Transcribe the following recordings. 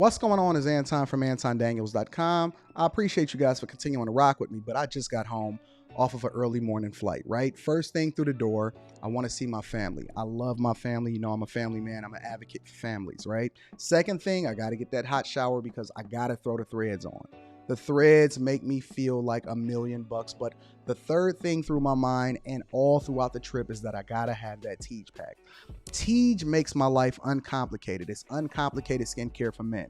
What's going on is Anton from AntonDaniels.com. I appreciate you guys for continuing to rock with me, but I just got home off of an early morning flight, right? First thing through the door, I want to see my family. I love my family. You know, I'm a family man. I'm an advocate for families, right? Second thing, I got to get that hot shower because I got to throw the threads on. The threads make me feel like $1,000,000, but the third thing through my mind and all throughout the trip is that I gotta have that Teej pack. Teej makes my life uncomplicated. It's uncomplicated skincare for men.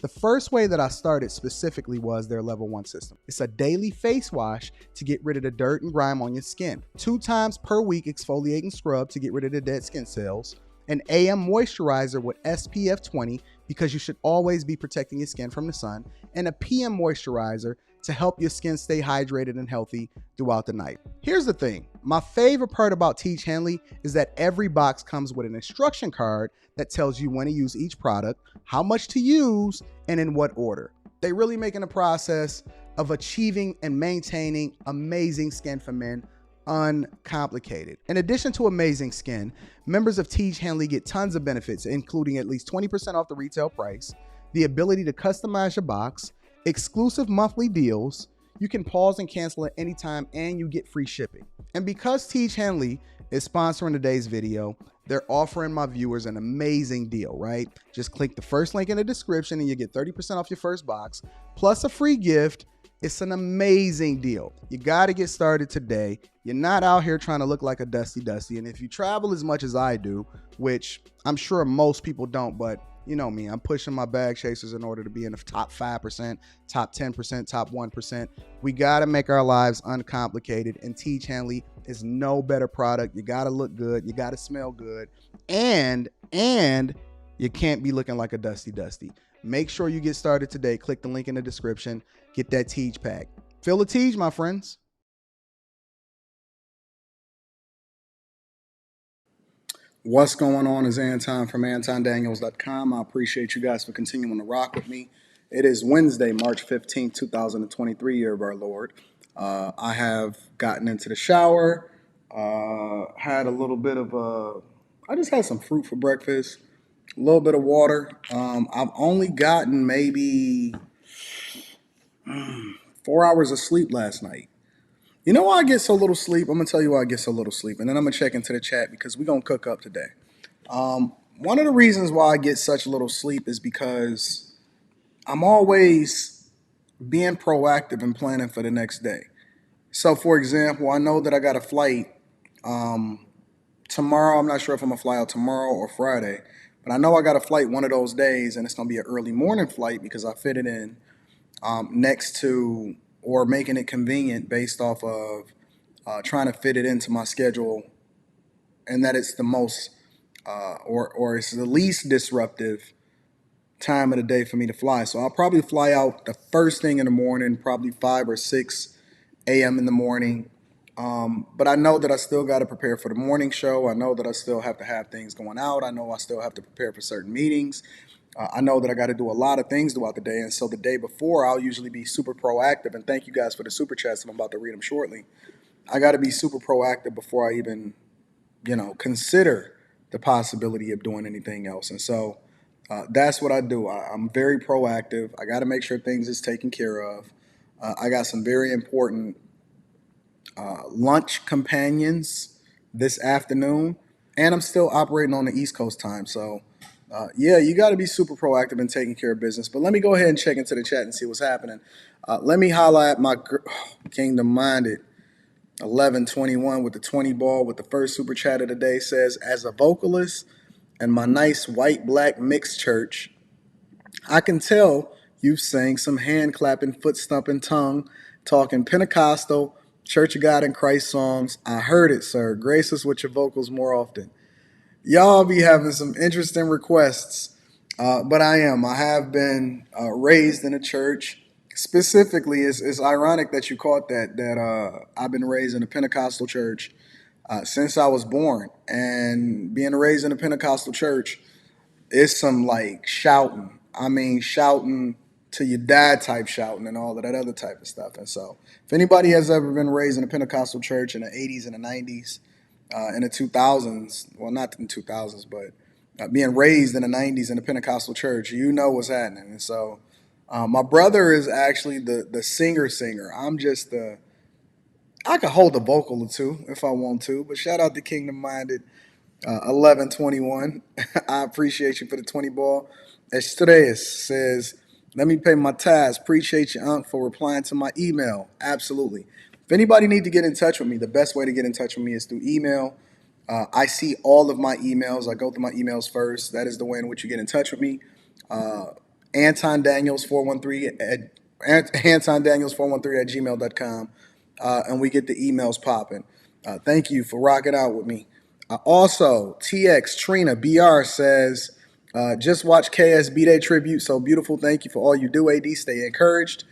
The first way that I started specifically was their level 1 system. It's a daily face wash to get rid of the dirt and grime on your skin. 2 times per week exfoliating scrub to get rid of the dead skin cells. An AM moisturizer with SPF 20 because you should always be protecting your skin from the sun, and a PM moisturizer to help your skin stay hydrated and healthy throughout the night. Here's the thing. My favorite part about Teej Hanley is that every box comes with an instruction card that tells you when to use each product, how much to use, and in what order. They really making the process of achieving and maintaining amazing skin for men uncomplicated. In addition to amazing skin, members of Teej Hanley get tons of benefits, including at least 20% off the retail price, the ability to customize your box, exclusive monthly deals, you can pause and cancel at any time, and you get free shipping. And because Teej Hanley is sponsoring today's video, they're offering my viewers an amazing deal, right? Just click the first link in the description and you get 30% off your first box, plus a free gift. It's an amazing deal. You got to get started today. You're not out here trying to look like a Dusty. And if you travel as much as I do, which I'm sure most people don't, but you know me, I'm pushing my bag chasers in order to be in the top 5%, top 10%, top 1%. We got to make our lives uncomplicated, and Teej Hanley is no better product. You got to look good. You got to smell good. And you can't be looking like a Dusty. Make sure you get started today. Click the link in the description. Get that Teej pack. Feel the Teej, my friends. What's going on is Anton from AntonDaniels.com. I appreciate you guys for continuing to rock with me. It is Wednesday, March 15th, 2023, year of our Lord. I have gotten into the shower, had a little bit of I just had some fruit for breakfast, a little bit of water. I've only gotten maybe 4 hours of sleep last night. You know why I get so little sleep? I'm going to tell you why I get so little sleep, and then I'm going to check into the chat because we're going to cook up today. One of the reasons why I get such little sleep is because I'm always being proactive and planning for the next day. So, for example, I know that I got a flight tomorrow. I'm not sure if I'm going to fly out tomorrow or Friday, but I know I got a flight one of those days, and it's going to be an early morning flight because I fit it in next to or making it convenient based off of trying to fit it into my schedule, and that it's the most or it's the least disruptive time of the day for me to fly. So I'll probably fly out the first thing in the morning, probably 5 or 6 a.m. in the morning. But I know that I still got to prepare for the morning show. I know that I still have to have things going out. I know I still have to prepare for certain meetings. I know that I got to do a lot of things throughout the day. And so the day before, I'll usually be super proactive. And thank you guys for the super chats. I'm about to read them shortly. I got to be super proactive before I even, consider the possibility of doing anything else. And so that's what I do. I'm very proactive. I got to make sure things is taken care of. I got some very important lunch companions this afternoon. And I'm still operating on the East Coast time. So yeah, you got to be super proactive in taking care of business. But let me go ahead and check into the chat and see what's happening. Let me holla at my Kingdom Minded 1121 with the 20 ball with the first super chat of the day. Says, as a vocalist in my nice white black mixed church, I can tell you've sang some hand clapping, foot stumping, tongue talking Pentecostal, Church of God in Christ songs. I heard it, sir. Grace us with your vocals more often. Y'all be having some interesting requests, but I have been raised in a church. Specifically, it's ironic that you caught that I've been raised in a Pentecostal church since I was born. And being raised in a Pentecostal church is some like shouting. I mean, shouting to your dad type shouting and all of that other type of stuff. And so if anybody has ever been raised in a Pentecostal church in the 80s and the 90s, in the 2000s, well, not in the 2000s, but being raised in the 90s in the Pentecostal church, you know what's happening. And so my brother is actually the singer. I'm just I could hold a vocal or two if I want to, but shout out to Kingdom Minded 1121. I appreciate you for the 20 ball. S3 says, let me pay my tithes. Appreciate you, Unc, for replying to my email. Absolutely. If anybody need to get in touch with me, the best way to get in touch with me is through email. I see all of my emails. I go through my emails first. That is the way in which you get in touch with me. Anton Daniels 413 at Anton Daniels 413 at gmail.com. And we get the emails popping. Thank you for rocking out with me. Also, TX Trina BR says, just watch KSB Day tribute. So beautiful. Thank you for all you do, AD. Stay encouraged.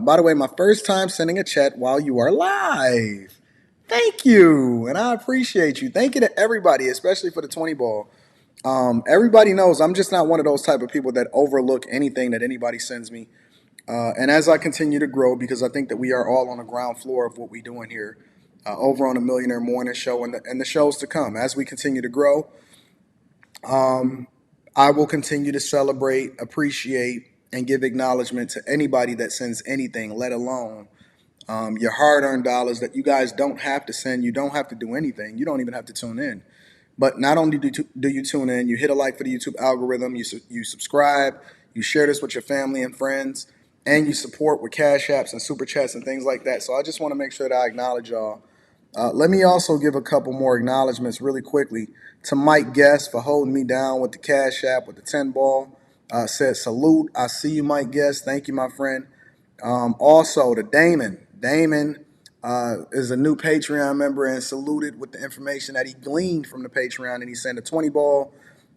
By the way, my first time sending a chat while you are live. Thank you. And I appreciate you. Thank you to everybody, especially for the 20 ball. Everybody knows I'm just not one of those type of people that overlook anything that anybody sends me. And as I continue to grow, because I think that we are all on the ground floor of what we're doing here over on the Millionaire Morning Show and the shows to come. As we continue to grow, I will continue to celebrate, appreciate, and give acknowledgement to anybody that sends anything, let alone your hard-earned dollars that you guys don't have to send. You don't have to do anything. You don't even have to tune in. But not only do you tune in, you hit a like for the YouTube algorithm, you subscribe, you share this with your family and friends, and you support with cash apps and super chats and things like that. So I just want to make sure that I acknowledge y'all. Let me also give a couple more acknowledgments really quickly to Mike Guest for holding me down with the cash app with the 10 ball. Said salute. I see you, Mike Guest. Thank you, my friend. Also to Damon. Damon is a new Patreon member and saluted with the information that he gleaned from the Patreon, and he sent a 20 ball.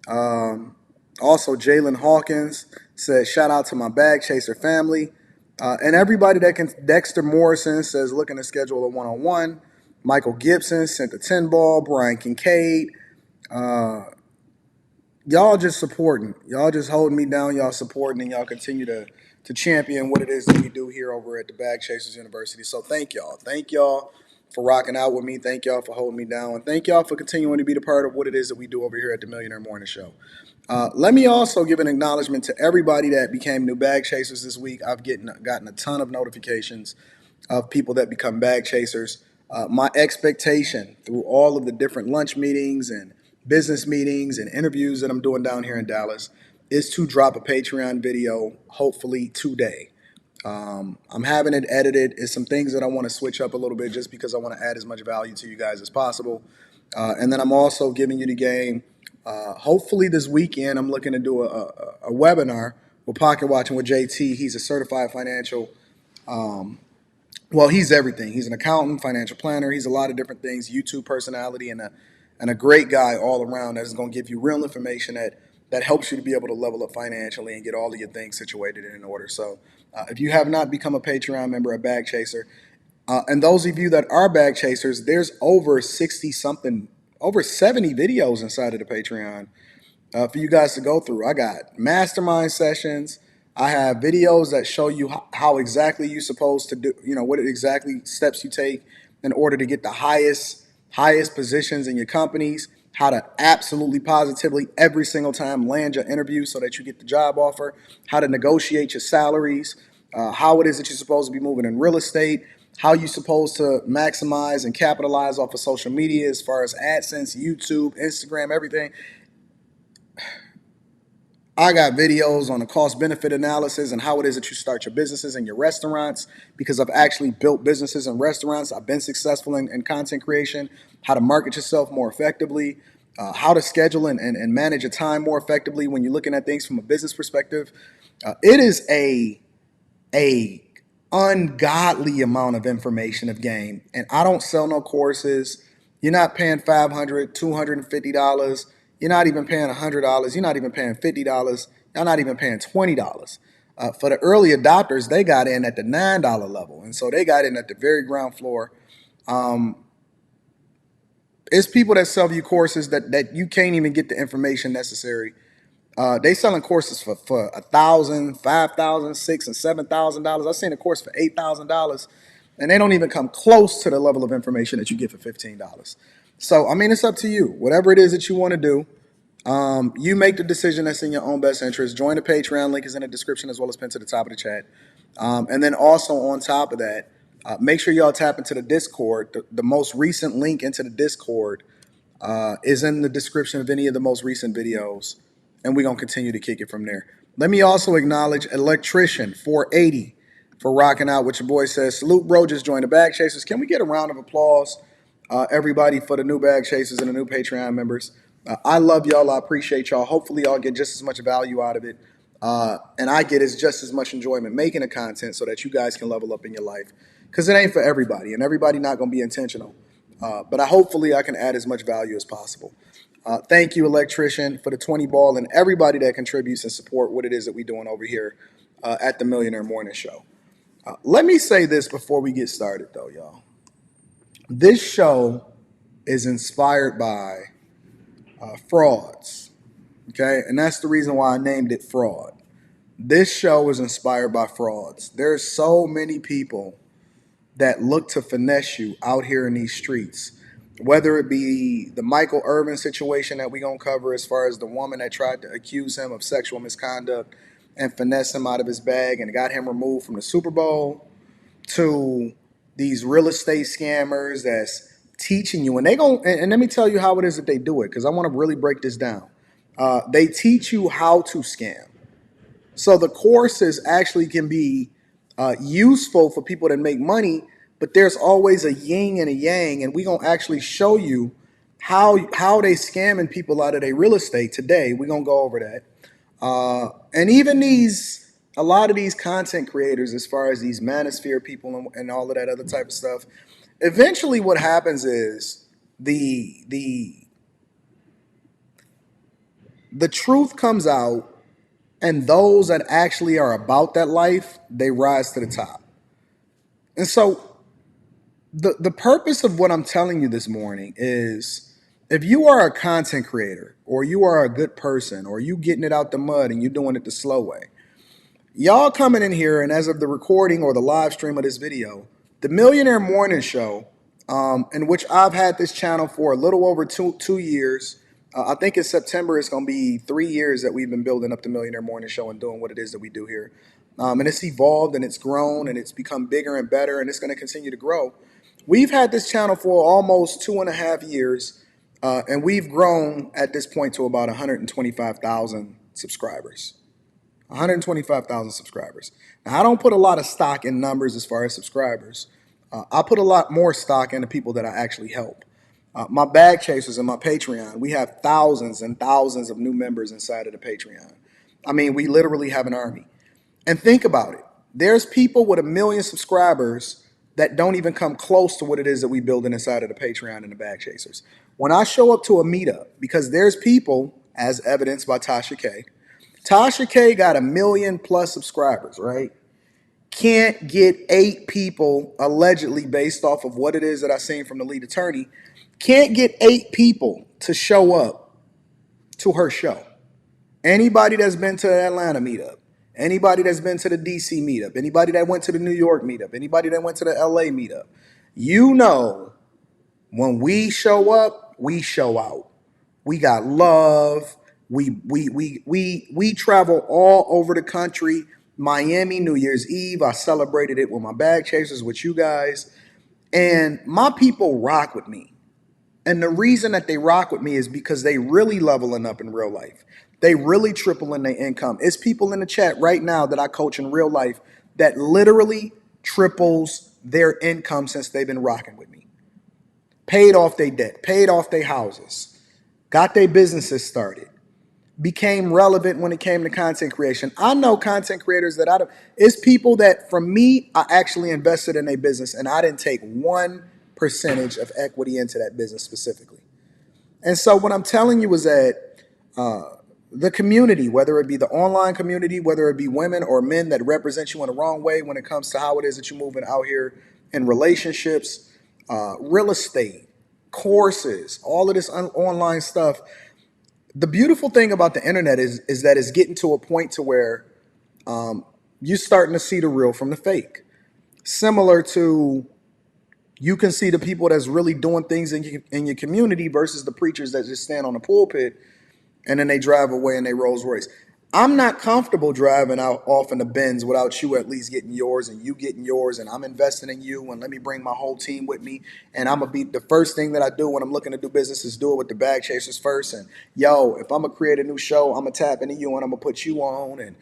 Also, Jalen Hawkins says, shout out to my bag chaser family. And everybody that can. Dexter Morrison says, looking to schedule a one-on-one. Michael Gibson sent the 10 ball. Brian Kincaid. Y'all just supporting. Y'all just holding me down. Y'all supporting, and y'all continue to champion what it is that we do here over at the Bag Chasers University. So thank y'all. Thank y'all for rocking out with me. Thank y'all for holding me down. And thank y'all for continuing to be the part of what it is that we do over here at the Millionaire Morning Show. Let me also give an acknowledgement to everybody that became new bag chasers this week. I've gotten a ton of notifications of people that become bag chasers. My expectation through all of the different lunch meetings and business meetings and interviews that I'm doing down here in Dallas is to drop a Patreon video, hopefully today. I'm having it edited. It's some things that I want to switch up a little bit just because I want to add as much value to you guys as possible. And then I'm also giving you the game. Hopefully this weekend, I'm looking to do a webinar with Pocket Watching with JT. He's a certified financial, well, he's everything. He's an accountant, financial planner. He's a lot of different things, YouTube personality, and a great guy all around that is going to give you real information that helps you to be able to level up financially and get all of your things situated and in order. So if you have not become a Patreon member, a bag chaser, and those of you that are bag chasers, there's over 60-something, over 70 videos inside of the Patreon for you guys to go through. I got mastermind sessions. I have videos that show you how exactly you're supposed to do, what exactly steps you take in order to get the highest positions in your companies, how to absolutely positively every single time land your interview so that you get the job offer, how to negotiate your salaries, how it is that you're supposed to be moving in real estate, how you're supposed to maximize and capitalize off of social media as far as AdSense, YouTube, Instagram, everything. I got videos on the cost-benefit analysis and how it is that you start your businesses and your restaurants, because I've actually built businesses and restaurants. I've been successful in content creation, how to market yourself more effectively, how to schedule and manage your time more effectively when you're looking at things from a business perspective. It is a ungodly amount of information of game, and I don't sell no courses. You're not paying $500, $250. You're not even paying $100. You're not even paying $50. You're not even paying $20. For the early adopters, they got in at the $9 level, and so they got in at the very ground floor. It's people that sell you courses that you can't even get the information necessary. They selling courses for $1,000, $5,000, $6,000 and $7,000. I've seen a course for $8,000, and they don't even come close to the level of information that you get for $15. So, I mean, it's up to you. Whatever it is that you want to do, You make the decision that's in your own best interest. Join the Patreon. Link is in the description as well as pinned to the top of the chat. And then also on top of that, make sure y'all tap into the Discord. The most recent link into the Discord is in the description of any of the most recent videos. And we're going to continue to kick it from there. Let me also acknowledge Electrician 480 for rocking out what your boy says. Salute, bro. Just joined the Bag Chasers. Can we get a round of applause, everybody, for the new Bag Chasers and the new Patreon members? I love y'all. I appreciate y'all. Hopefully, y'all get just as much value out of it. And I get just as much enjoyment making the content so that you guys can level up in your life. Because it ain't for everybody, and everybody not going to be intentional. But hopefully I can add as much value as possible. Thank you, Electrician, for the 20 ball and everybody that contributes and support what it is that we're doing over here at the Millionaire Morning Show. Let me say this before we get started, though, y'all. This show is inspired by frauds, okay? And that's the reason why I named it Fraud. This show is inspired by frauds. There's so many people that look to finesse you out here in these streets, whether it be the Michael Irvin situation that we're going to cover as far as the woman that tried to accuse him of sexual misconduct and finesse him out of his bag and got him removed from the Super Bowl, to these real estate scammers that's teaching you. And let me tell you how it is that they do it, because I want to really break this down. They teach you how to scam. So the courses actually can be useful for people that make money, but there's always a yin and a yang, and we're going to actually show you how they scamming people out of their real estate today. We're going to go over that. And even a lot of these content creators, as far as these manosphere people and all of that other type of stuff, eventually what happens is the truth comes out, and those that actually are about that life, they rise to the top. And so the purpose of what I'm telling you this morning is, if you are a content creator, or you are a good person, or you getting it out the mud and you doing it the slow way, y'all coming in here, and as of the recording or the live stream of this video, the Millionaire Morning Show, in which I've had this channel for a little over two years. I think in September it's going to be 3 years that we've been building up the Millionaire Morning Show and doing what it is that we do here. And it's evolved and it's grown and it's become bigger and better, and it's going to continue to grow. We've had this channel for almost 2.5 years, and we've grown at this point to about 125,000 subscribers. 125,000 subscribers. Now, I don't put a lot of stock in numbers as far as subscribers. I put a lot more stock in the people that I actually help. My Bag Chasers and my Patreon, we have thousands and thousands of new members inside of the Patreon. I mean, we literally have an army. And think about it. There's people with 1 million subscribers that don't even come close to what it is that we building inside of the Patreon and the Bag Chasers. When I show up to a meetup, because there's people, as evidenced by Tasha K. Tasha K got 1 million plus subscribers, right? Can't get 8 people, allegedly, based off of what it is that I seen from the lead attorney, can't get 8 people to show up to her show. Anybody that's been to the Atlanta meetup, anybody that's been to the DC meetup, anybody that went to the New York meetup, anybody that went to the LA meetup, you know, when we show up, we show out. We got love. We travel all over the country. Miami, New Year's Eve, I celebrated it with my Bag Chasers, with you guys. And my people rock with me. And the reason that they rock with me is because they really leveling up in real life. They really tripling their income. It's people in the chat right now that I coach in real life that literally triples their income since they've been rocking with me. Paid off their debt, paid off their houses, got their businesses started, became relevant when it came to content creation. I know content creators that it's people that, from me, I actually invested in a business and I didn't take 1% of equity into that business specifically. And so what I'm telling you is that the community, whether it be the online community, whether it be women or men that represent you in the wrong way when it comes to how it is that you're moving out here in relationships, real estate, courses, all of this online stuff. The beautiful thing about the internet is that it's getting to a point to where you're starting to see the real from the fake. Similar to, you can see the people that's really doing things in your community versus the preachers that just stand on the pulpit and then they drive away in their Rolls Royce. I'm not comfortable driving out off in the Benz without you at least getting yours and you getting yours, and I'm investing in you, and let me bring my whole team with me. And I'm gonna be the first thing that I do when I'm looking to do business is do it with the bag chasers first. And yo, if I'm gonna create a new show, I'm gonna tap into you and I'm gonna put you on. And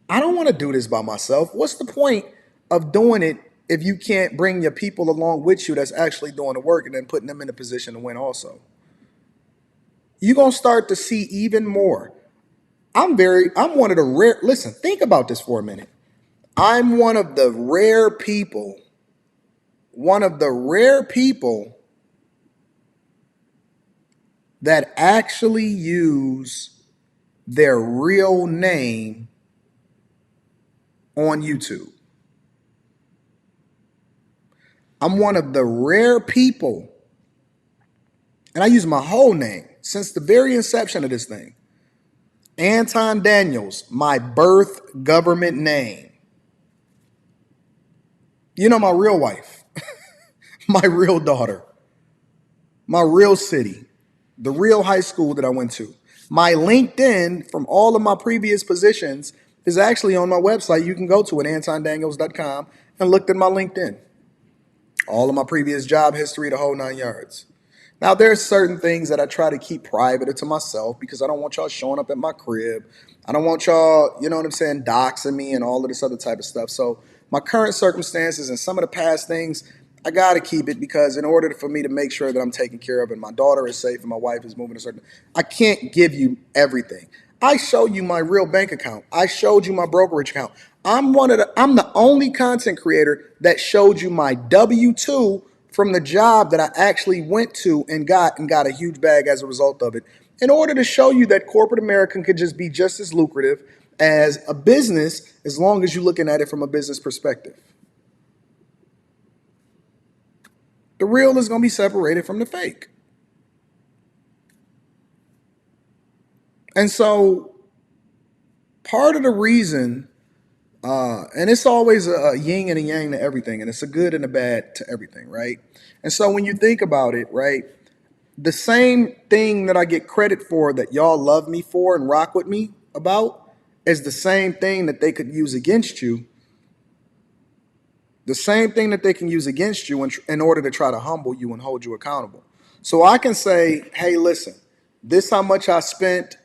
I don't want to do this by myself. What's the point of doing it if you can't bring your people along with you that's actually doing the work and then putting them in a position to win also? You're gonna start to see even more. I'm one of the rare, listen, think about this for a minute. I'm one of the rare people, that actually use their real name on YouTube. I'm one of the rare people, and I use my whole name since the very inception of this thing. Anton Daniels, my birth government name. You know, my real wife, my real daughter, my real city, the real high school that I went to. My LinkedIn from all of my previous positions is actually on my website. You can go to it, antondaniels.com, and look at my LinkedIn. All of my previous job history, the whole 9 yards. Now, there's certain things that I try to keep private to myself because I don't want y'all showing up at my crib. I don't want y'all, you know what I'm saying, doxing me and all of this other type of stuff. So my current circumstances and some of the past things, I got to keep it because in order for me to make sure that I'm taken care of and my daughter is safe and my wife is moving a certain, I can't give you everything. I show you my real bank account. I showed you my brokerage account. I'm the only content creator that showed you my W-2 from the job that I actually went to and got a huge bag as a result of it, in order to show you that corporate America could just be just as lucrative as a business as long as you're looking at it from a business perspective. The real is going to be separated from the fake. And so part of the reason, and it's always a yin and a yang to everything, and it's a good and a bad to everything, right? And so when you think about it, right, the same thing that I get credit for that y'all love me for and rock with me about is the same thing that they could use against you. The same thing that they can use against you in order to try to humble you and hold you accountable. So I can say, hey, listen, this how much I spent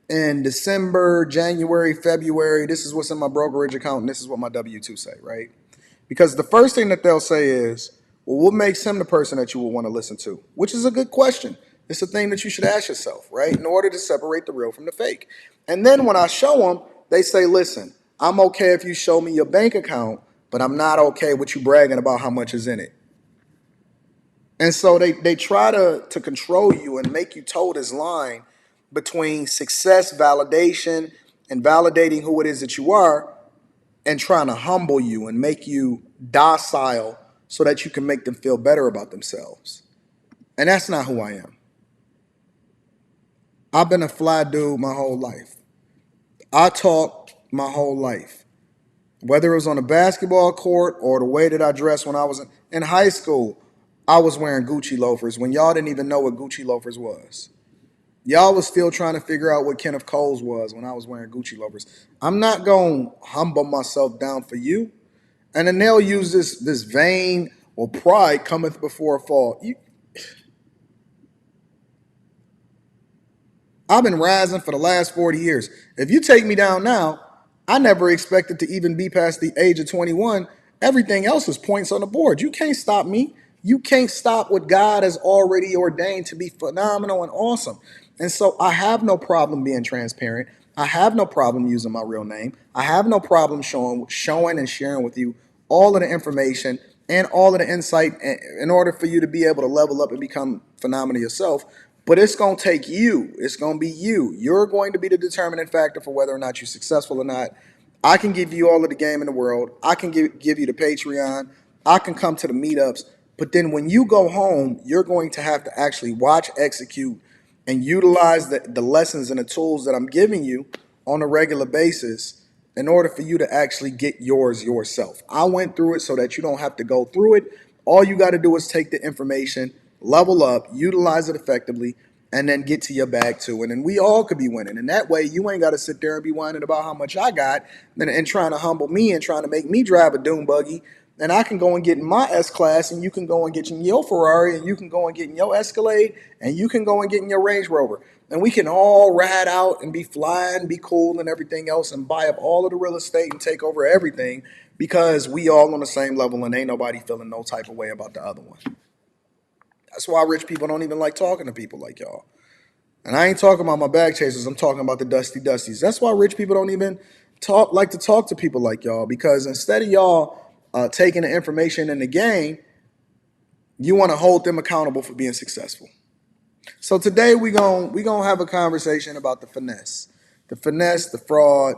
in December, January, February. This is what's in my brokerage account, and this is what my W-2 say, right? Because the first thing that they'll say is, well, what makes him the person that you will want to listen to? Which is a good question. It's a thing that you should ask yourself, right? In order to separate the real from the fake. And then when I show them, they say, listen, I'm okay if you show me your bank account, but I'm not okay with you bragging about how much is in it. And so they try to control you and make you toe this line between success validation and validating who it is that you are and trying to humble you and make you docile so that you can make them feel better about themselves. And that's not who I am. I've been a fly dude my whole life. I talked my whole life. Whether it was on a basketball court or the way that I dressed when I was in high school, I was wearing Gucci loafers when y'all didn't even know what Gucci loafers was. Y'all was still trying to figure out what Kenneth Coles was when I was wearing Gucci loafers. I'm not going to humble myself down for you. And then they'll use this vain or pride cometh before a fall. I've been rising for the last 40 years. If you take me down now, I never expected to even be past the age of 21. Everything else is points on the board. You can't stop me. You can't stop what God has already ordained to be phenomenal and awesome. And so I have no problem being transparent. I have no problem using my real name. I have no problem showing and sharing with you all of the information and all of the insight in order for you to be able to level up and become phenomenal yourself. But it's going to take you. It's going to be you. You're going to be the determining factor for whether or not you're successful or not. I can give you all of the game in the world. I can give you the Patreon. I can come to the meetups. But then when you go home, you're going to have to actually watch, execute, and utilize the lessons and the tools that I'm giving you on a regular basis in order for you to actually get yours yourself. I went through it so that you don't have to go through it. All you got to do is take the information, level up, utilize it effectively, and then get to your bag too. And then we all could be winning. And that way you ain't got to sit there and be whining about how much I got and trying to humble me and trying to make me drive a dune buggy. And I can go and get in my S-Class, and you can go and get in your Ferrari, and you can go and get in your Escalade, and you can go and get in your Range Rover. And we can all ride out and be flying, be cool and everything else, and buy up all of the real estate and take over everything because we all on the same level and ain't nobody feeling no type of way about the other one. That's why rich people don't even like talking to people like y'all. And I ain't talking about my bag chasers. I'm talking about the dusty dusties. That's why rich people don't even like to talk to people like y'all, because instead of y'all taking the information in the game, you want to hold them accountable for being successful. So today we gonna have a conversation about the finesse, the fraud,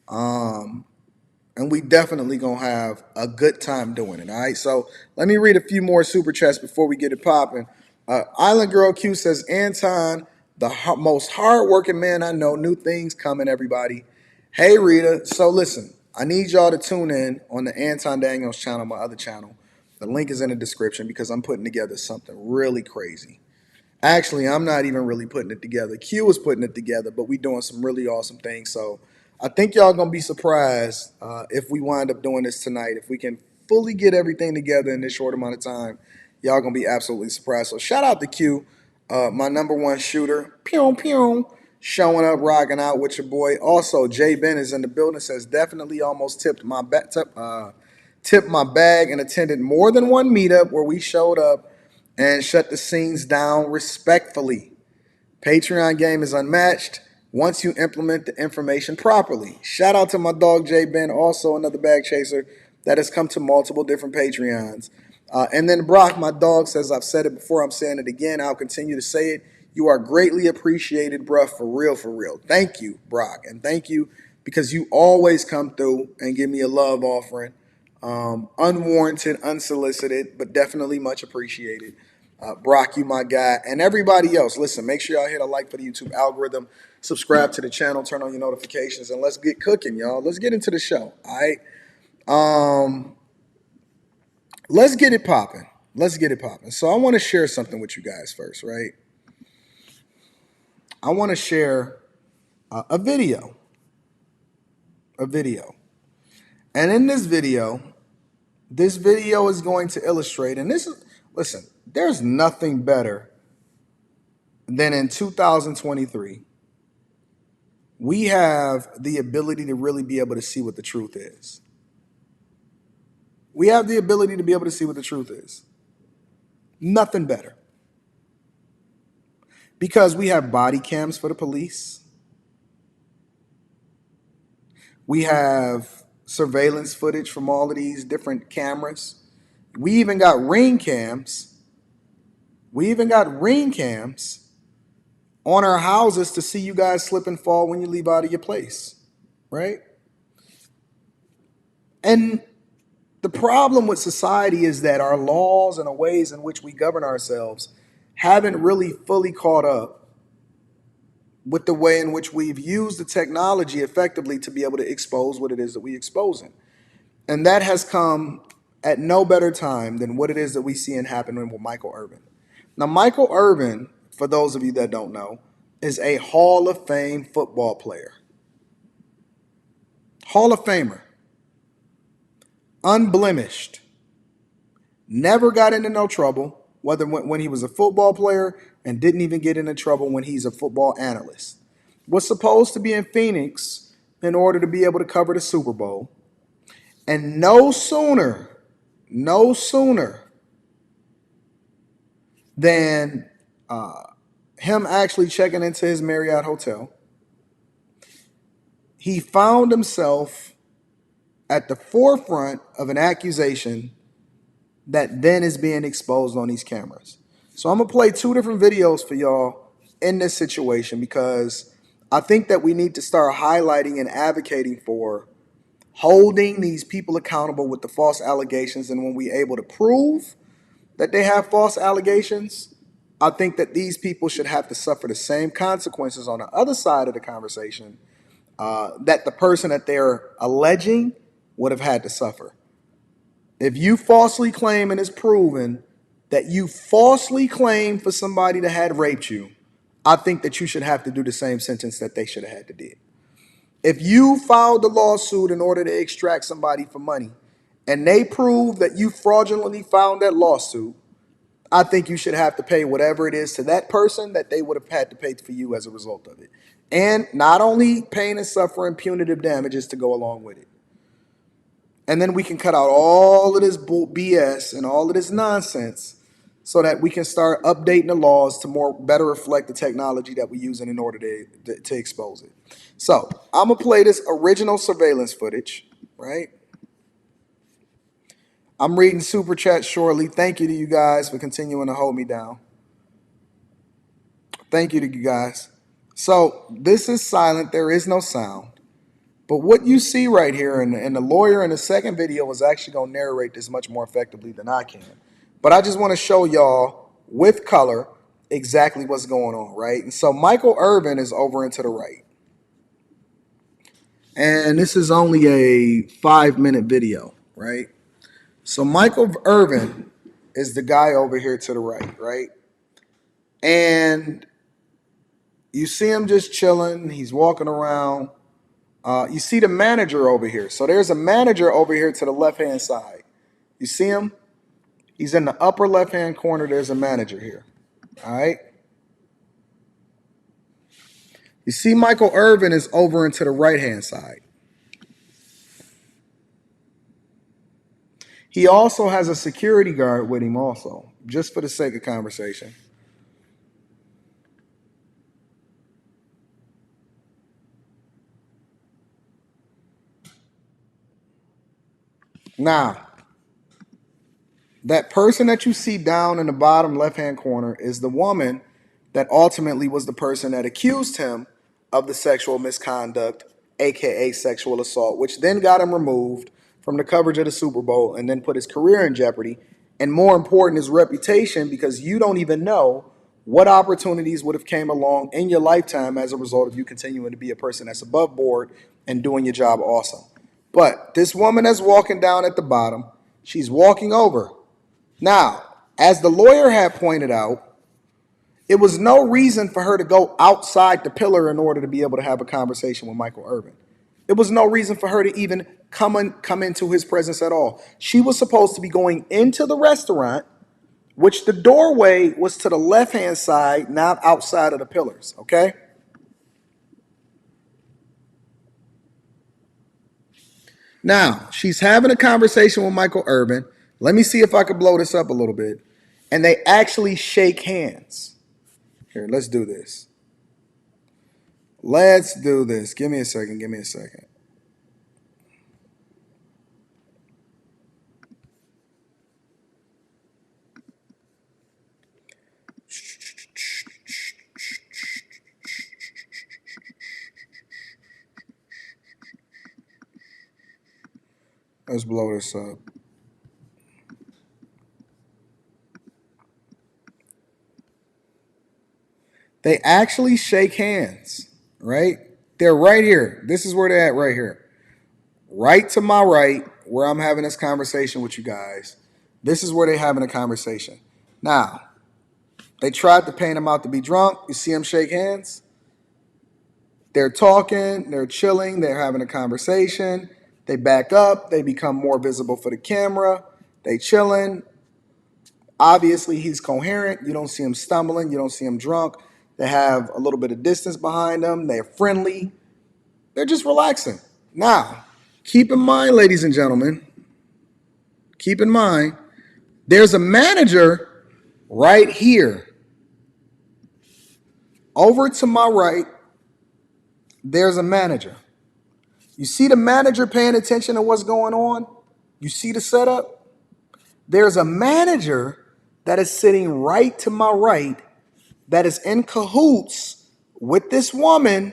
and we definitely gonna have a good time doing it. All right. So let me read a few more super chats before we get it popping. Island Girl Q says, Anton, the most hardworking man I know. New things coming, everybody. Hey Rita. So listen, I need y'all to tune in on the Anton Daniels channel, my other channel. The link is in the description because I'm putting together something really crazy. Actually, I'm not even really putting it together. Q is putting it together, but we doing some really awesome things. So I think y'all gonna be surprised if we wind up doing this tonight. If we can fully get everything together in this short amount of time, y'all gonna be absolutely surprised. So shout out to Q, my number one shooter. Pew pew, showing up, rocking out with your boy. Also, Jay Ben is in the building. Says definitely almost tipped my bag and attended more than one meetup where we showed up and shut the scenes down respectfully. Patreon game is unmatched once you implement the information properly. Shout out to my dog Jay Ben, also another bag chaser that has come to multiple different Patreons. And then Brock, my dog, says, I've said it before, I'm saying it again, I'll continue to say it. You are greatly appreciated, bruh, for real, for real. Thank you, Brock, and thank you because you always come through and give me a love offering. Unwarranted, unsolicited, but definitely much appreciated. Brock, you my guy, and everybody else. Listen, make sure y'all hit a like for the YouTube algorithm, subscribe to the channel, turn on your notifications, and let's get cooking, y'all. Let's get into the show. All right. Let's get it popping. Let's get it popping. So I want to share something with you guys first, right? I want to share a video. And in this video is going to illustrate, and this is, listen, there's nothing better than in 2023, we have the ability to really be able to see what the truth is. We have the ability to be able to see what the truth is. Nothing better. Because we have body cams for the police. We have surveillance footage from all of these different cameras. We even got ring cams. On our houses to see you guys slip and fall when you leave out of your place, right? And the problem with society is that our laws and the ways in which we govern ourselves haven't really fully caught up with the way in which we've used the technology effectively to be able to expose what it is that we're exposing. And that has come at no better time than what it is that we see and happening with Michael Irvin. Now, Michael Irvin, for those of you that don't know, is a Hall of Fame football player. Hall of Famer. Unblemished. Never got into no trouble, whether when he was a football player, and didn't even get into trouble when he's a football analyst. Was supposed to be in Phoenix in order to be able to cover the Super Bowl. And no sooner than him actually checking into his Marriott hotel, he found himself at the forefront of an accusation that then is being exposed on these cameras. So I'm going to play two different videos for y'all in this situation because I think that we need to start highlighting and advocating for holding these people accountable with the false allegations. And when we're able to prove that they have false allegations, I think that these people should have to suffer the same consequences on the other side of the conversation that the person that they're alleging would have had to suffer. If you falsely claim and it's proven that you falsely claimed for somebody that had raped you, I think that you should have to do the same sentence that they should have had to do. If you filed the lawsuit in order to extract somebody for money and they prove that you fraudulently filed that lawsuit, I think you should have to pay whatever it is to that person that they would have had to pay for you as a result of it. And not only pain and suffering, punitive damages to go along with it. And then we can cut out all of this BS and all of this nonsense so that we can start updating the laws to better reflect the technology that we're using in order to expose it. So I'm going to play this original surveillance footage, right? I'm reading super chat shortly. Thank you to you guys for continuing to hold me down. Thank you to you guys. So this is silent. There is no sound. But what you see right here, and the lawyer in the second video is actually going to narrate this much more effectively than I can. But I just want to show y'all with color exactly what's going on, right? And so Michael Irvin is over and to the right. And this is only a 5-minute video, right? So Michael Irvin is the guy over here to the right, right? And you see him just chilling. He's walking around. You see the manager over here. So there's a manager over here to the left-hand side. You see him? He's in the upper left-hand corner. There's a manager here. All right? You see Michael Irvin is over into the right-hand side. He also has a security guard with him also, just for the sake of conversation. Now, that person that you see down in the bottom left-hand corner is the woman that ultimately was the person that accused him of the sexual misconduct, aka sexual assault, which then got him removed from the coverage of the Super Bowl and then put his career in jeopardy. And more important, his reputation, because you don't even know what opportunities would have came along in your lifetime as a result of you continuing to be a person that's above board and doing your job awesome. But this woman that's walking down at the bottom, she's walking over. Now, as the lawyer had pointed out, it was no reason for her to go outside the pillar in order to be able to have a conversation with Michael Irvin. It was no reason for her to even come into his presence at all. She was supposed to be going into the restaurant, which the doorway was to the left-hand side, not outside of the pillars, okay? Now, she's having a conversation with Michael Irvin. Let me see if I can blow this up a little bit. And they actually shake hands. Here, let's do this. Let's do this. Give me a second. Give me a second. Let's blow this up. They actually shake hands, right? They're right here. This is where they're at right here. Right to my right, where I'm having this conversation with you guys. This is where they're having a conversation. Now, they tried to paint him out to be drunk. You see him shake hands? They're talking, they're chilling, they're having a conversation. They back up, they become more visible for the camera. They chilling. Obviously, he's coherent. You don't see him stumbling. You don't see him drunk. They have a little bit of distance behind them. They're friendly. They're just relaxing. Now, keep in mind, ladies and gentlemen, keep in mind, there's a manager right here. Over to my right, there's a manager. You see the manager paying attention to what's going on? You see the setup? There's a manager that is sitting right to my right that is in cahoots with this woman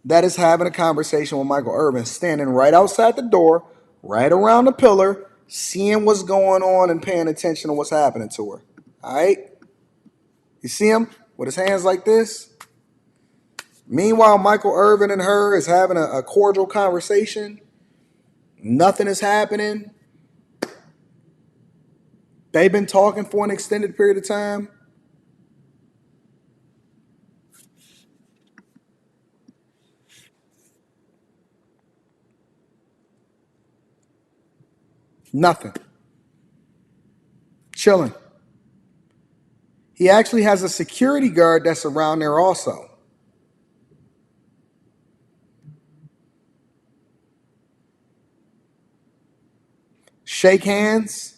that is having a conversation with Michael Irvin, standing right outside the door, right around the pillar, seeing what's going on and paying attention to what's happening to her. All right? You see him with his hands like this? Meanwhile, Michael Irvin and her is having a cordial conversation. Nothing is happening. They've been talking for an extended period of time. Nothing. Chilling. He actually has a security guard that's around there also. Shake hands.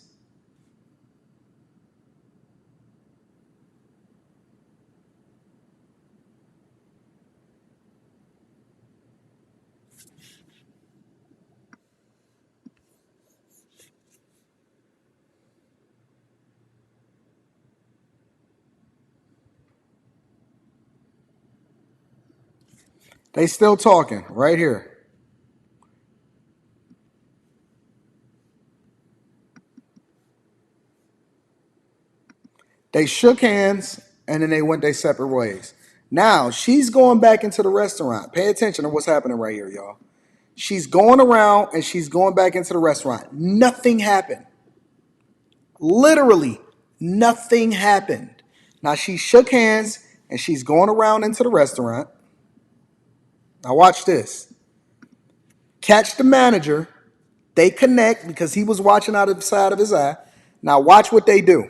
They still talking right here. They shook hands and then they went their separate ways. Now she's going back into the restaurant. Pay attention to what's happening right here, y'all. She's going around and she's going back into the restaurant. Nothing happened. Literally, nothing happened. Now she shook hands and she's going around into the restaurant. Now watch this. Catch the manager. They connect because he was watching out of the side of his eye. Now watch what they do.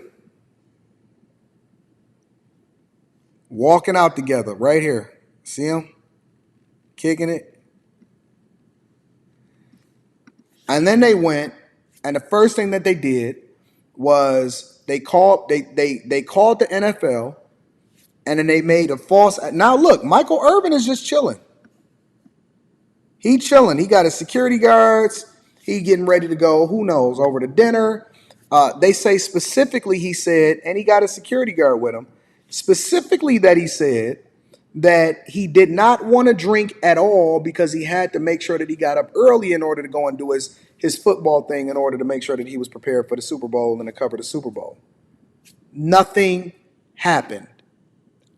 Walking out together right here. See them? Kicking it. And then they went, and the first thing that they did was they called the NFL, and then they made a false. Now look, Michael Irvin is just chilling. He chilling. He got his security guards. He getting ready to go, who knows, over to dinner. They say specifically, he said, and he got a security guard with him, specifically that he said that he did not want to drink at all because he had to make sure that he got up early in order to go and do his football thing in order to make sure that he was prepared for the Super Bowl and to cover the Super Bowl. Nothing happened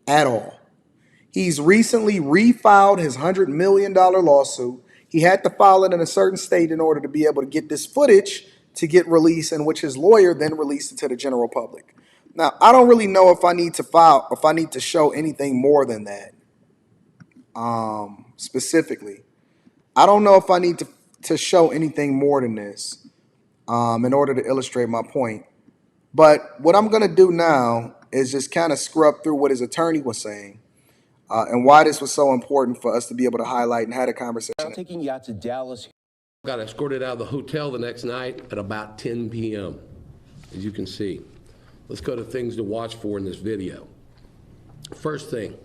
at all. He's recently refiled his $100 million lawsuit. He had to file it in a certain state in order to be able to get this footage to get released, in which his lawyer then released it to the general public. Now, I don't really know if I need to show anything more than that. Specifically, I don't know if I need to show anything more than this in order to illustrate my point. But what I'm going to do now is just kind of scrub through what his attorney was saying and why this was so important for us to be able to highlight and have a conversation. I'm taking you out to Dallas. Got escorted out of the hotel the next night at about 10 p.m., as you can see. Let's go to things to watch for in this video. First thing,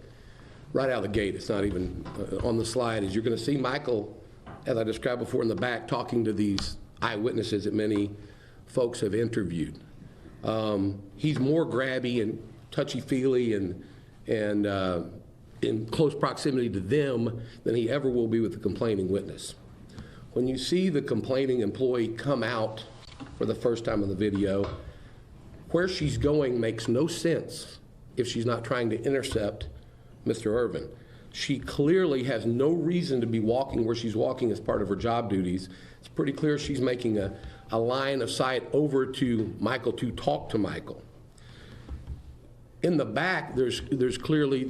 right out of the gate, it's not even on the slide, is you're going to see Michael, as I described before, in the back talking to these eyewitnesses that many folks have interviewed. He's more grabby and touchy-feely and in close proximity to them than he ever will be with the complaining witness. When you see the complaining employee come out for the first time in the video, where she's going makes no sense if she's not trying to intercept Mr. Irvin. She clearly has no reason to be walking where she's walking as part of her job duties. It's pretty clear she's making a line of sight over to Michael to talk to Michael. In the back, there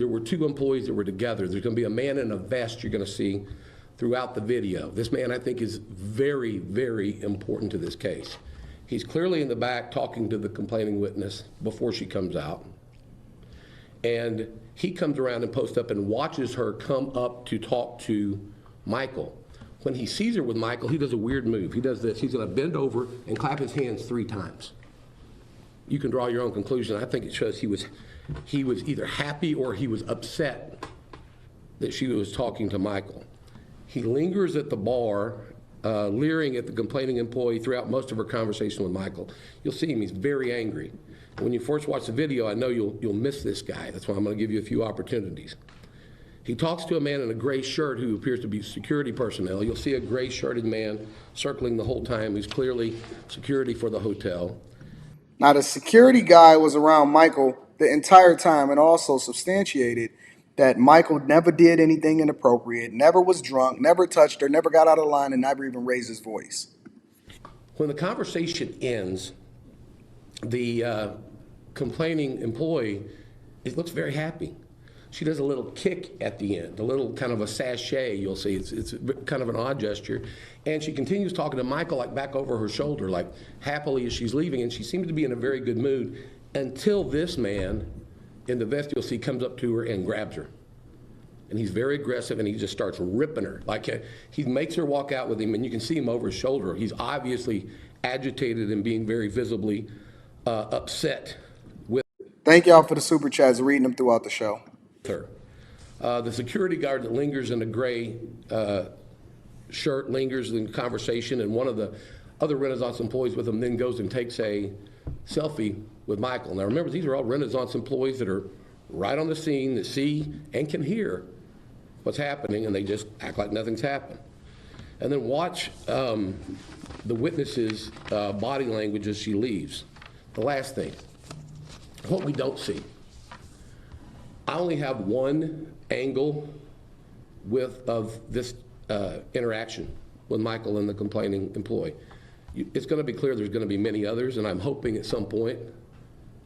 were two employees that were together. There's going to be a man in a vest you're going to see throughout the video. This man, I think, is very, very important to this case. He's clearly in the back talking to the complaining witness before she comes out. And he comes around and posts up and watches her come up to talk to Michael. When he sees her with Michael, he does a weird move. He does this. He's going to bend over and clap his hands 3 times. You can draw your own conclusion. I think it shows he was either happy or he was upset that she was talking to Michael. He lingers at the bar, leering at the complaining employee throughout most of her conversation with Michael. You'll see him, he's very angry. When you first watch the video, I know you'll miss this guy. That's why I'm going to give you a few opportunities. He talks to a man in a gray shirt who appears to be security personnel. You'll see a gray shirted man circling the whole time. He's clearly security for the hotel. Now, the security guy was around Michael the entire time and also substantiated that Michael never did anything inappropriate, never was drunk, never touched her, never got out of line, and never even raised his voice. When the conversation ends, the complaining employee looks very happy. she does a little kick at the end, a little kind of a sachet, you'll see. It's kind of an odd gesture. And she continues talking to Michael like back over her shoulder, like happily as she's leaving, and she seems to be in a very good mood until this man in the vest, you'll see, comes up to her and grabs her. And he's very aggressive, and he just starts ripping her. Like he makes her walk out with him, and you can see him over his shoulder. He's obviously agitated and being very visibly upset with. Thank y'all for the super chats, reading them throughout the show. Her. The security guard that lingers in the gray shirt lingers in conversation, and one of the other Renaissance employees with him then goes and takes a selfie with Michael. Now remember, these are all Renaissance employees that are right on the scene, that see and can hear what's happening, and they just act like nothing's happened. And then watch the witness's body language as she leaves. The last thing, what we don't see. I only have one angle of this interaction with Michael and the complaining employee. It's going to be clear there's going to be many others, and I'm hoping at some point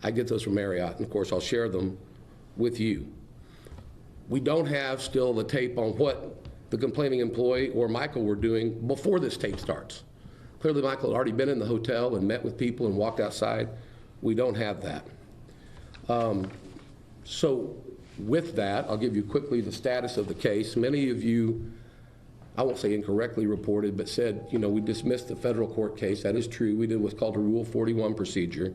I get those from Marriott, and of course I'll share them with you. We don't have still the tape on what the complaining employee or Michael were doing before this tape starts. Clearly Michael had already been in the hotel and met with people and walked outside. We don't have that. So with that, I'll give you quickly the status of the case. Many of you, I won't say incorrectly reported, but said, you know, we dismissed the federal court case. That is true. We did what's called a Rule 41 procedure.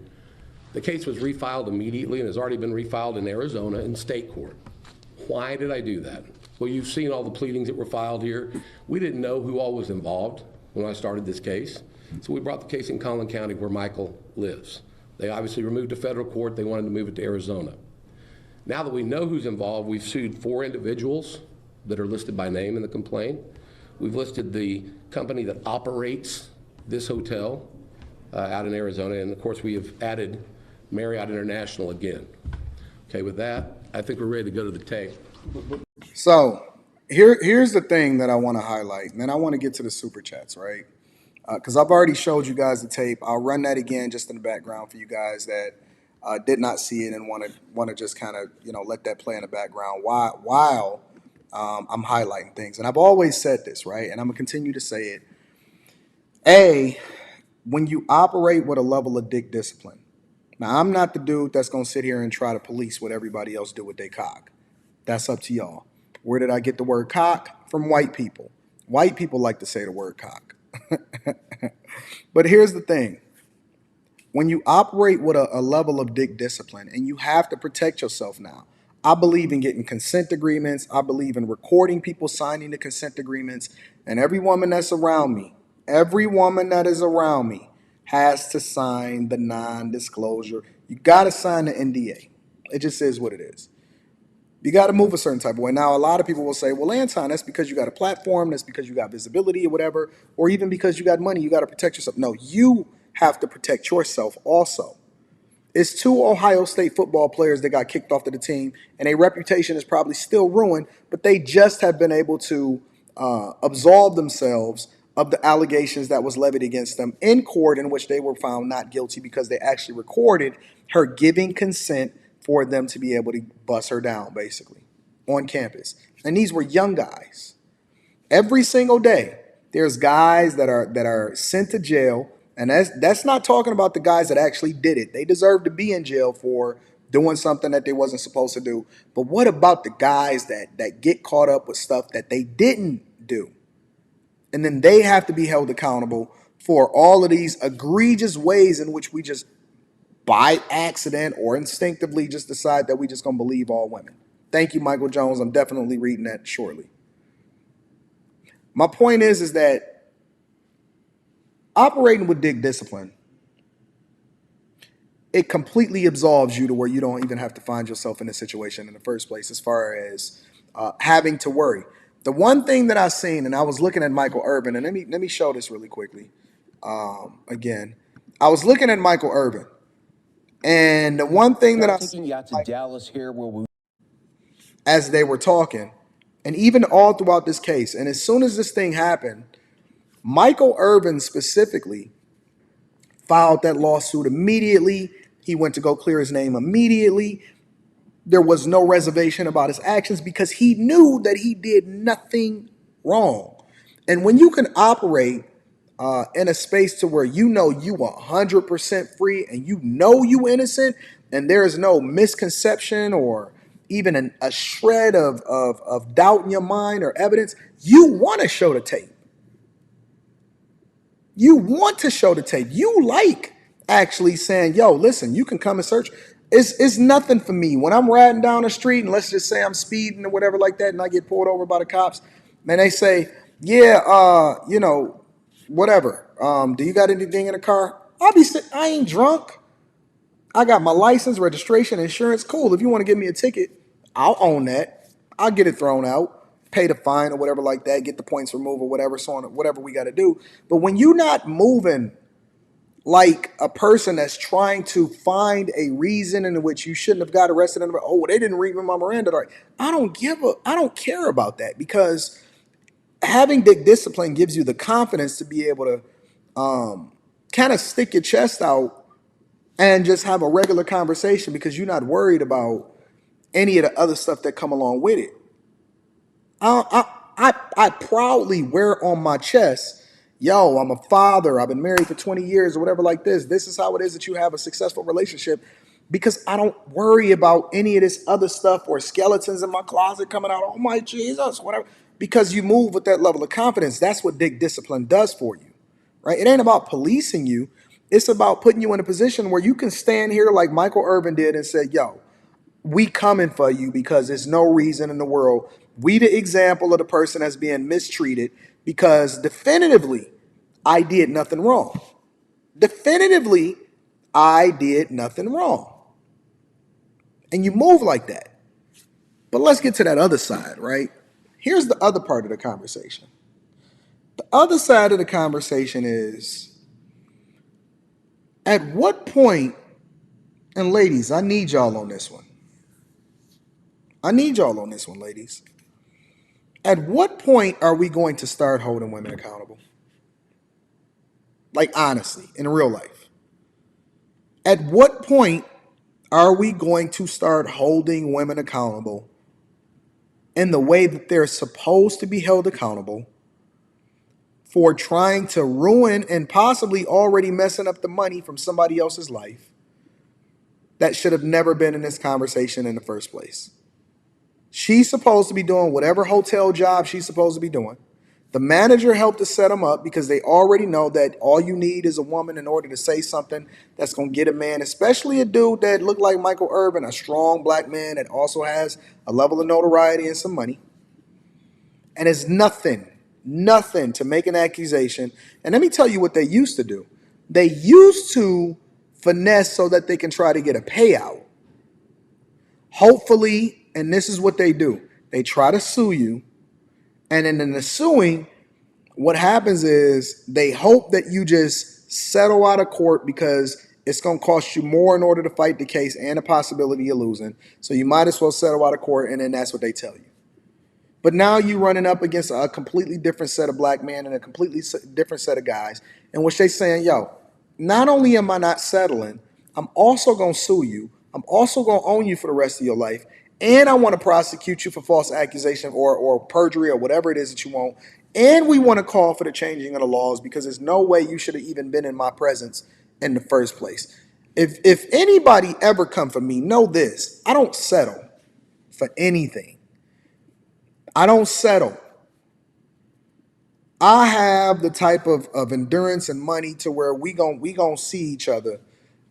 The case was refiled immediately and has already been refiled in Arizona in state court. Why did I do that? Well, you've seen all the pleadings that were filed here. We didn't know who all was involved when I started this case. So we brought the case in Collin County where Michael lives. They obviously removed to federal court. They wanted to move it to Arizona. Now that we know who's involved, we've sued 4 individuals that are listed by name in the complaint. We've listed the company that operates this hotel out in Arizona, and of course we have added Marriott International again. Okay, with that, I think we're ready to go to the tape. So here's the thing that I want to highlight, and then I want to get to the super chats, right? Because I've already showed you guys the tape. I'll run that again just in the background for you guys that did not see it and want to just kind of, you know, let that play in the background while I'm highlighting things. And I've always said this, right? And I'm gonna continue to say it. When you operate with a level of dick discipline. Now, I'm not the dude that's gonna sit here and try to police what everybody else do with their cock. That's up to y'all. Where did I get the word cock? From white people. White people like to say the word cock. But here's the thing. When you operate with a level of dick discipline, and you have to protect yourself now. I believe in getting consent agreements. I believe in recording people signing the consent agreements. And every woman that's around me, every woman that is around me has to sign the non-disclosure. You got to sign the NDA. It just is what it is. You got to move a certain type of way. Now, a lot of people will say, well, Anton, that's because you got a platform. That's because you got visibility or whatever. Or even because you got money, you got to protect yourself. No, you have to protect yourself also. It's 2 Ohio State football players that got kicked off of the team, and their reputation is probably still ruined, but they just have been able to absolve themselves of the allegations that was levied against them in court, in which they were found not guilty because they actually recorded her giving consent for them to be able to bust her down, basically, on campus. And these were young guys. Every single day, there's guys that are sent to jail. And that's not talking about the guys that actually did it. They deserve to be in jail for doing something that they wasn't supposed to do. But what about the guys that get caught up with stuff that they didn't do? And then they have to be held accountable for all of these egregious ways in which we just by accident or instinctively just decide that we just gonna believe all women. Thank you, Michael Jones. I'm definitely reading that shortly. My point is that operating with dick discipline, it completely absolves you to where you don't even have to find yourself in a situation in the first place as far as having to worry. The one thing that I've seen, and I was looking at Michael Irvin, and let me show this really quickly. Again, I was looking at Michael Irvin, and the one thing that I seen Dallas here where we, as they were talking, and even all throughout this case, and as soon as this thing happened, Michael Irvin specifically filed that lawsuit immediately. He went to go clear his name immediately. There was no reservation about his actions because he knew that he did nothing wrong. And when you can operate in a space to where you know you are 100% free and you know you innocent and there is no misconception or even a shred of doubt in your mind or evidence, you want to show the tape. You want to show the tape. You like actually saying, yo, listen, you can come and search. It's nothing for me. When I'm riding down the street and let's just say I'm speeding or whatever like that and I get pulled over by the cops, man, they say, yeah, whatever. Do you got anything in the car? I ain't drunk. I got my license, registration, insurance. Cool. If you want to give me a ticket, I'll own that. I'll get it thrown out, pay the fine or whatever like that, get the points removed or whatever, so on, whatever we got to do. But when you're not moving like a person that's trying to find a reason in which you shouldn't have got arrested, oh, they didn't read my Miranda right. I don't care about that, because having dick discipline gives you the confidence to be able to kind of stick your chest out and just have a regular conversation because you're not worried about any of the other stuff that come along with it. I proudly wear on my chest, yo, I'm a father. I've been married for 20 years or whatever like this. This is how it is that you have a successful relationship, because I don't worry about any of this other stuff or skeletons in my closet coming out. Oh my Jesus, whatever. Because you move with that level of confidence. That's what dick discipline does for you, right? It ain't about policing you. It's about putting you in a position where you can stand here like Michael Irvin did and say, yo, we coming for you because there's no reason in the world. We the example of the person that's being mistreated because definitively I did nothing wrong. Definitively I did nothing wrong. And you move like that. But let's get to that other side, right? Here's the other part of the conversation. The other side of the conversation is, at what point, and ladies, I need y'all on this one. I need y'all on this one, ladies. At what point are we going to start holding women accountable? Like, honestly, in real life. At what point are we going to start holding women accountable in the way that they're supposed to be held accountable for trying to ruin and possibly already messing up the money from somebody else's life that should have never been in this conversation in the first place? She's supposed to be doing whatever hotel job she's supposed to be doing. The manager helped to set them up because they already know that all you need is a woman in order to say something that's going to get a man, especially a dude that looked like Michael Irvin, a strong black man that also has a level of notoriety and some money. And it's nothing to make an accusation. And let me tell you what they used to do. They used to finesse so that they can try to get a payout. Hopefully, and this is what they do. They try to sue you. And then in the suing, what happens is they hope that you just settle out of court because it's going to cost you more in order to fight the case and the possibility of losing. So you might as well settle out of court, and then that's what they tell you. But now you're running up against a completely different set of black men and a completely different set of guys in which they're saying, yo, not only am I not settling, I'm also going to sue you. I'm also going to own you for the rest of your life. And I want to prosecute you for false accusation or perjury or whatever it is that you want. And we want to call for the changing of the laws because there's no way you should have even been in my presence in the first place. If anybody ever come for me, know this: I don't settle for anything. I don't settle. I have the type of endurance and money to where we gon' see each other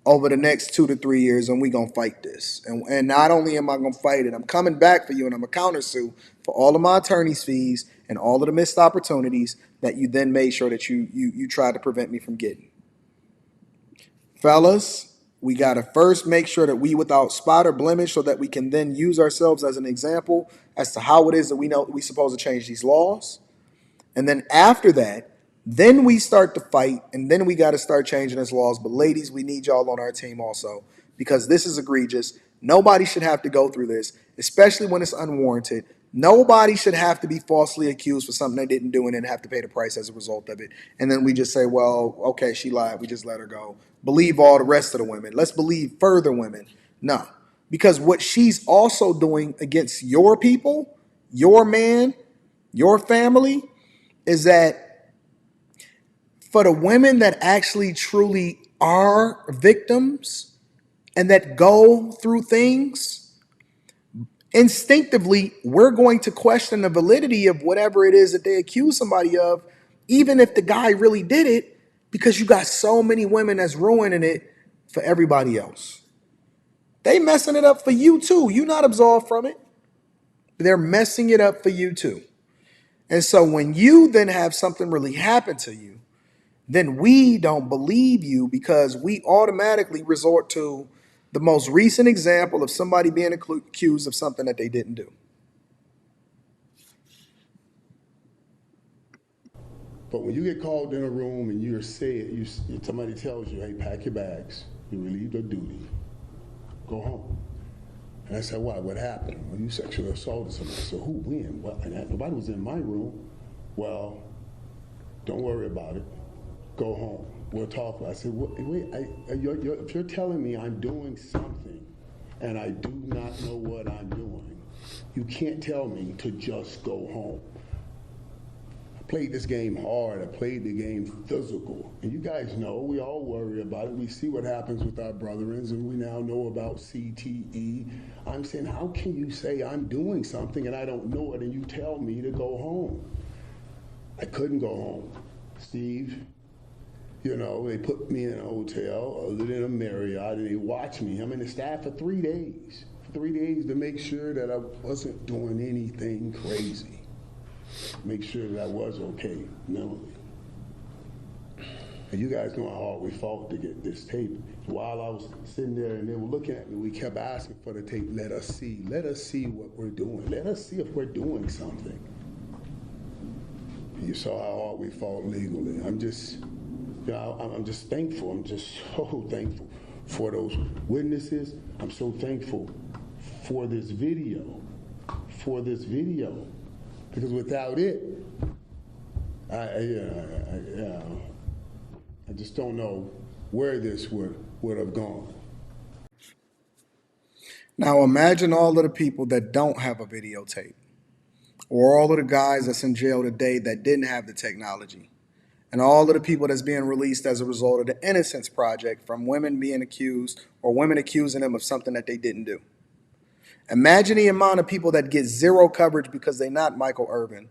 over the next 2 to 3 years, and we gonna fight this. And not only am I gonna fight it, I'm coming back for you, and I'm a countersue for all of my attorney's fees and all of the missed opportunities that you then made sure that you tried to prevent me from getting. Fellas, we gotta first make sure that we without spot or blemish, so that we can then use ourselves as an example as to how it is that we know we're supposed to change these laws. And then after that, then we start to fight, and then we got to start changing these laws. But ladies, we need y'all on our team also, because this is egregious. Nobody should have to go through this, especially when it's unwarranted. Nobody should have to be falsely accused for something they didn't do and then have to pay the price as a result of it. And then we just say, well, okay, she lied. We just let her go. Believe all the rest of the women. Let's believe further women. No, Because what she's also doing against your people, your man, your family, is that for the women that actually truly are victims and that go through things, instinctively, we're going to question the validity of whatever it is that they accuse somebody of, even if the guy really did it, because you got so many women that's ruining it for everybody else. They messing it up for you too. You're not absolved from it. They're messing it up for you too. And so when you then have something really happen to you, then we don't believe you because we automatically resort to the most recent example of somebody being accused of something that they didn't do. But when you get called in a room and you're said, somebody tells you, hey, pack your bags, you're relieved of duty, go home. And I said, why? What happened? Well, you sexually assaulted somebody. So who, when? Well, nobody was in my room. Well, don't worry about it. Go home. We'll talk about it. I said, wait, if you're telling me I'm doing something and I do not know what I'm doing, you can't tell me to just go home. I played this game hard. I played the game physical. And you guys know, we all worry about it. We see what happens with our brethren, and we now know about CTE. I'm saying, how can you say I'm doing something and I don't know it and you tell me to go home? I couldn't go home. Steve, you know, they put me in a hotel other than a Marriott and they watched me. I'm in the staff for 3 days. For 3 days to make sure that I wasn't doing anything crazy. Make sure that I was okay mentally. And you guys know how hard we fought to get this tape. While I was sitting there and they were looking at me, we kept asking for the tape. Let us see what we're doing. Let us see if we're doing something. And you saw how hard we fought legally. I'm just thankful. I'm just so thankful for those witnesses. I'm so thankful for this video. Because without it, I just don't know where this would have gone. Now imagine all of the people that don't have a videotape, or all of the guys that's in jail today that didn't have the technology, and all of the people that's being released as a result of the Innocence Project from women being accused or women accusing them of something that they didn't do. Imagine the amount of people that get zero coverage because they're not Michael Irvin,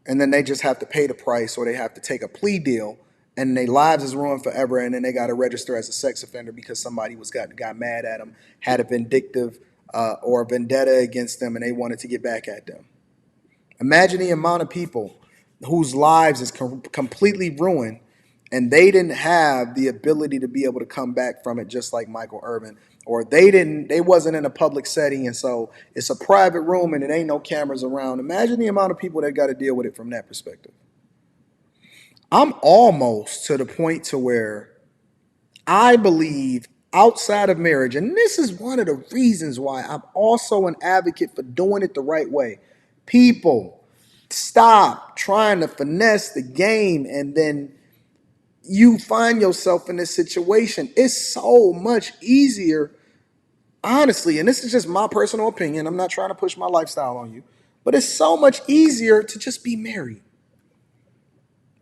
and then they just have to pay the price or they have to take a plea deal and their lives is ruined forever, and then they got to register as a sex offender because somebody got mad at them, had a vindictive or a vendetta against them, and they wanted to get back at them. Imagine the amount of people whose lives is completely ruined, and they didn't have the ability to be able to come back from it, just like Michael Irvin, or they wasn't in a public setting, and so it's a private room and it ain't no cameras around. Imagine the amount of people that got to deal with it from that perspective. I'm almost to the point to where I believe outside of marriage, and this is one of the reasons why I'm also an advocate for doing it the right way. People, stop trying to finesse the game and then you find yourself in this situation. It's so much easier, honestly, and this is just my personal opinion. I'm not trying to push my lifestyle on you, but it's so much easier to just be married.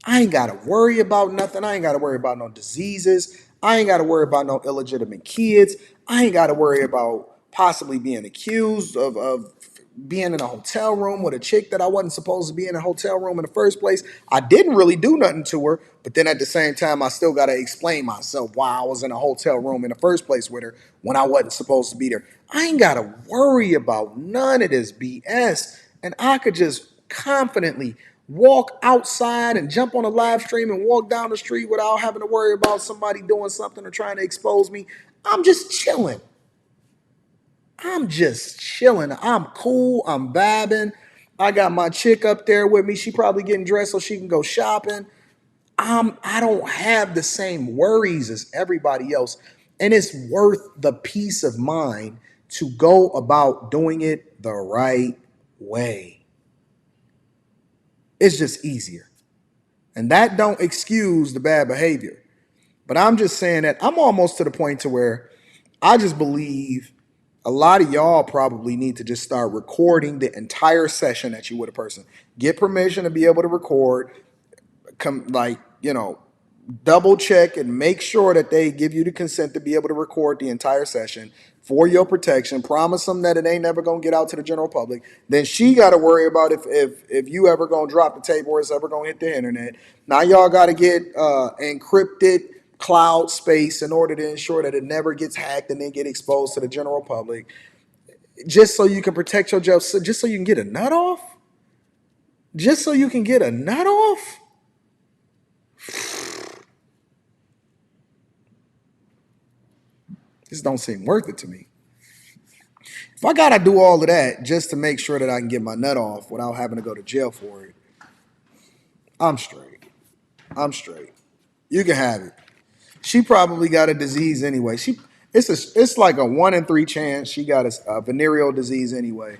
I ain't got to worry about nothing. I ain't got to worry about no diseases. I ain't got to worry about no illegitimate kids. I ain't got to worry about possibly being accused of being in a hotel room with a chick that I wasn't supposed to be in a hotel room in the first place. I didn't really do nothing to her, but then at the same time, I still got to explain myself why I was in a hotel room in the first place with her when I wasn't supposed to be there. I ain't got to worry about none of this BS, and I could just confidently walk outside and jump on a live stream and walk down the street without having to worry about somebody doing something or trying to expose me. I'm just chilling. I'm cool. I'm vibing. I got my chick up there with me. She probably getting dressed so she can go shopping. I don't have the same worries as everybody else. And it's worth the peace of mind to go about doing it the right way. It's just easier. And that don't excuse the bad behavior. But I'm just saying that I'm almost to the point to where I just believe A lot of y'all probably need to just start recording the entire session that you with a person. Get permission to be able to record. Double check and make sure that they give you the consent to be able to record the entire session for your protection. Promise them that it ain't never gonna get out to the general public. Then she got to worry about if you ever gonna drop the tape or it's ever gonna hit the internet. Now y'all got to get encrypted cloud space in order to ensure that it never gets hacked and then get exposed to the general public. Just so you can protect yourself. Just so you can get a nut off. Just so you can get a nut off. This don't seem worth it to me. If I gotta do all of that just to make sure that I can get my nut off without having to go to jail for it, I'm straight. I'm straight. You can have it. She probably got a disease anyway. It's like a 1 in 3 chance she got a venereal disease anyway.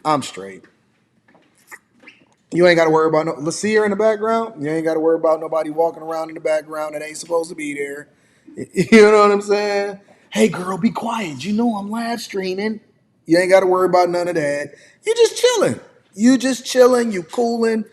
I'm straight. You ain't got to worry about let's see her in the background. You ain't got to worry about nobody walking around in the background that ain't supposed to be there. You know what I'm saying? Hey, girl, be quiet. You know I'm live streaming. You ain't got to worry about none of that. You just chilling. You just chilling. You cooling.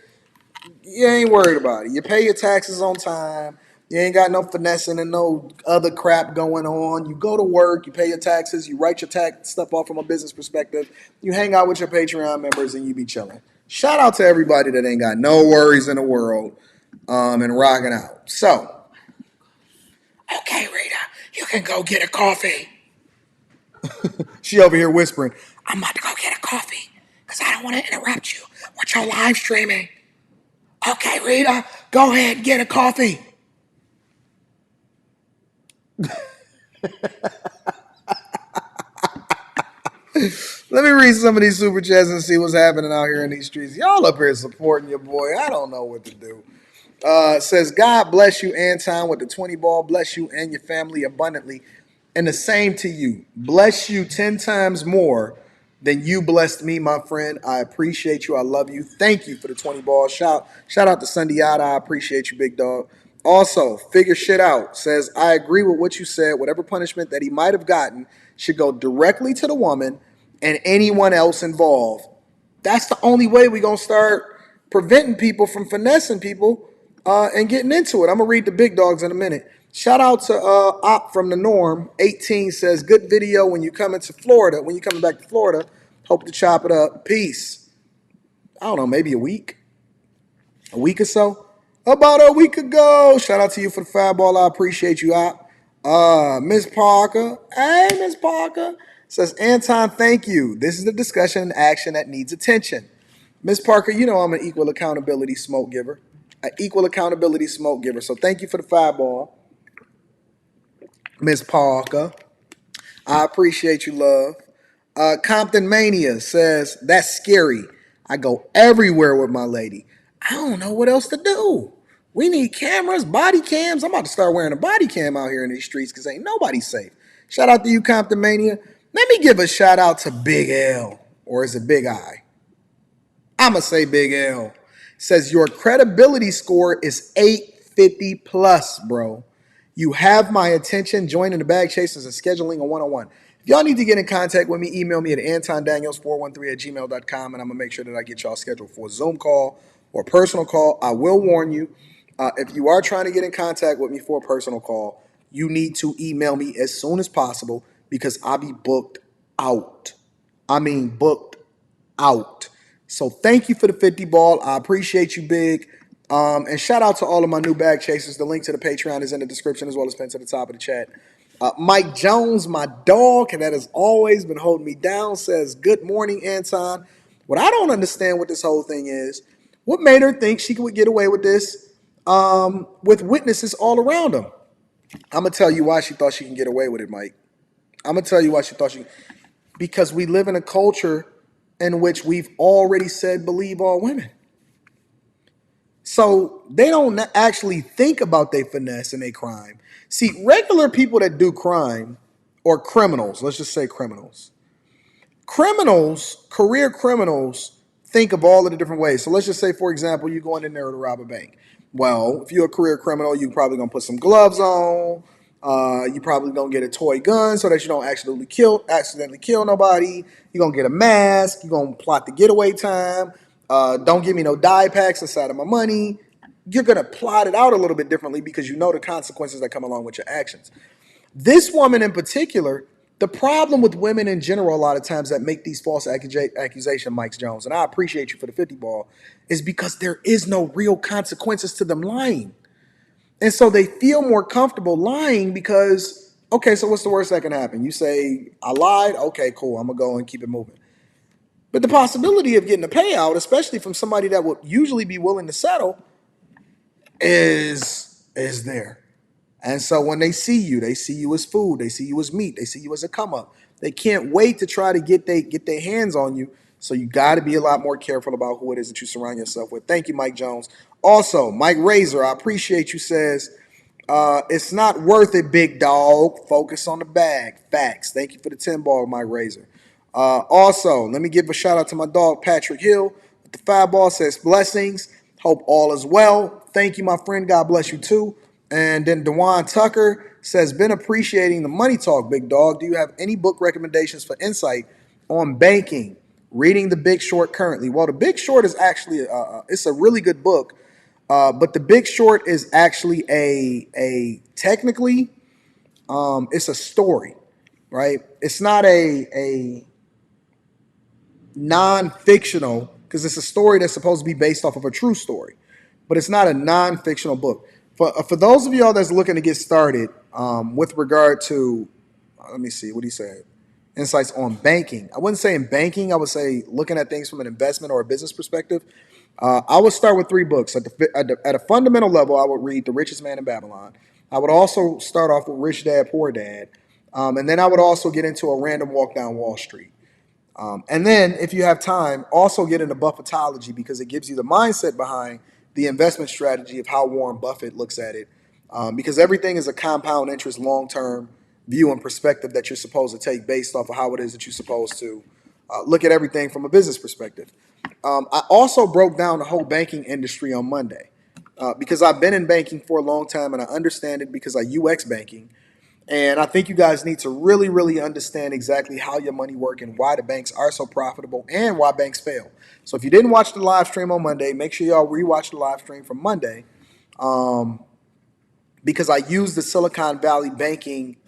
You ain't worried about it. You pay your taxes on time. You ain't got no finessing and no other crap going on. You go to work. You pay your taxes. You write your tax stuff off from a business perspective. You hang out with your Patreon members and you be chilling. Shout out to everybody that ain't got no worries in the world and rocking out. So, okay, Rita, you can go get a coffee. She over here whispering, I'm about to go get a coffee because I don't want to interrupt you with your live streaming. Okay, Rita, go ahead and get a coffee. Let me read some of these super chats and see what's happening out here in these streets. Y'all up here supporting your boy. I don't know what to do. Says, God bless you, Anton, with the 20 ball. Bless you and your family abundantly. And the same to you. Bless you 10 times more than you blessed me, my friend. I appreciate you. I love you. Thank you for the 20 ball. Shout out to Sundiata. I appreciate you, big dog. Also, figure shit out. Says, I agree with what you said. Whatever punishment that he might have gotten should go directly to the woman and anyone else involved. That's the only way we're going to start preventing people from finessing people and getting into it. I'm going to read the big dogs in a minute. Shout out to Op from the Norm. 18 says, good video when you come into Florida. When you're coming back to Florida, hope to chop it up. Peace. I don't know, maybe a week or so. About a week ago. Shout out to you for the 5 ball. I appreciate you, Op. Miss Parker. Hey, Miss Parker. Says, Anton, thank you. This is the discussion and action that needs attention. Miss Parker, you know I'm an equal accountability smoke giver. So thank you for the 5 ball. Miss Parker. I appreciate you, love. Compton Mania says, that's scary. I go everywhere with my lady. I don't know what else to do. We need cameras, body cams. I'm about to start wearing a body cam out here in these streets because ain't nobody safe. Shout out to you, Compton Mania. Let me give a shout out to Big L. Or is it Big I? I'm going to say Big L. Says your credibility score is 850 plus, bro. You have my attention. Joining the Bag Chasers and scheduling a one-on-one. If y'all need to get in contact with me, email me at antondaniels413@gmail.com, and I'm going to make sure that I get y'all scheduled for a Zoom call or a personal call. I will warn you, if you are trying to get in contact with me for a personal call, you need to email me as soon as possible because I'll be booked out. I mean booked out. So thank you for the 50 ball. I appreciate you, big. And shout out to all of my new bag chasers. The link to the Patreon is in the description as well as pinned to the top of the chat. Mike Jones, my dog, and that has always been holding me down, says, good morning, Anton. What I don't understand what this whole thing is, what made her think she could get away with this with witnesses all around them? I'm going to tell you why she thought she can get away with it, Mike. I'm going to tell you why she thought she... Because we live in a culture in which we've already said believe all women. So they don't actually think about their finesse and their crime. See, regular people that do crime, or criminals, let's just say criminals. Criminals, career criminals, think of all of the different ways. So let's just say, for example, you're going in there to rob a bank. Well, if you're a career criminal, you're probably going to put some gloves on. You probably gonna get a toy gun so that you don't accidentally kill nobody. You're gonna get a mask. You're gonna plot the getaway time. Don't give me no dye packs inside of my money. You're gonna plot it out a little bit differently because you know the consequences that come along with your actions. This woman in particular, the problem with women in general, a lot of times that make these false accusations, Mike Jones, and I appreciate you for the 50 ball, is because there is no real consequences to them lying. And so they feel more comfortable lying because, okay, so what's the worst that can happen? You say, I lied. Okay, cool. I'm going to go and keep it moving. But the possibility of getting a payout, especially from somebody that would usually be willing to settle, is there. And so when they see you as food, they see you as meat, they see you as a come up. They can't wait to try to get their hands on you. So you got to be a lot more careful about who it is that you surround yourself with. Thank you, Mike Jones. Also, Mike Razor, I appreciate you, says, it's not worth it, big dog. Focus on the bag. Facts. Thank you for the 10 ball, Mike Razor. Also, let me give a shout out to my dog, Patrick Hill. The 5 ball says, blessings. Hope all is well. Thank you, my friend. God bless you, too. And then Dewan Tucker says, been appreciating the money talk, big dog. Do you have any book recommendations for insight on banking? Reading The Big Short currently. Well, The Big Short is actually, it's a really good book. But The Big Short is actually technically, it's a story, right? It's not a non-fictional, because it's a story that's supposed to be based off of a true story, but it's not a non-fictional book. For those of y'all that's looking to get started with regard to, let me see, what he said, insights on banking. I wouldn't say in banking. I would say looking at things from an investment or a business perspective. I would start with 3 books. At a fundamental level, I would read The Richest Man in Babylon. I would also start off with Rich Dad, Poor Dad. And then I would also get into A Random Walk Down Wall Street. And then, if you have time, also get into Buffettology because it gives you the mindset behind the investment strategy of how Warren Buffett looks at it. Because everything is a compound interest, long-term view and perspective that you're supposed to take based off of how it is that you're supposed to look at everything from a business perspective. I also broke down the whole banking industry on Monday because I've been in banking for a long time and I understand it because I UX banking. And I think you guys need to really, really understand exactly how your money works and why the banks are so profitable and why banks fail. So if you didn't watch the live stream on Monday, make sure y'all rewatch the live stream from Monday because I used the Silicon Valley banking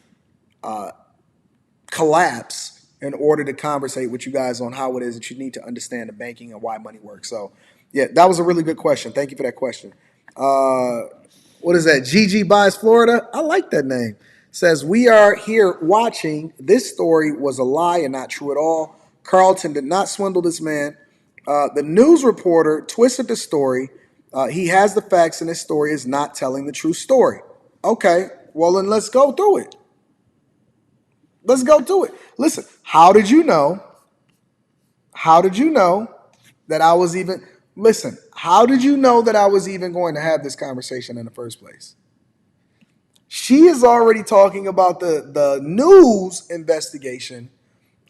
collapse in order to conversate with you guys on how it is that you need to understand the banking and why money works. So, yeah, that was a really good question. Thank you for that question. What is that? Gigi Buys Florida? I like that name. Says, we are here watching. This story was a lie and not true at all. Carlton did not swindle this man. The news reporter twisted the story. He has the facts and his story is not telling the true story. Okay, well, then let's go through it. Let's go through it. Listen, how did you know that I was even going to have this conversation in the first place? She is already talking about the news investigation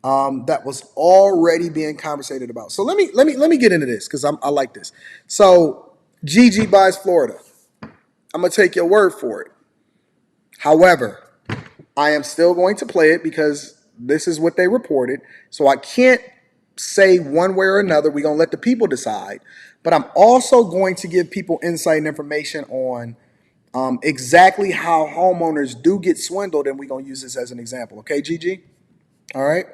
that was already being conversated about. So let me get into this because I like this. So Gigi Buys Florida. I'm gonna take your word for it. However, I am still going to play it because this is what they reported. So I can't say one way or another. We're gonna let the people decide. But I'm also going to give people insight and information on exactly how homeowners do get swindled, and we're going to use this as an example. Okay, Gigi? All right.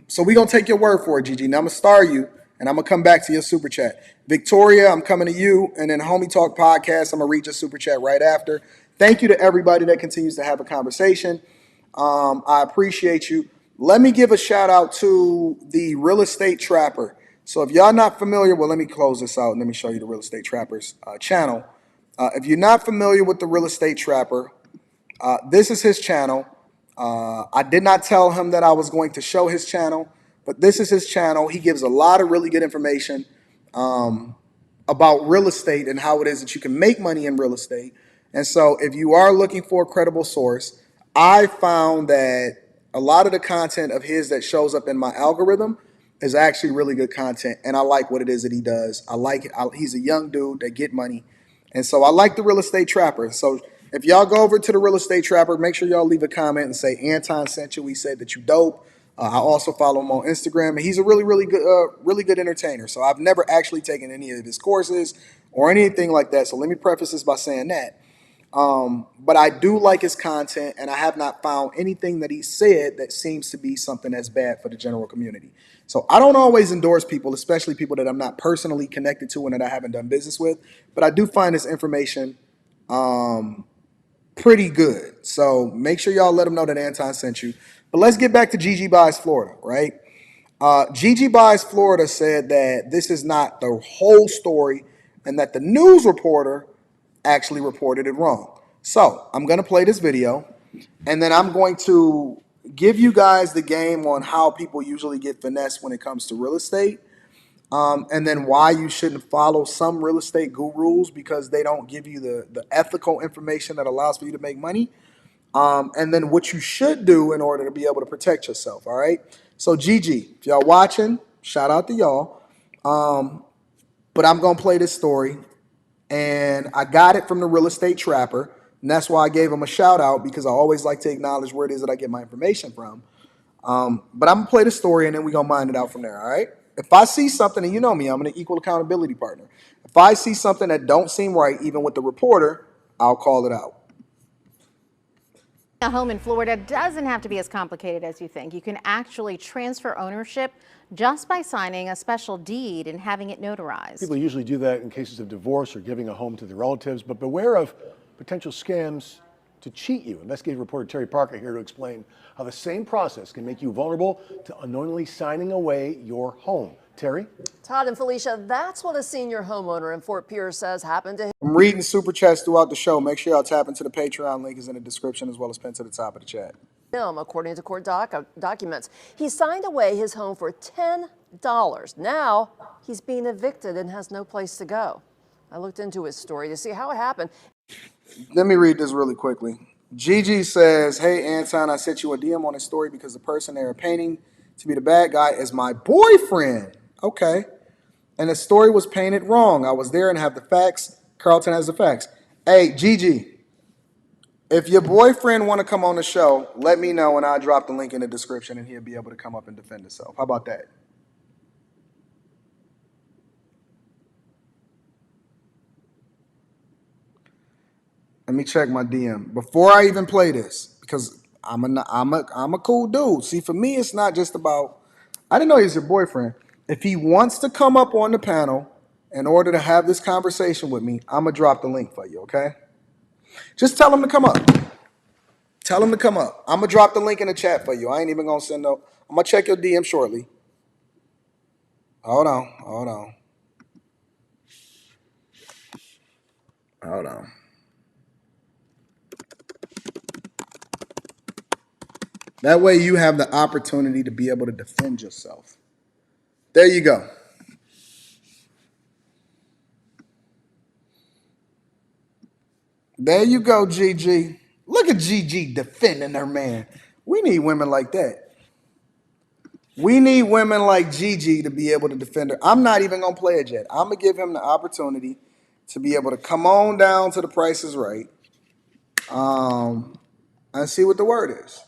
So we're going to take your word for it, Gigi. Now I'm going to star you, and I'm going to come back to your super chat. Victoria, I'm coming to you, and then Homie Talk Podcast, I'm going to read your super chat right after. Thank you to everybody that continues to have a conversation. I appreciate you. Let me give a shout out to the Real Estate Trapper. So if y'all not familiar, well, let me close this out and let me show you the Real Estate Trapper's channel. If you're not familiar with the Real Estate Trapper, this is his channel. I did not tell him that I was going to show his channel, but this is his channel. He gives a lot of really good information about real estate and how it is that you can make money in real estate. And so if you are looking for a credible source, I found that a lot of the content of his that shows up in my algorithm is actually really good content, and I like what it is that he does. I like it. He's a young dude that get money, And so I like the Real Estate Trapper. So if y'all go over to the Real Estate Trapper, make sure y'all leave a comment and say Anton sent you. We said that you dope. I also follow him on Instagram, and he's a really good entertainer. So I've never actually taken any of his courses or anything like that. So let me preface this by saying that. But I do like his content, and I have not found anything that he said that seems to be something that's bad for the general community. So I don't always endorse people, especially people that I'm not personally connected to and that I haven't done business with. But I do find this information pretty good. So make sure y'all let him know that Anton sent you. But let's get back to Gigi Buys Florida, right? Gigi Buys Florida said that this is not the whole story and that the news reporter actually reported it wrong. So I'm going to play this video, and then I'm going to give you guys the game on how people usually get finessed when it comes to real estate, and then why you shouldn't follow some real estate gurus because they don't give you the ethical information that allows for you to make money, and then what you should do in order to be able to protect yourself, all right? So Gigi, if y'all watching, shout out to y'all. But I'm going to play this story, and I got it from the Real Estate Trapper, and that's why I gave him a shout out, because I always like to acknowledge where it is that I get my information from. But I'm going to play the story, and then we're going to mine it out from there, all right? If I see something, and you know me, I'm an equal accountability partner. If I see something that don't seem right, even with the reporter, I'll call it out. A home in Florida doesn't have to be as complicated as you think. You can actually transfer ownership just by signing a special deed and having it notarized. People usually do that in cases of divorce or giving a home to their relatives, but beware of potential scams to cheat you. Investigative reporter Terry Parker here to explain how the same process can make you vulnerable to unknowingly signing away your home. Terry? Todd and Felicia, that's what a senior homeowner in Fort Pierce says happened to him. I'm reading super chats throughout the show. Make sure y'all tap into the Patreon link is in the description as well as pinned to the top of the chat. According to court documents, he signed away his home for $10. Now he's being evicted and has no place to go. I looked into his story to see how it happened. Let me read this really quickly. Gigi says, hey, Anton, I sent you a DM on this story because the person they are painting to be the bad guy is my boyfriend. Okay. And the story was painted wrong. I was there and have the facts. Carlton has the facts. Hey, Gigi, if your boyfriend want to come on the show, let me know and I'll drop the link in the description and he'll be able to come up and defend himself. How about that? Let me check my DM before I even play this, because I'm a cool dude. See, for me, it's not just about, I didn't know he's your boyfriend. If he wants to come up on the panel in order to have this conversation with me, I'm going to drop the link for you, okay? Just tell him to come up. Tell him to come up. I'm going to drop the link in the chat for you. I ain't even going to send no, I'm going to check your DM shortly. Hold on. That way you have the opportunity to be able to defend yourself. There you go. There you go, Gigi. Look at Gigi defending her man. We need women like that. We need women like Gigi to be able to defend her. I'm not even going to play it yet. I'm going to give him the opportunity to be able to come on down to The Price is Right and see what the word is.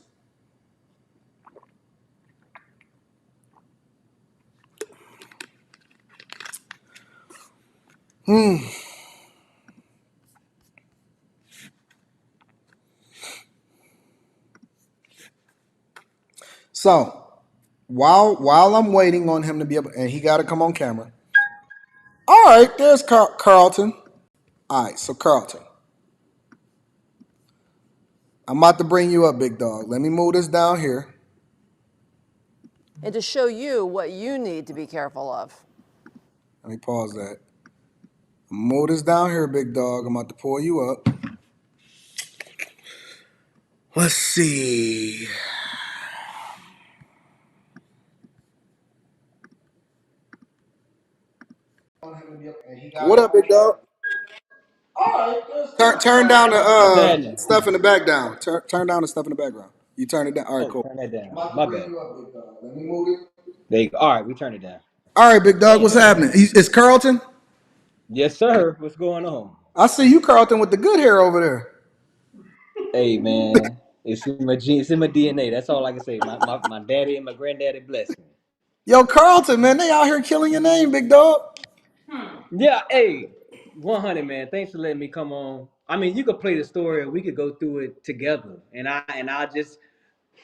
So while I'm waiting on him to be able, and he got to come on camera. All right, there's Carlton. All right, so Carlton, I'm about to bring you up, big dog. Let me move this down here. And to show you what you need to be careful of. Let me pause that. Move this down here, big dog. I'm about to pull you up. Let's see. What up, big dog? All right, turn down the stuff in the back down. Turn down the stuff in the background. You turn it down. All right, cool. Turn that down. My bad. Let me move it. There you go. All right, we turn it down. All right, big dog. What's happening? Is Carlton? Yes, sir. What's going on? I see you, Carlton, with the good hair over there. Hey man, it's in my genes, it's in my DNA. That's all I can say. My daddy and my granddaddy blessed me. Yo, Carlton, man, they out here killing your name, big dog. Yeah, hey, 100 man. Thanks for letting me come on. I mean, you could play the story, or we could go through it together. And I just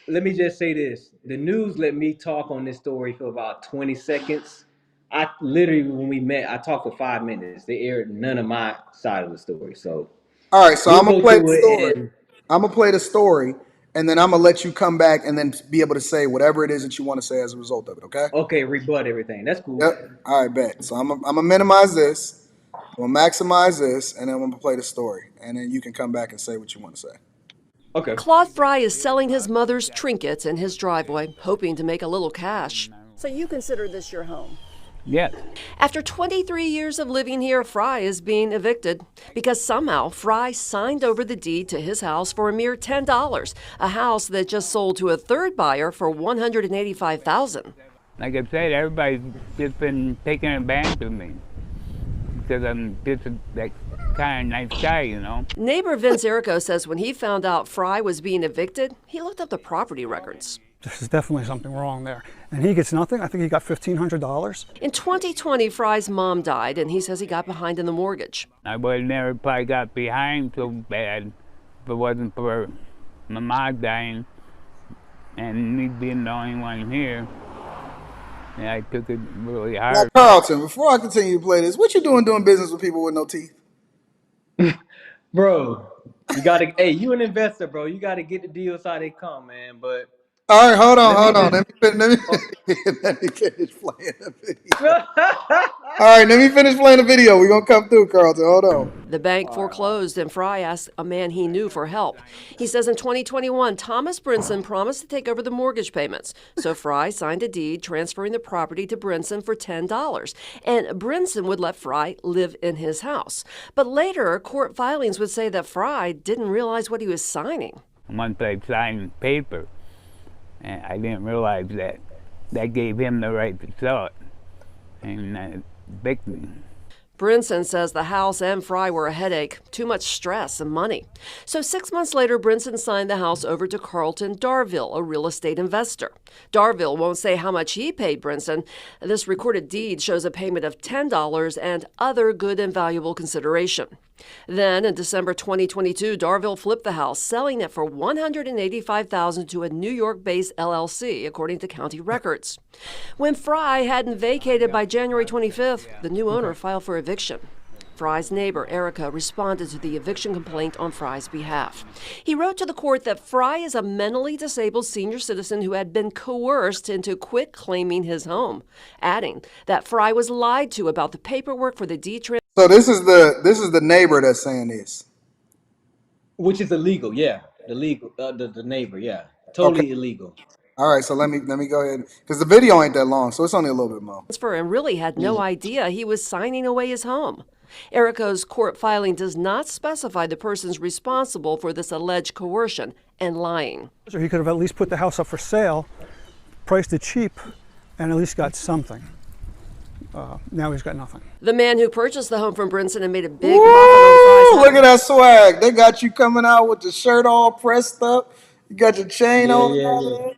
let me just say this: the news let me talk on this story for about 20 seconds. I literally, when we met, I talked for 5 minutes. They aired none of my side of the story, so All right, so we'll I'm gonna go play the through it. story. And I'm gonna play the story, and then I'm gonna let you come back and then be able to say whatever it is that you want to say as a result of it. Okay? okay, rebut everything. That's cool. Yep. All right, bet. So I'm gonna minimize this. I'm gonna maximize this, and then I'm gonna play the story, and then you can come back and say what you want to say. Okay. Claude Fry is selling his mother's trinkets in his driveway, hoping to make a little cash. So you consider this your home? Yes. After 23 years of living here, Fry is being evicted because somehow Fry signed over the deed to his house for a mere $10, a house that just sold to a third buyer for $185,000. Like I said, everybody's just been taking advantage of me because I'm just that kind of nice guy, you know. Neighbor Vince Erico says when he found out Fry was being evicted, he looked up the property records. There's definitely something wrong there. And he gets nothing. I think he got $1,500. In 2020, Fry's mom died, and he says he got behind in the mortgage. I would have never probably got behind so bad if it wasn't for my mom dying and me being the only one here. And I took it really hard. Now, Carlton, before I continue to play this, what you doing business with people with no teeth? Bro, you gotta. Hey, you an investor, bro. You gotta get the deals how they come, man. But All right, hold on. Let me finish playing the video. All right, let me finish playing the video. We're going to come through, Carlton. Hold on. The bank foreclosed, and Fry asked a man he knew for help. He says in 2021, Thomas Brinson promised to take over the mortgage payments. So Fry signed a deed transferring the property to Brinson for $10. And Brinson would let Fry live in his house. But later, court filings would say that Fry didn't realize what he was signing. Once I signed paper, and I didn't realize that that gave him the right to sell it and evict me. Brinson says the house and Fry were a headache, too much stress and money. So 6 months later, Brinson signed the house over to Carlton Darville, a real estate investor. Darville won't say how much he paid Brinson. This recorded deed shows a payment of $10 and other good and valuable consideration. Then in December 2022, Darville flipped the house, selling it for $185,000 to a New York-based LLC, according to county records. When Fry hadn't vacated by January 25th, the new owner filed for eviction. Fry's neighbor, Erica, responded to the eviction complaint on Fry's behalf. He wrote to the court that Fry is a mentally disabled senior citizen who had been coerced into quit claiming his home, adding that Fry was lied to about the paperwork for the deed transfer. So this is the neighbor that's saying this. Which is illegal, yeah. The neighbor, yeah. Totally illegal. All right, so let me go ahead, because the video ain't that long, so it's only a little bit more. And really had no idea he was signing away his home. Erico's court filing does not specify the persons responsible for this alleged coercion and lying. So he could have at least put the house up for sale, priced it cheap, and at least got something. Now he's got nothing. The man who purchased the home from Brinson and made a big profit on Fry's home. Look at that swag. They got you coming out with the shirt all pressed up. You got your chain on. Yeah.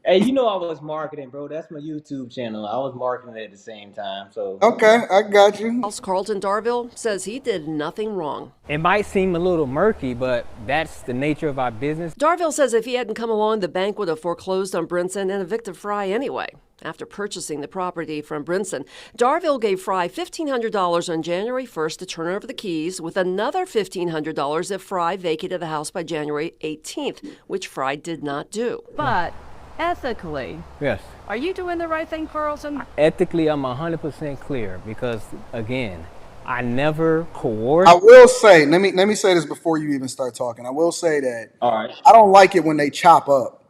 Hey, you know I was marketing, bro. That's my YouTube channel. I was marketing at the same time. So Okay, I got you. Carlton Darville says he did nothing wrong. It might seem a little murky, but that's the nature of our business. Darville says if he hadn't come along, the bank would have foreclosed on Brinson and evicted Fry anyway. After purchasing the property from Brinson, Darville gave Fry $1,500 on January 1st to turn over the keys, with another $1,500 if Fry vacated the house by January 18th, which Fry did not do. But ethically, Yes. are you doing the right thing, Carlton? Ethically, I'm 100% clear because, again, I never coerced. I will say, let me say this before you even start talking. I will say that all right. I don't like it when they chop up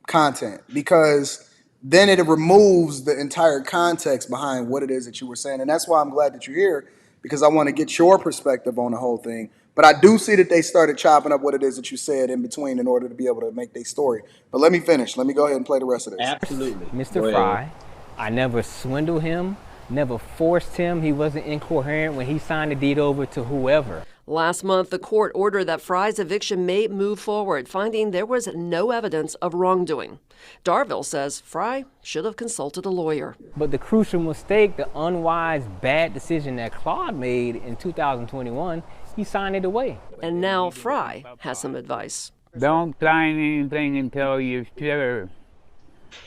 content, because then it removes the entire context behind what it is that you were saying. And that's why I'm glad that you're here, because I want to get your perspective on the whole thing. But I do see that they started chopping up what it is that you said in between in order to be able to make their story. But let me finish. Let me go ahead and play the rest of this. Absolutely. Mr. Fry, I never swindled him. never forced him. He wasn't incoherent when he signed the deed over to whoever. Last month, the court ordered that Fry's eviction may move forward, finding there was no evidence of wrongdoing. Darville says Fry should have consulted a lawyer. But the crucial mistake, the unwise, bad decision that Claude made in 2021, he signed it away. And now Fry has some advice. Don't sign anything until you're sure.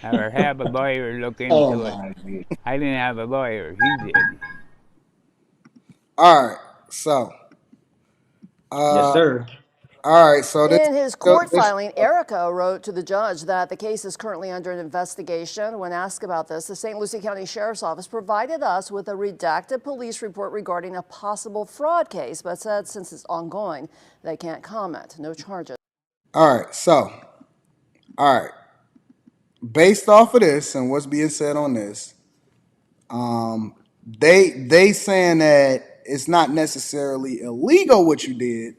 Or have a lawyer look into it. I didn't have a lawyer, he did. All right, so. Yes, sir. All right, so in his court filing, Erica wrote to the judge that the case is currently under an investigation. When asked about this, the St. Lucie County Sheriff's Office provided us with a redacted police report regarding a possible fraud case, but said since it's ongoing, they can't comment. No charges. All right, so, all right. Based off of this and what's being said on this, they saying that it's not necessarily illegal what you did,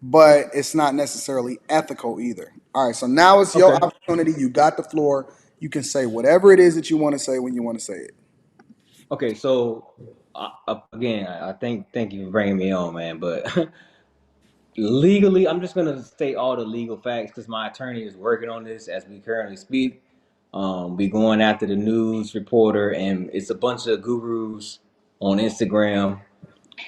but it's not necessarily ethical either. All right, so now it's your opportunity. You got the floor. You can say whatever it is that you want to say when you want to say it. Okay, so again, I thank you for bringing me on, man. But legally, I'm just gonna state all the legal facts because my attorney is working on this as we currently speak. We going after the news reporter, and it's a bunch of gurus on Instagram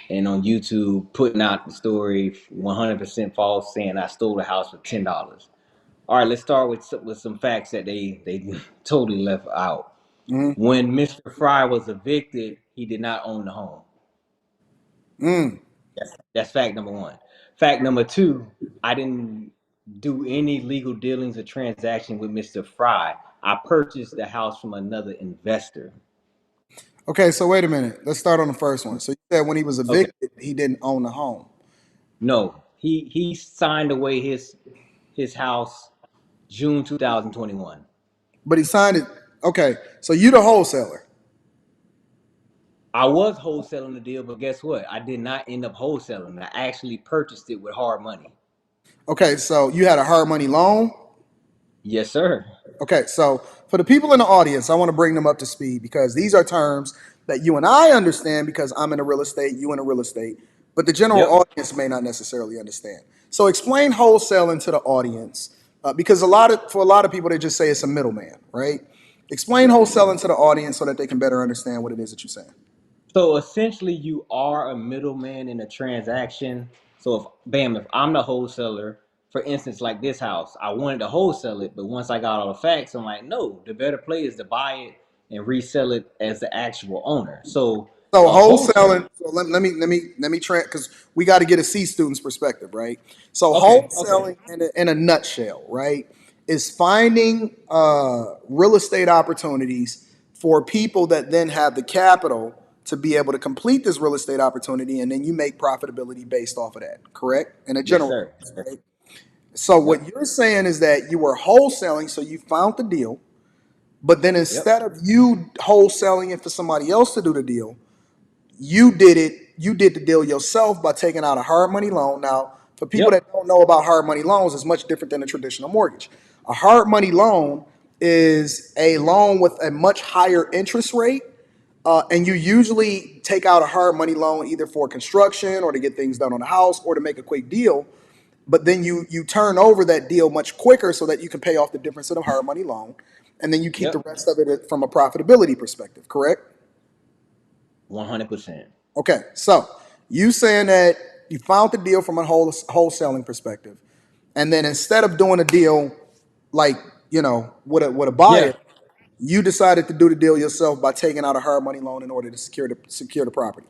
and on YouTube putting out the story 100% false, saying I stole the house for $10. All right, let's start with some facts that they totally left out. Mm-hmm. When Mr. Fry was evicted, he did not own the home. That's fact number one. Fact number two, I didn't do any legal dealings or transaction with Mr. Fry. I purchased the house from another investor. Okay, so wait a minute. Let's start on the first one. So you said when he was evicted, he didn't own the home. No, he signed away his house June 2021. But he signed it. Okay, so you the wholesaler. I was wholesaling the deal, but guess what? I did not end up wholesaling. I actually purchased it with hard money. Okay, so you had a hard money loan? Yes, sir. Okay, so for the people in the audience, I want to bring them up to speed because these are terms that you and I understand because I'm in a real estate, you in a real estate, but the general audience may not necessarily understand. So explain wholesaling to the audience because for a lot of people, they just say it's a middleman, right? Explain wholesaling to the audience so that they can better understand what it is that you're saying. So essentially, you are a middleman in a transaction. So if I'm the wholesaler, for instance, like this house, I wanted to wholesale it, but once I got all the facts, I'm like, no, the better play is to buy it and resell it as the actual owner. So wholesaling. So let me try because we got to get a C student's perspective, right? So wholesaling in a nutshell, right, is finding real estate opportunities for people that then have the capital to be able to complete this real estate opportunity, and then you make profitability based off of that. Correct? In a general. Yes, sir. Right? So what you're saying is that you were wholesaling, so you found the deal, but then instead of you wholesaling it for somebody else to do the deal, you did the deal yourself by taking out a hard money loan. Now, for people that don't know about hard money loans, it's much different than a traditional mortgage. A hard money loan is a loan with a much higher interest rate, and you usually take out a hard money loan either for construction or to get things done on the house or to make a quick deal. But then you turn over that deal much quicker so that you can pay off the difference of the hard money loan. And then you keep the rest of it from a profitability perspective, correct? 100%. Okay, so you saying that you found the deal from a wholesaling perspective. And then instead of doing a deal like, with a buyer, you decided to do the deal yourself by taking out a hard money loan in order to secure the property.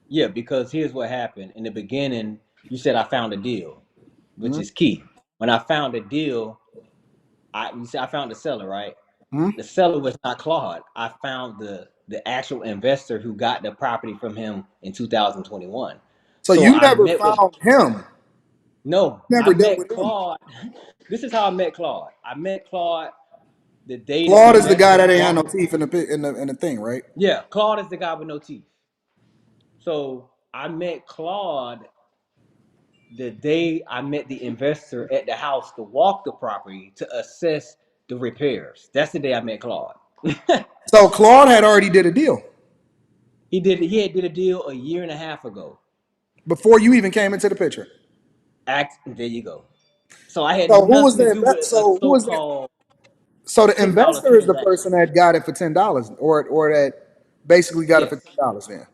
Yeah, because here's what happened. In the beginning, you said I found a deal, which is key. When I found a deal, I found the seller, right? The seller was not Claude. I found the actual investor who got the property from him in 2021. So you never found him? No, never I met with Claude. This is how I met Claude. I met Claude the day. Claude is the guy that ain't had no teeth in the thing, right? Yeah, Claude is the guy with no teeth. So I met Claude the day I met the investor at the house to walk the property to assess the repairs. That's the day I met Claude. So Claude had already did a deal. He did a deal a year and a half ago. Before you even came into the picture. There you go. So I had So who was nothing to the do with a so who was that? so-called So the $10 investor is the transaction. person that got it for $10, or that basically got it for Yes. $10 then.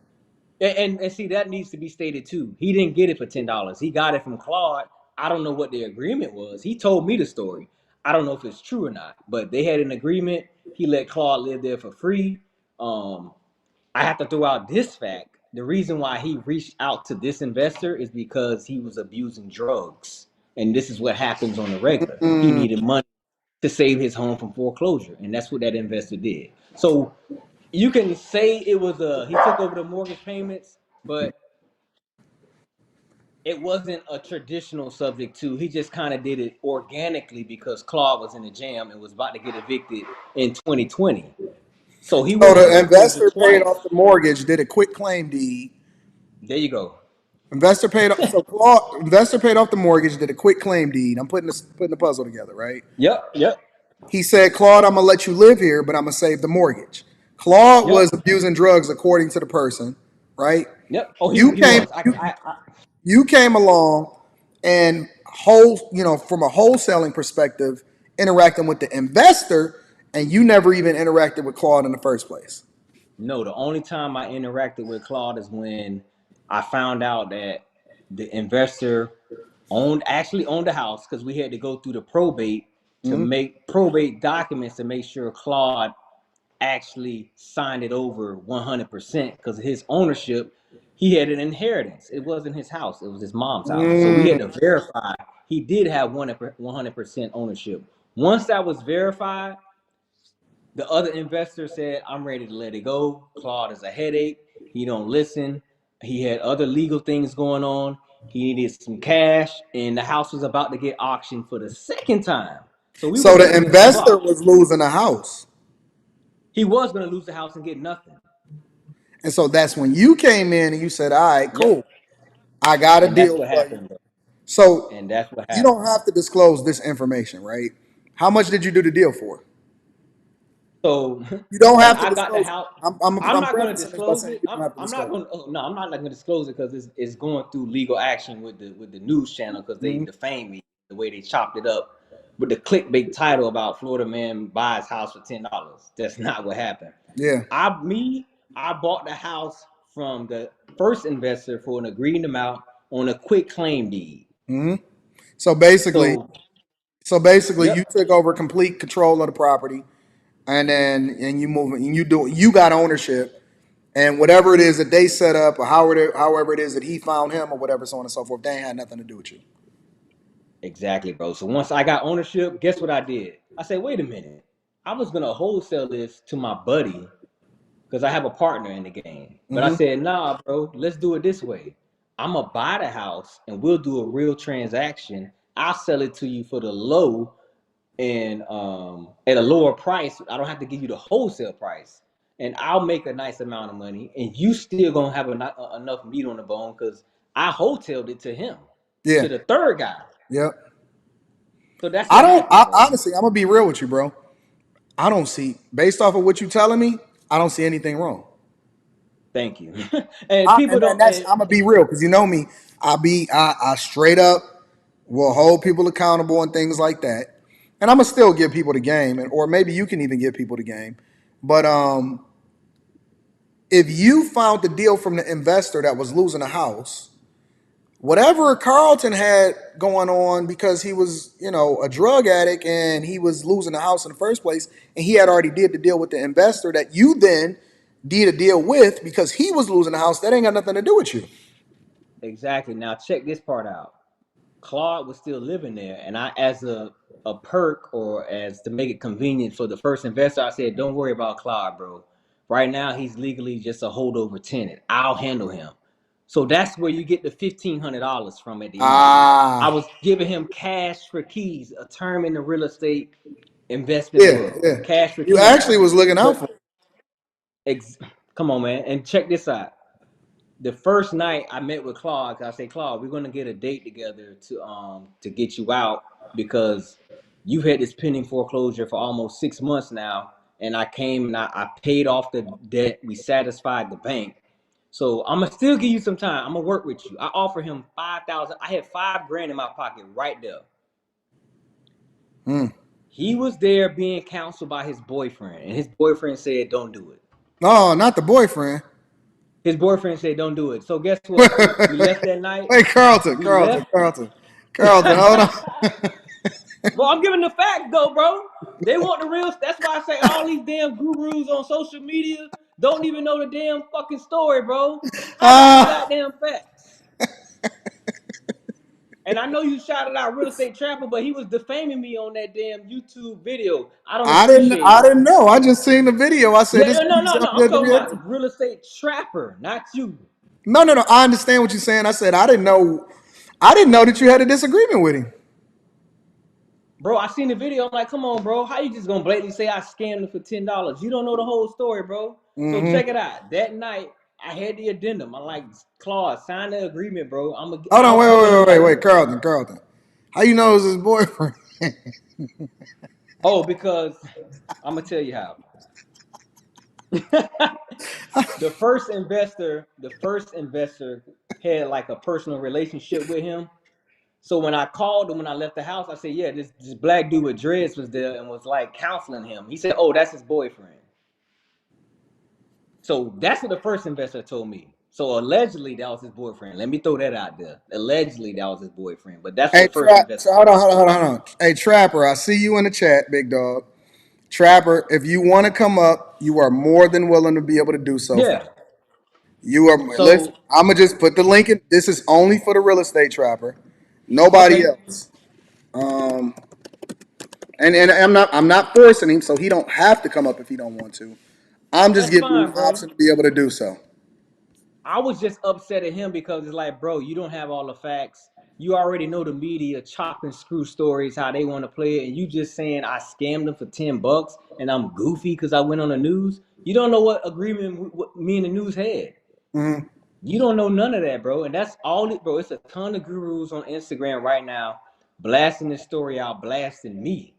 And see, that needs to be stated too. He didn't get it for $10. He got it from Claude. I don't know what the agreement was. He told me the story. I don't know if it's true or not, but they had an agreement. He let Claude live there for free. I have to throw out this fact. The reason why he reached out to this investor is because he was abusing drugs. And this is what happens on the regular. He Mm. needed money to save his home from foreclosure. And that's what that investor did. So you can say it was he took over the mortgage payments, but it wasn't a traditional subject to. He just kind of did it organically because Claude was in a jam and was about to get evicted in 2020. So he So went into the foreclosure investor paid twice. off the mortgage, did a quick claim deed. There you go. Investor paid off the mortgage, did a quick claim deed. I'm putting the puzzle together, right? Yep. He said, Claude, I'm gonna let you live here, but I'm gonna save the mortgage. Claude Yep. was abusing drugs according to the person, right? Yep. Oh, You he came was. you came along and from a wholesaling perspective, interacting with the investor, and you never even interacted with Claude in the first place. No, the only time I interacted with Claude is when I found out that the investor actually owned the house because we had to go through the probate to Mhm. make probate documents to make sure Claude actually signed it over 100% because of his ownership. He had an inheritance. It wasn't his house. It was his mom's house. So we had to Mm. verify he did have 100% ownership. Once that was verified, the other investor said, I'm ready to let it go. Claude is a headache. He don't listen. He had other legal things going on. He needed some cash, and the house was about to get auctioned for the second time. So we So was the looking at some investor bucks. was losing a house. He was going to lose the house and get nothing. And so that's when you came in and you said, all right, Yep. cool. I got a And that's deal what for you. happened, bro. So And that's what you happened. don't have to disclose this information, right? How much did you do the deal for? So You don't when have to I got the disclose it. house, I'm not going to prefacing this by disclose saying it. you don't have to I'm not disclose going. Oh, no, I'm not going to disclose it because it's going through legal action with the news channel because it. they Mhm. defamed me the way they chopped it up with the clickbait title about Florida man buys house for $10. That's not what happened. Yeah. I bought the house from the first investor for an agreed amount on a quick claim deed. hmm So basically, So you yep, took over complete control of the property, and you move and you got ownership, and whatever it is that they set up, or however it is that he found him, or whatever, so on and so forth, they ain't had nothing to do with you. exactly, bro. So once I got ownership, guess what I did? I said, wait a minute. I was gonna wholesale this to my buddy because I have a partner in the game. But I hmm said, nah, bro, let's do it this way. I'm gonna buy the house and we'll do a real transaction. I'll sell it to you for the low and at a lower price. I don't have to give you the wholesale price. And I'll make a nice amount of money, and you still gonna have enough meat on the bone because I wholesaled it to him, Yeah. to the third guy. Yep. So that's I what don't. happened, bro. Honestly, I'm gonna be real with you, bro. I don't see, based off of what you telling me, I don't see anything wrong. Thank you. And people And don't. that's I'm gonna be real because you know me. I straight up will hold people accountable and things like that. And I'm gonna still give people the game, or maybe you can even give people the game. But if you found the deal from the investor that was losing a house, whatever Carlton had going on because he was, a drug addict and he was losing the house in the first place, and he had already did the deal with the investor that you then did a deal with because he was losing the house, that ain't got nothing to do with you. Exactly. Now check this part out. Claude was still living there, and I, as a perk or as to make it convenient for the first investor, I said, "Don't worry about Claude, bro. Right now, he's legally just a holdover tenant. I'll handle him." So that's where you get the $1,500 from at the end. I Ah, was giving him cash for keys, a term in the real estate investment yeah, world, yeah. cash for You keys. actually was looking out But for. ex- come on, man, and check this out. The first night I met with Claude, I say, Claude, we're gonna get a date together to get you out because you've had this pending foreclosure for almost 6 months now. And I came and I paid off the debt. We satisfied the bank. So I'm gonna still give you some time. I'm gonna work with you. I offer him 5,000. I had $5,000 in my pocket right there. He was there being counseled by his boyfriend, and his boyfriend said, "Don't do it." No, not the boyfriend. His boyfriend said, "Don't do it." So guess what? We left that night. Wait, Carlton, We left. hold on. Bro, I'm giving the facts though, bro. They want the real. That's why I say all these damn gurus on social media don't even know the damn fucking story, bro. I got the goddamn facts. And I know you shouted out Real Estate Trapper, but he was defaming me on that damn YouTube video. I don't appreciate I it. didn't know. I just seen the video. I said, Yeah, this no. I'm talking react to. about Real Estate Trapper, not you. No. I understand what you're saying. I said I didn't know that you had a disagreement with him. Bro, I seen the video. I'm like, come on, bro. How you just gonna blatantly say I scammed him for $10? You don't know the whole story, bro. So check it out. That night, I had the addendum. I'm like, Claude, sign the agreement, bro. Hold on, wait, Carlton. How you know it was his boyfriend? Oh, because I'm gonna tell you how. The first investor had like a personal relationship with him. So when I called him when I left the house, I said, yeah, this black dude with dreads was there and was like counseling him. He said, oh, that's his boyfriend. So that's what the first investor told me. So allegedly that was his boyfriend. Let me throw that out there. Allegedly that was his boyfriend, but that's what the first investor. So hold on. Hey, Trapper, I see you in the chat, big dog. Trapper, if you want to come up, you are more than willing to be able to do so. Yeah. You are. So, listen, I'm gonna just put the link in. This is only for the Real Estate Trapper. Nobody else. And I'm not forcing him, so he don't have to come up if he don't want to. I'm just giving him the option to be able to do so. I was just upset at him because it's like, bro, you don't have all the facts. You already know the media chop and screw stories how they want to play it, and you just saying I scammed them for $10 and I'm goofy because I went on the news. You don't know what agreement me and the news had. Mm-hmm. You don't know none of that, bro. And that's all it, bro. It's a ton of gurus on Instagram right now blasting this story out, blasting me,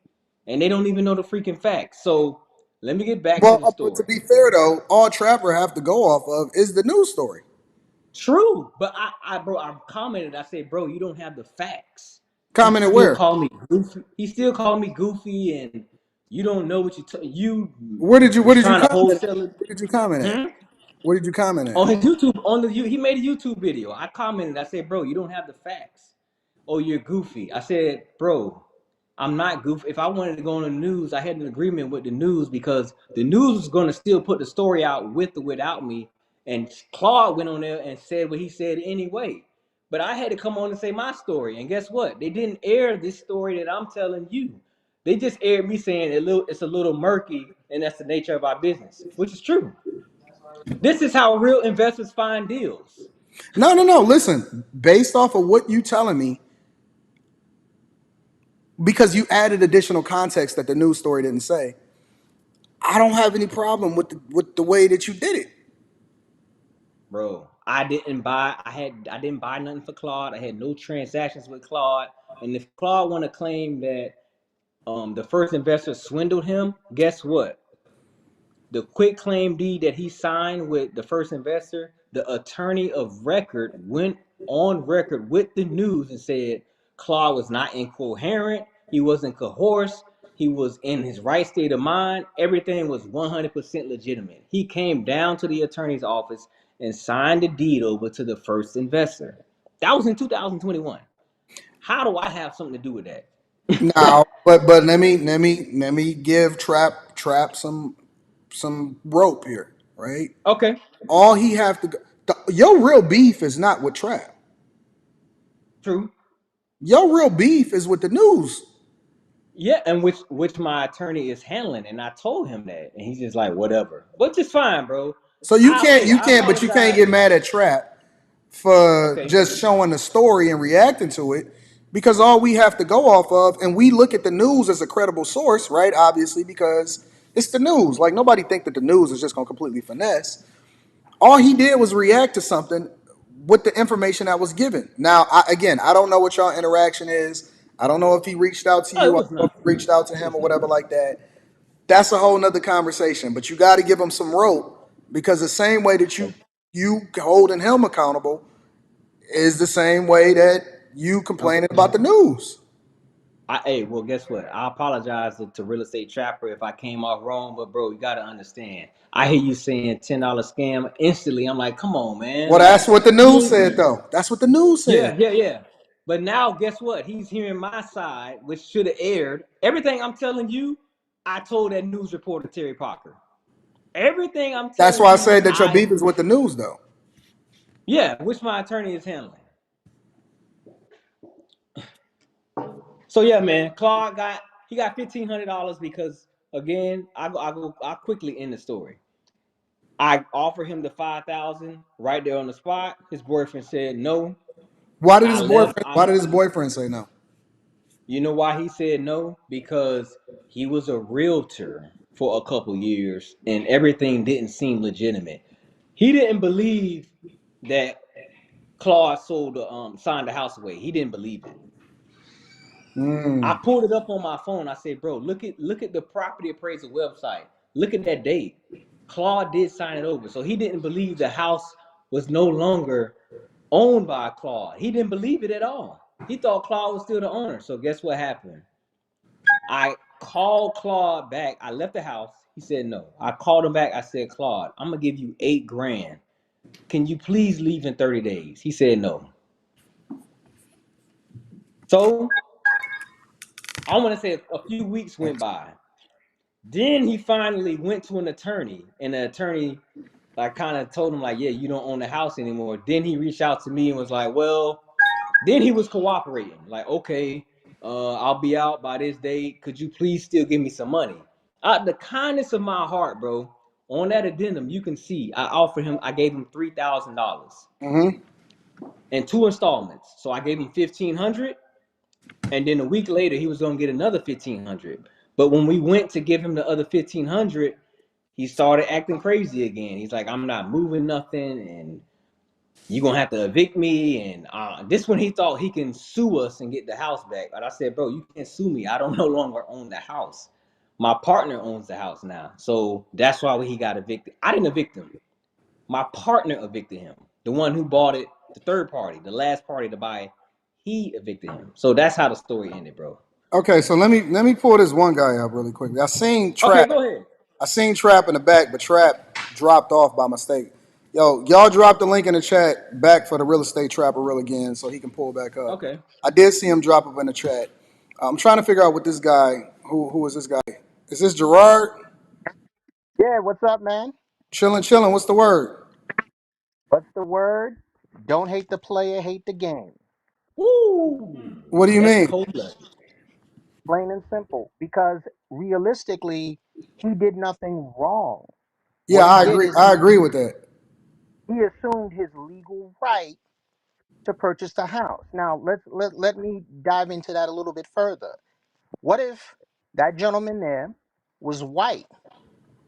and they don't even know the freaking facts. So let me get back to the story. But to be fair though, all Trapper have to go off of is the news story. True, but I commented. I said, bro, you don't have the facts. Commented where? He still called me goofy, and you don't know what you. Where did you comment at? Where did you comment at? On his YouTube. He made a YouTube video. I commented. I said, bro, you don't have the facts. Oh, you're goofy. I said, bro, I'm not goofy. If I wanted to go on the news, I had an agreement with the news because the news was going to still put the story out with or without me. And Claude went on there and said what he said anyway. But I had to come on and say my story. And guess what? They didn't air this story that I'm telling you. They just aired me saying it's a little murky, and that's the nature of our business, which is true. This is how real investors find deals. No. Listen, based off of what you telling me, because you added additional context that the news story didn't say, I don't have any problem with the way that you did it. Bro, I didn't buy nothing for Claude. I had no transactions with Claude. And if Claude want to claim that the first investor swindled him, guess what? The quit claim deed that he signed with the first investor, the attorney of record went on record with the news and said Claude was not incoherent, he wasn't coerced, he was in his right state of mind, everything was 100% legitimate. He came down to the attorney's office and signed the deed over to the first investor. That was in 2021. How do I have something to do with that? Now, but let me give Trap some rope here, right? Okay. All he have to go, your real beef is not with Trap. True. Your real beef is with the news. Yeah, and which my attorney is handling, and I told him that, and he's just like, whatever, which is fine, bro. So you can't get mad at Trap for just showing the story and reacting to it, because all we have to go off of, and we look at the news as a credible source, right? Obviously, because it's the news. Like, nobody think that the news is just gonna completely finesse. All he did was react to something with the information that was given. Now, I don't know what y'all interaction is. I don't know if he reached out to you, or if you reached out to him or whatever like that. That's a whole nother conversation. But you got to give him some rope, because the same way that you you holding him accountable is the same way that you complaining about the news. Hey, well, guess what? I apologize to Real Estate Trapper if I came off wrong, but bro, you gotta understand. I hear you saying $10 scam. Instantly, I'm like, come on, man. Well, that's Like, what the news said, though. That's what the news said. yeah. But now, guess what? He's hearing my side, which should have aired. Everything I'm telling you, I told that news reporter Terry Parker. Everything I'm telling That's why I you, said that your beef is with the news, though. yeah, which my attorney is handling. So yeah, man, Claude got $1,500 because again, I quickly end the story. I offered him the 5,000 right there on the spot. His boyfriend said no. Why did I his left. boyfriend? Why did his boyfriend say no? You know why he said no? Because he was a realtor for a couple years and everything didn't seem legitimate. He didn't believe that Claude signed the house away. He didn't believe it. I pulled it up on my phone. I said, bro, look at the property appraisal website. Look at that date. Claude did sign it over. So he didn't believe the house was no longer owned by Claude. He didn't believe it at all. He thought Claude was still the owner. So guess what happened? I called Claude back. I left the house. He said no. I called him back. I said, Claude, I'm gonna give you $8,000. Can you please leave in 30 days? He said no. So I want to say a few weeks went by. Then he finally went to an attorney, and the attorney like kind of told him like, yeah, you don't own the house anymore. Then he reached out to me and was like, well, then he was cooperating. Like, okay, I'll be out by this date. Could you please still give me some money? Out of the kindness of my heart, bro, on that addendum, you can see I gave him $3,000 in 2 installments. So I gave him $1,500. And then a week later, he was going to get another $1,500. But when we went to give him the other $1,500, he started acting crazy again. He's like, I'm not moving nothing, and you're going to have to evict me. And this one, he thought he can sue us and get the house back. But I said, bro, you can't sue me. I don't no longer own the house. My partner owns the house now. So that's why he got evicted. I didn't evict him. My partner evicted him. The one who bought it, the third party, the last party to buy it, he evicted him. So that's how the story ended, bro. Okay, so let me pull this one guy up really quickly. I seen Trap. Okay, go ahead. I seen Trap in the back, but Trap dropped off by mistake. Yo, y'all drop the link in the chat back for the Real Estate Trapper Real again so he can pull back up. Okay. I did see him drop up in the chat. I'm trying to figure out what this guy, who is this guy? Is this Gerard? Yeah, what's up, man? Chillin'. What's the word? What's the word? Don't hate the player, hate the game. Woo! What do you mean? Cold-blooded. Plain and simple. Because realistically, he did nothing wrong. Yeah, What I he did agree. is I agree with that. he assumed his legal right to purchase the house. Now, let me dive into that a little bit further. What if that gentleman there was white?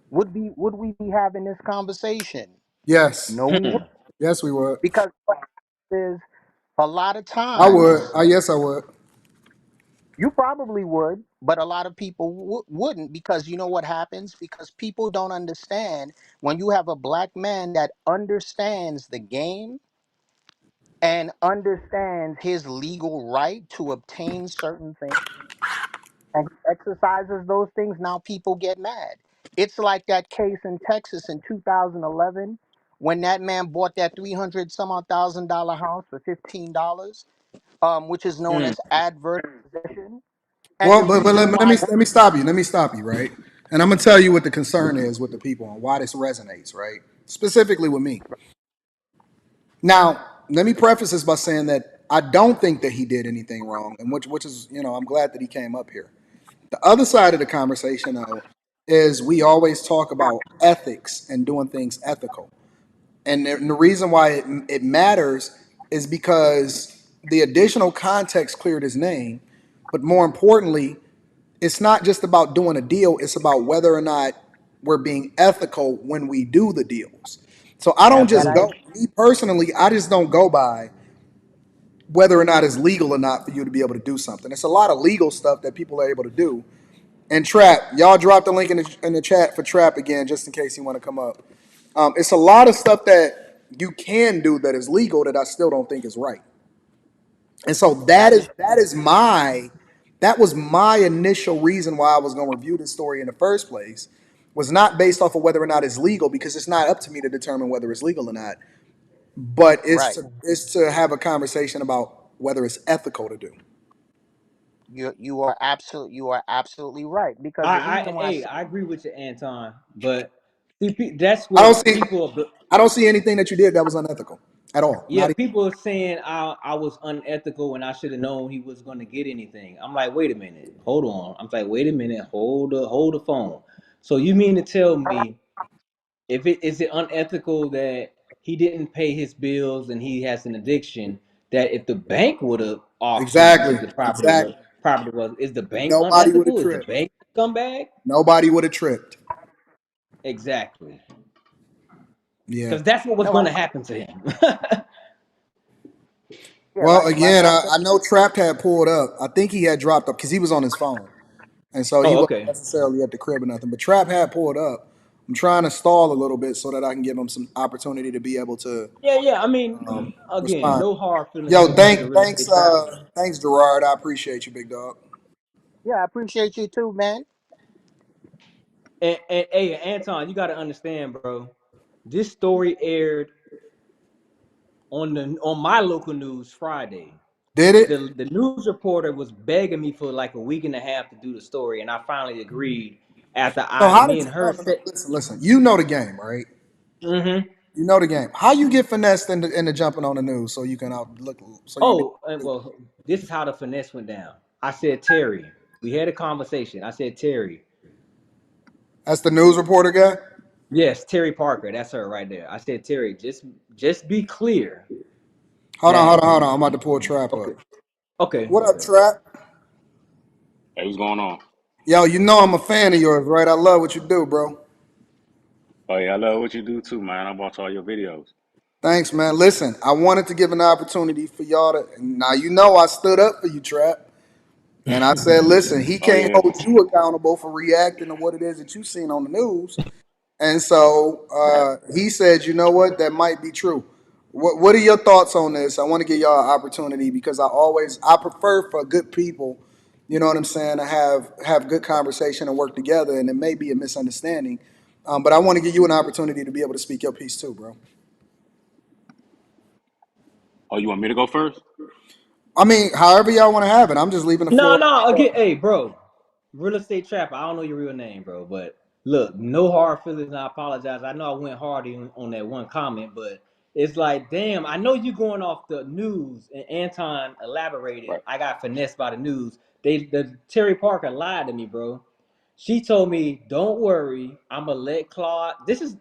Would we be having this conversation? Yes. No, we would. Yes, we would. Because what happens is a lot of I times. would. Yes, I would. You probably would, but a lot of people wouldn't, because you know what happens? Because people don't understand when you have a black man that understands the game and understands his legal right to obtain certain things and he exercises those things, now people get mad. It's like that case in Texas in 2011 when that man bought that 300 some odd $1,000 house for $15, which is known as adverse possession. And the Well, but reason let why me stop you. Let me stop you, right? And I'm gonna tell you what the concern is with the people and why this resonates, right? Specifically with me. Now, let me preface this by saying that I don't think that he did anything wrong, and which is, I'm glad that he came up here. The other side of the conversation, though, is we always talk about ethics and doing things ethical, and the reason why it matters is because the additional context cleared his name, but more importantly, it's not just about doing a deal, it's about whether or not we're being ethical when we do the deals. So I don't just go, me personally, I just don't go by whether or not it's legal or not for you to be able to do something. It's a lot of legal stuff that people are able to do. And Trap, y'all drop the link in the chat for Trap again, just in case you want to come up. It's a lot of stuff that you can do that is legal that I still don't think is right. And so that was my initial reason why I was going to review this story in the first place, was not based off of whether or not it's legal, because it's not up to me to determine whether it's legal or not, but Right. it's to have a conversation about whether it's ethical to do. You are absolutely right, because the reason why I say, I agree with you, Anton. But see, that's I don't what see people. I don't see anything that you did that was unethical at all. Yeah, Not even. people are saying I was unethical and I should have known he was going to get anything. I'm like, wait a minute, hold on. I'm like, wait a minute, hold the phone. So you mean to tell me if it is it unethical that he didn't pay his bills and he has an addiction, that if the bank would have auctioned Exactly. the property Exactly. is the bank Nobody would have unethical? Is the tripped. bank a scumbag? Nobody would have tripped. Exactly. Yeah. Because that's what was no, going to happen to him. yeah, Well, like again, I said, I know Trapped had pulled up. I think he had dropped up because he was on his phone. And so he Oh, wasn't okay. necessarily at the crib or nothing. But Trap had pulled up. I'm trying to stall a little bit so that I can give him some opportunity to be able to Yeah. I mean, again, respond. no hard feelings Yo, with Mr. Real Estate Trap. thanks, Gerard. I appreciate you, big dog. yeah, I appreciate you too, man. And hey, Anton, you got to understand, bro. This story aired on my local news Friday. Did it? The news reporter was begging me for like a week and a half to do the story, and I finally agreed after So how me did and you? her No, no, no. said. Listen. You know the game, right? Mm-hmm. You know the game. How you get finessed into jumping on the news so you can look so you can be. Oh, and well, this is how the finesse went down. I said, Terry, we had a conversation. I said, Terry, That's the news reporter guy. yes, Terry Parker, that's her right there. I said, Terry, just be clear Hold on, that hold on. I'm about to pull Trap up. okay, okay, What up, okay. Trap? Hey, what's going on? Yo, you know I'm a fan of yours, right? I love what you do, bro. Oh yeah, I love what you do too, man. I watch all your videos. Thanks, man. Listen, I wanted to give an opportunity for y'all to. Now you know I stood up for you, Trap, and I said, listen, he Oh can't yeah. hold you accountable for reacting to what it is that you've seen on the news. And so Right. he said, you know what, that might be true. What are your thoughts on this? I want to give y'all an opportunity because I prefer for good people, you know what I'm saying, to have good conversation and work together. And it may be a misunderstanding, but I want to give you an opportunity to be able to speak your piece too, bro. Oh, you want me to go first? I mean, however y'all want to have it. I'm just leaving the floor. No, again, hey, bro, Real Estate Trapper. I don't know your real name, bro, but look, no hard feelings. And I apologize. I know I went hard on that one comment, but it's like, damn, I know you going off the news, and Anton elaborated. Right. I got finessed by the news. The Terry Parker lied to me, bro. She told me, "Don't worry, I'ma let Claude." This is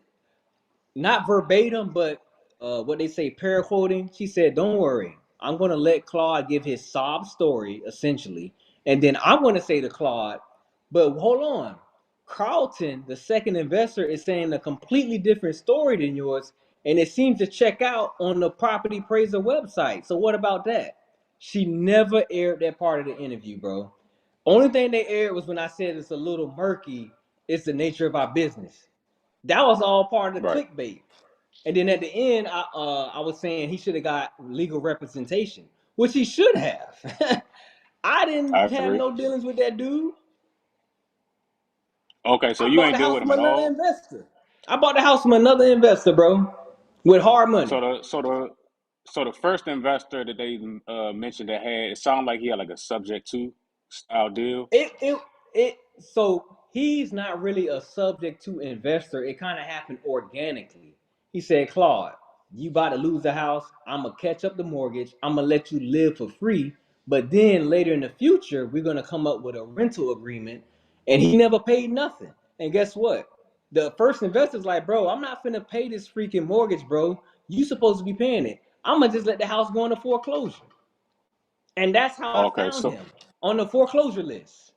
not verbatim, but what they say, paraquoting. She said, "Don't worry, I'm going to let Claude give his sob story, essentially, and then I'm going to say to Claude, but hold on, Carlton, the second investor, is saying a completely different story than yours, and it seems to check out on the property appraiser website. So what about that?" She never aired that part of the interview, bro. Only thing they aired was when I said it's a little murky. It's the nature of our business. That was all part of the Right. clickbait. And then at the end, I was saying he should have got legal representation, which he should have. I I didn't have agree. no dealings with that dude. Okay, so I you bought the ain't deal house with from him at another all. investor. I bought the house from another investor, bro, with hard money. So the first investor that they mentioned that had, it sounded like he had like a subject to style deal. It so he's not really a subject to investor. It kind of happened organically. He said, Claude, you about to lose the house. I'm gonna catch up the mortgage. I'm gonna let you live for free. But then later in the future, we're gonna come up with a rental agreement. And he never paid nothing. And guess what? The first investor's like, bro, I'm not finna pay this freaking mortgage, bro. You supposed to be paying it. I'm gonna just let the house go into foreclosure. And that's how I Okay, found so him on the foreclosure list.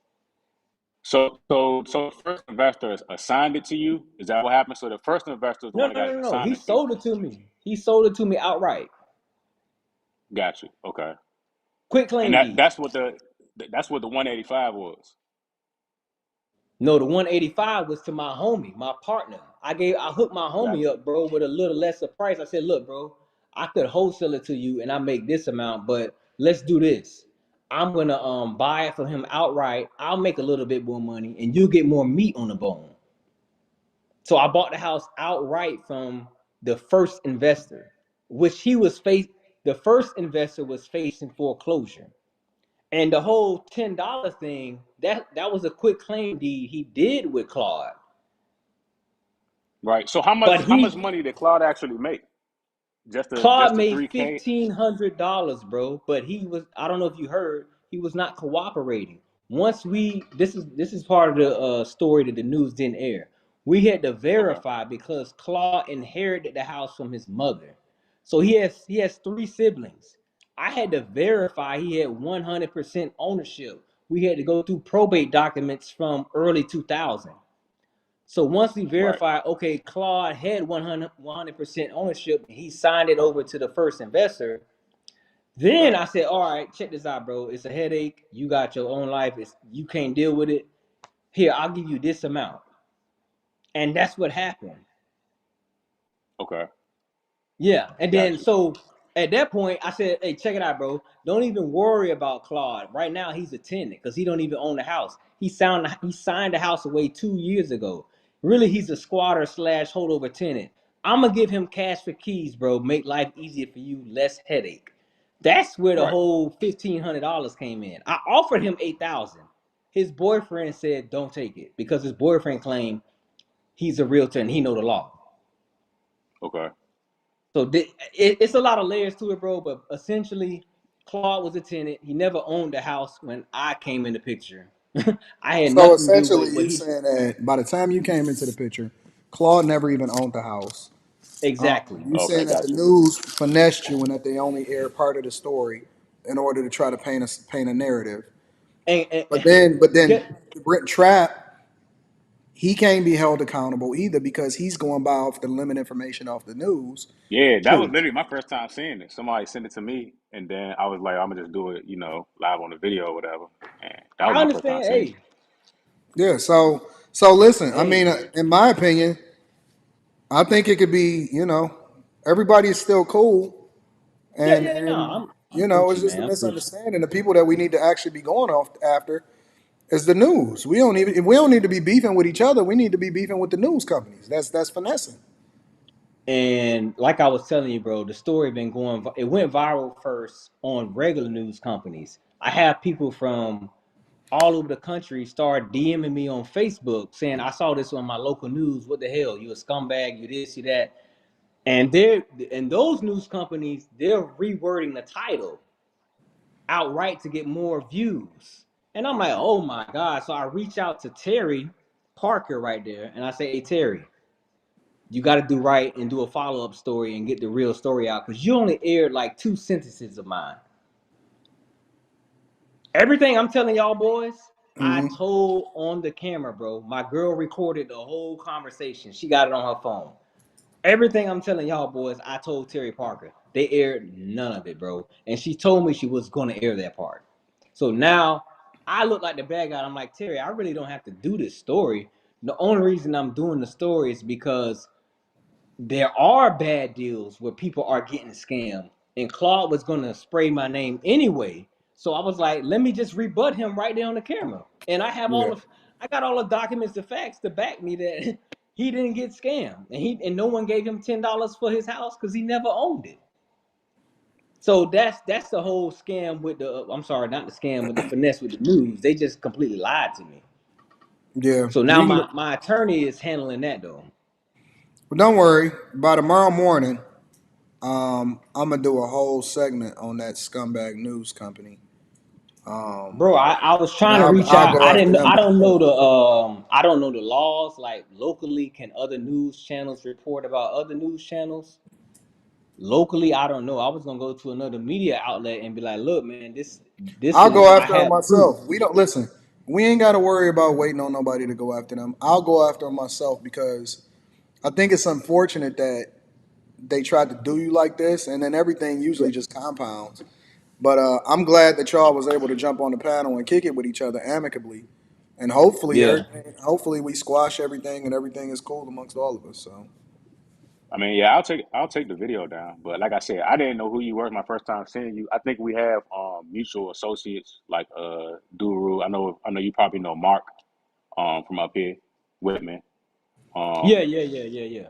so the first investor assigned it to you. Is that what happened? So the first investor is the No, one that no, got no, no. He assigned it to you. sold it to me. He sold it to me outright. Got you. Okay, Quit and claim that deed. that's what the 185 was. No, the 185 was to my homie, my partner. I hooked my homie up, bro, with a little lesser price. I said, look, bro, I could wholesale it to you and I make this amount, but let's do this. I'm gonna buy it from him outright. I'll make a little bit more money and you'll get more meat on the bone. So I bought the house outright from the first investor, which the first investor was facing foreclosure. And the whole $10 thing, that was a quick claim deed he did with Claude. Right. So But how much money did Claude actually make? Claude Just the made 3K? $1,500, bro. But I don't know if you heard, he was not cooperating. This is part of the story that the news didn't air. We had to Okay. verify because Claude inherited the house from his mother. So he has three siblings. I had to verify he had 100% ownership. We had to go through probate documents from early 2000. So once we Right. verified, okay, Claude had 100% ownership, he signed it over to the first investor. Then Right. I said, all right, check this out, bro. It's a headache. You got your own life. You can't deal with it. Here, I'll give you this amount. And that's what happened. Okay. Yeah. And then Got you. so at that point, I said, hey, check it out, bro. Don't even worry about Claude. Right now, he's a tenant because he don't even own the house. He signed the house away 2 years ago. Really, he's a squatter slash holdover tenant. I'm gonna give him cash for keys, bro. Make life easier for you, less headache. That's where the Right. whole $1,500 came in. I offered him 8,000. His boyfriend said don't take it because his boyfriend claimed he's a realtor and he know the law. Okay. So it's a lot of layers to it, bro. But essentially, Claude was a tenant. He never owned the house when I came in the picture. I had So nothing to do with essentially, what you he. saying that by the time you came into the picture, Claude never even owned the house. Exactly. You Okay. saying that the Got you. news finessed you and that they only aired part of the story in order to try to paint a narrative. And But then get Brent Trap, he can't be held accountable either because he's going by off the limited information off the news. Yeah, that was true. literally my first time seeing it. Somebody sent it to me, and then I was like, I'm gonna just do it, live on the video or whatever. And that was I my first time understand. seeing it. Hey, Yeah. So listen. I hey. mean, in my opinion, I think it could be. Everybody is still cool, Yeah, and yeah. No, and I'm with it's you, just a man. I'm with you. misunderstanding. The people that we need to actually be going off after is the news. We don't need to be beefing with each other. We need to be beefing with the news companies. That's finessing. And like I was telling you, bro, the story been going. It went viral first on regular news companies. I have people from all over the country start DMing me on Facebook saying, I saw this on my local news. What the hell? You a scumbag, you this, you that. And those news companies, they're rewording the title outright to get more views. And I'm like, oh my God. So I reach out to Terry Parker right there and I say, hey Terry, you got to do right and do a follow-up story and get the real story out because you only aired like 2 sentences of mine. Everything I'm telling y'all boys, I Hmm. told on the camera, bro. My girl recorded the whole conversation. She got it on her phone. Everything I'm telling y'all boys, I told Terry Parker. They aired none of it, bro. And she told me she was going to air that part. So now I look like the bad guy. I'm like, Terry, I really don't have to do this story. The only reason I'm doing the story is because there are bad deals where people are getting scammed. And Claude was going to spray my name anyway. So I was like, let me just rebut him right there on the camera. And Yeah. I got all the documents, the facts to back me that he didn't get scammed. And no one gave him $10 for his house because he never owned it. So that's the whole scam with I'm sorry, not the scam with the finesse with the news. They just completely lied to me. Yeah. So now We can. my attorney is handling that though. But don't worry. By tomorrow morning, I'm gonna do a whole segment on that scumbag news company. Bro, I was And trying to I'll reach I'll out. go after them myself. I don't know the laws. Like locally, can other news channels report about other news channels? Locally, I don't know. I was gonna go to another media outlet and be like, look, man, this I'll is go I after them have proof. myself. We don't listen. We ain't got to worry about waiting on nobody to go after them. I'll go after them myself because I think it's unfortunate that they tried to do you like this, and then everything usually just compounds. But I'm glad that y'all was able to jump on the panel and kick it with each other amicably, and hopefully, Yeah. hopefully we squash everything and everything is cool amongst all of us. So I mean, yeah, I'll take the video down. But like I said, I didn't know who you were my first time seeing you. I think we have mutual associates like Duru. I know you probably know Mark from up here, Whitman. Yeah, Um, yeah, yeah, yeah, yeah.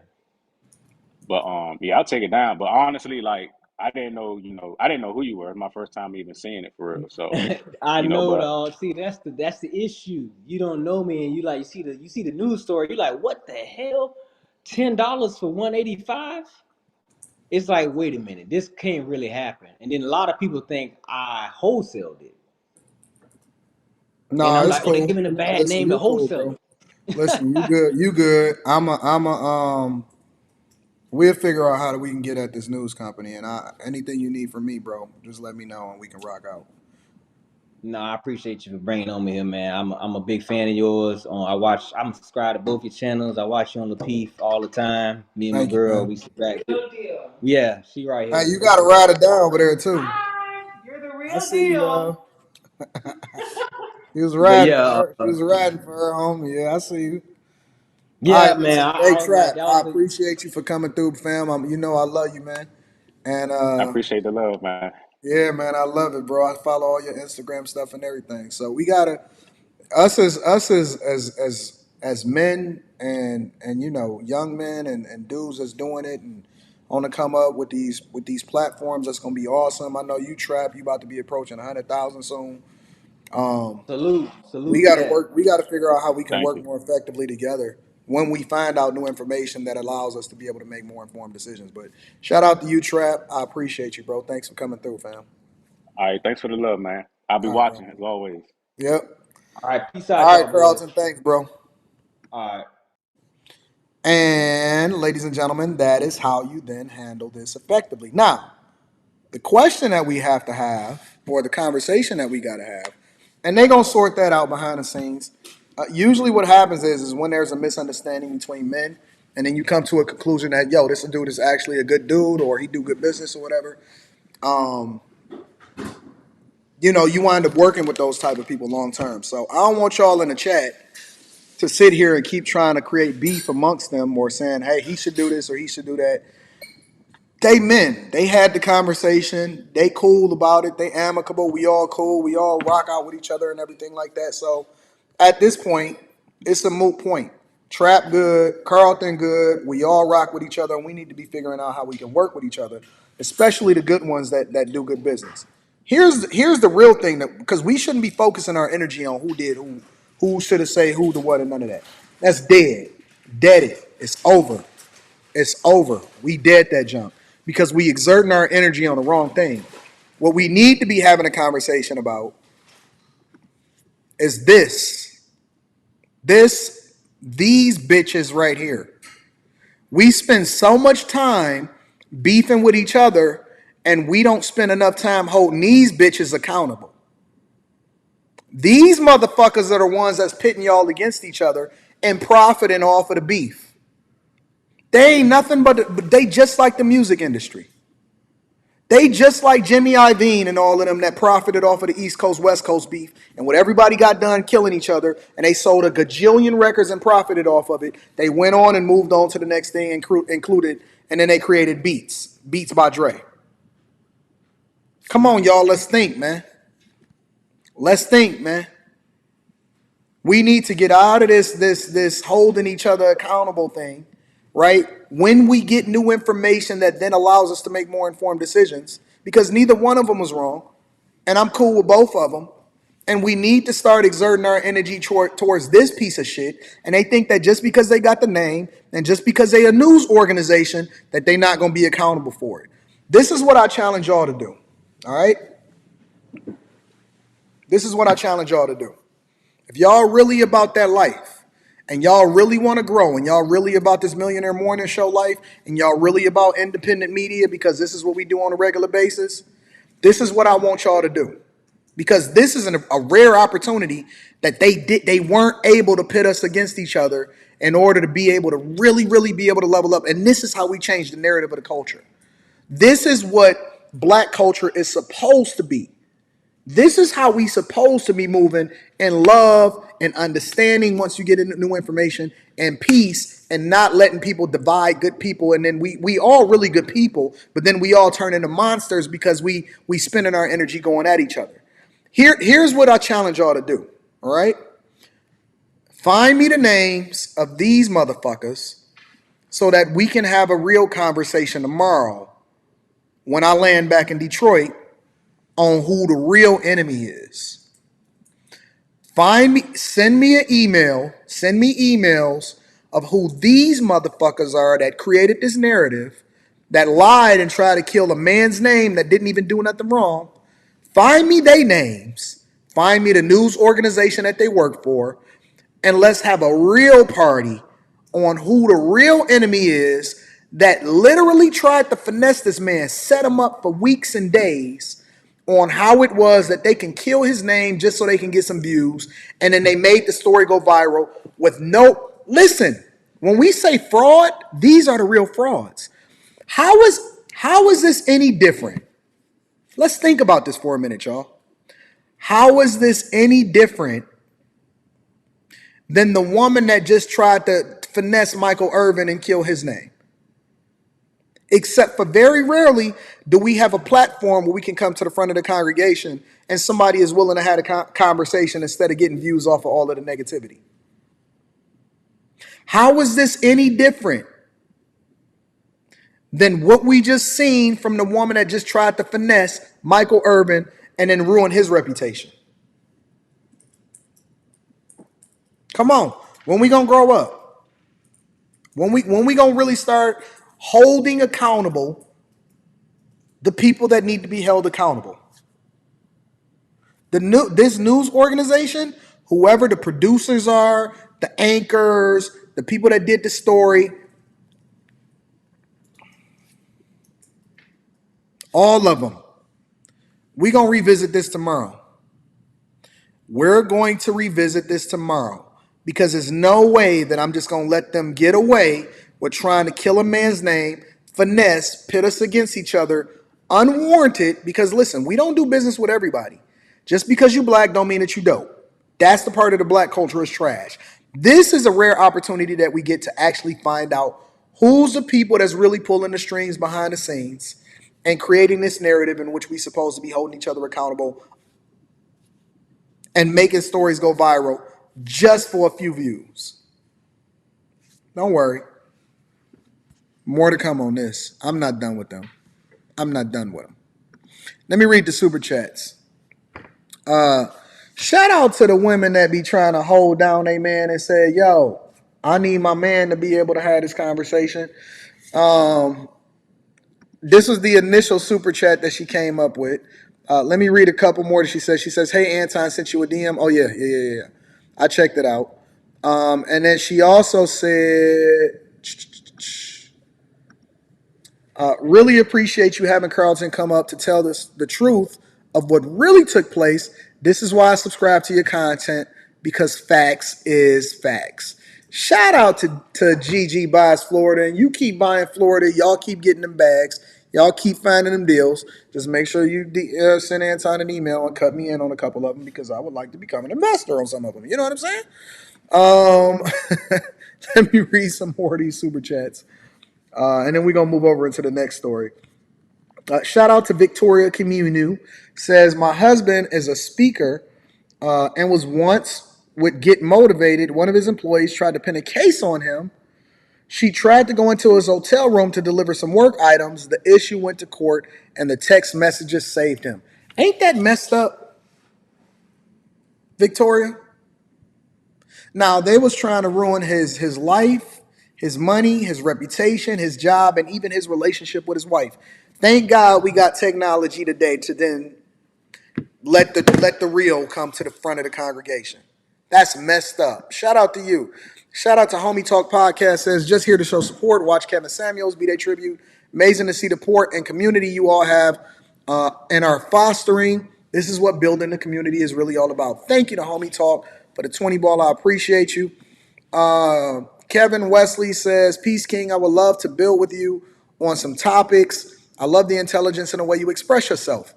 but yeah, I'll take it down. But honestly, like I didn't know, I didn't know who you were. My first time even seeing it for real. So, I know, but dog. See, that's the issue. You don't know me, and you see the news story. You like, what the hell? $10 for 185? It's like, wait a minute, this can't really happen. And then a lot of people think I wholesaled it, and no, I'm it's like, oh, they're cool. giving a bad Listen, name to you cool, bro. wholesaler. Listen, you good. You good. We'll figure out how that we can get at this news company, and anything you need from me, bro, just let me know and we can rock out. No, I appreciate you for bringing on me here, man. I'm a big fan of yours. I'm subscribed to both your channels. I watch you on the Peef all the time. Me and my Thank you, girl, man. we sit back. Yeah, she right Hey, here. you got to ride it down over there too. You're the I real see you, deal. y'all. He was But riding for yeah, her. He was riding for her, homie. Yeah, I see you. All yeah, right, man. listen. I Hey, was like, Trap, that I was a appreciate you for coming through, fam. You know I love you, man. And I appreciate the love, man. yeah, man, I love it, bro. I follow all your Instagram stuff and everything. So we gotta us as men and young men and dudes that's doing it and on to come up with these platforms. That's gonna be awesome. I know you, Trap. You about to be approaching 100,000 soon. Um, salute we to got to that. work. We got to figure out how we can Thank work you. more effectively together when we find out new information that allows us to be able to make more informed decisions. But shout out to you, Trap. I appreciate you, bro. Thanks for coming through, fam. All right, thanks for the love, man. I'll be All right, bro. watching as always. Yep. All right, peace out, All right, y'all boys. Carlton. Thanks, bro. All right. And ladies and gentlemen, that is how you then handle this effectively. Now, the question that we have to have, or the conversation that we got to have, and they're gonna sort that out behind the scenes. Usually, what happens is when there's a misunderstanding between men, and then you come to a conclusion that this dude is actually a good dude, or he do good business or whatever. Um, you wind up working with those type of people long term. So I don't want y'all in the chat to sit here and keep trying to create beef amongst them or saying, hey, he should do this or he should do that. They men. They had the conversation. They cool about it. They amicable. We all cool. We all rock out with each other and everything like that. So at this point, it's a moot point. Trap good, Carlton good. We all rock with each other, and we need to be figuring out how we can work with each other, especially the good ones that do good business. Here's the real thing, that because we shouldn't be focusing our energy on who did who should have said who to what, and none of that. That's dead. Dead it. It's over. It's over. We dead that jump because we exerting our energy on the wrong thing. What we need to be having a conversation about is these bitches right here. We spend so much time beefing with each other and we don't spend enough time holding these bitches accountable. These motherfuckers are the ones that's pitting y'all against each other and profiting off of the beef. They ain't nothing but they just like the music industry. They just like Jimmy Iovine and all of them that profited off of the East Coast, West Coast beef. And when everybody got done killing each other and they sold a gajillion records and profited off of it, they went on and moved on to the next thing included, and then they created Beats by Dre. Come on, y'all, let's think, man. Let's think, man. We need to get out of this holding each other accountable thing, right? When we get new information that then allows us to make more informed decisions, because neither one of them was wrong, and I'm cool with both of them. And we need to start exerting our energy towards this piece of shit. And they think that just because they got the name and just because they a news organization, that they're not going to be accountable for it. This is what I challenge y'all to do. All right? This is what I challenge y'all to do. If y'all really about that life and y'all really want to grow and y'all really about this Millionaire Morning Show life and y'all really about independent media, because this is what we do on a regular basis, this is what I want y'all to do. Because this is a rare opportunity that they weren't able to pit us against each other in order to be able to really, really be able to level up. And this is how we change the narrative of the culture. This is what black culture is supposed to be. This is how we supposed to be moving in love and understanding once you get into new information and peace, and not letting people divide good people. And then we all really good people, but then we all turn into monsters because we spending our energy going at each other. Here's what I challenge y'all to do, all right? Find me the names of these motherfuckers so that we can have a real conversation tomorrow when I land back in Detroit on who the real enemy is. Send me an email, send me emails of who these motherfuckers are that created this narrative, that lied and tried to kill a man's name that didn't even do nothing wrong. Find me their names, find me the news organization that they work for, and let's have a real party on who the real enemy is that literally tried to finesse this man, set him up for weeks and days on how it was that they can kill his name just so they can get some views. And then they made the story go viral with no, listen, when we say fraud, these are the real frauds. How is this any different? Let's think about this for a minute, y'all. How is this any different than the woman that just tried to finesse Michael Irvin and kill his name? Except for very rarely do we have a platform where we can come to the front of the congregation and somebody is willing to have a conversation instead of getting views off of all of the negativity. How is this any different than what we just seen from the woman that just tried to finesse Michael Irvin and then ruin his reputation? Come on, when we gonna grow up? When we gonna really start holding accountable the people that need to be held accountable? This news organization, whoever the producers are, the anchors, the people that did the story, all of them, we're gonna revisit this tomorrow. We're going to revisit this tomorrow because there's no way that I'm just gonna let them get away with trying to kill a man's name, finesse, pit us against each other, unwarranted. Because listen, we don't do business with everybody. Just because you black don't mean that you dope. That's the part of the black culture is trash. This is a rare opportunity that we get to actually find out who's the people that's really pulling the strings behind the scenes and creating this narrative in which we supposed to be holding each other accountable and making stories go viral just for a few views. Don't worry. More to come on this. I'm not done with them. I'm not done with them. Let me read the super chats. Shout out to the women that be trying to hold down a man and say, yo, I need my man to be able to have this conversation. This was the initial super chat that she came up with. Let me read a couple more that she says. She says, hey, Anton, sent you a DM. Oh, yeah. I checked it out. And then she also said, really appreciate you having Carlton come up to tell us the truth of what really took place. This is why I subscribe to your content, because facts is facts. Shout out to Gigi Buys Florida, and you keep buying Florida. Y'all keep getting them bags. Y'all keep finding them deals. Just make sure you send Anton an email and cut me in on a couple of them, because I would like to become an investor on some of them. You know what I'm saying? Let me read some more of these super chats. And then we're going to move over into the next story. Shout out to Victoria Comunu. Says, my husband is a speaker and was once with Get Motivated. One of his employees tried to pin a case on him. She tried to go into his hotel room to deliver some work items. The issue went to court and the text messages saved him. Ain't that messed up, Victoria? Now, they was trying to ruin his life, his money, his reputation, his job, and even his relationship with his wife. Thank God we got technology today to then let the real come to the front of the congregation. That's messed up. Shout out to you. Shout out to Homie Talk Podcast. Says, just here to show support. Watch Kevin Samuels, B-Day Tribute. Amazing to see the support and community you all have and are fostering. This is what building the community is really all about. Thank you to Homie Talk for the 20 ball. I appreciate you. Kevin Wesley says, peace, King. I would love to build with you on some topics. I love the intelligence and the way you express yourself.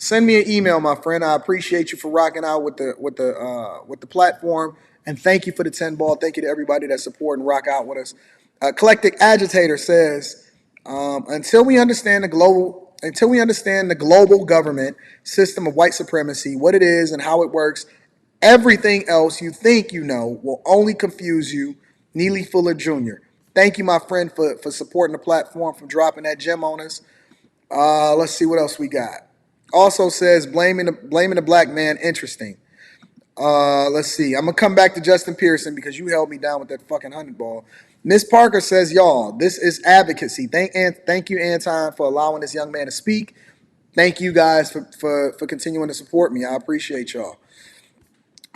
Send me an email, my friend. I appreciate you for rocking out with the platform, and thank you for the 10 ball. Thank you to everybody that support and rock out with us. Eclectic Agitator says, until we understand the global government system of white supremacy, what it is and how it works, everything else you think you know will only confuse you. Neely Fuller Jr. Thank you, my friend, for supporting the platform, for dropping that gem on us. Let's see what else we got. Also says blaming the black man. Interesting. Let's see. I'm gonna come back to Justin Pearson because you held me down with that fucking 100 ball. Miss Parker says, y'all, this is advocacy. Thank you, Anton, for allowing this young man to speak. Thank you guys for continuing to support me. I appreciate y'all.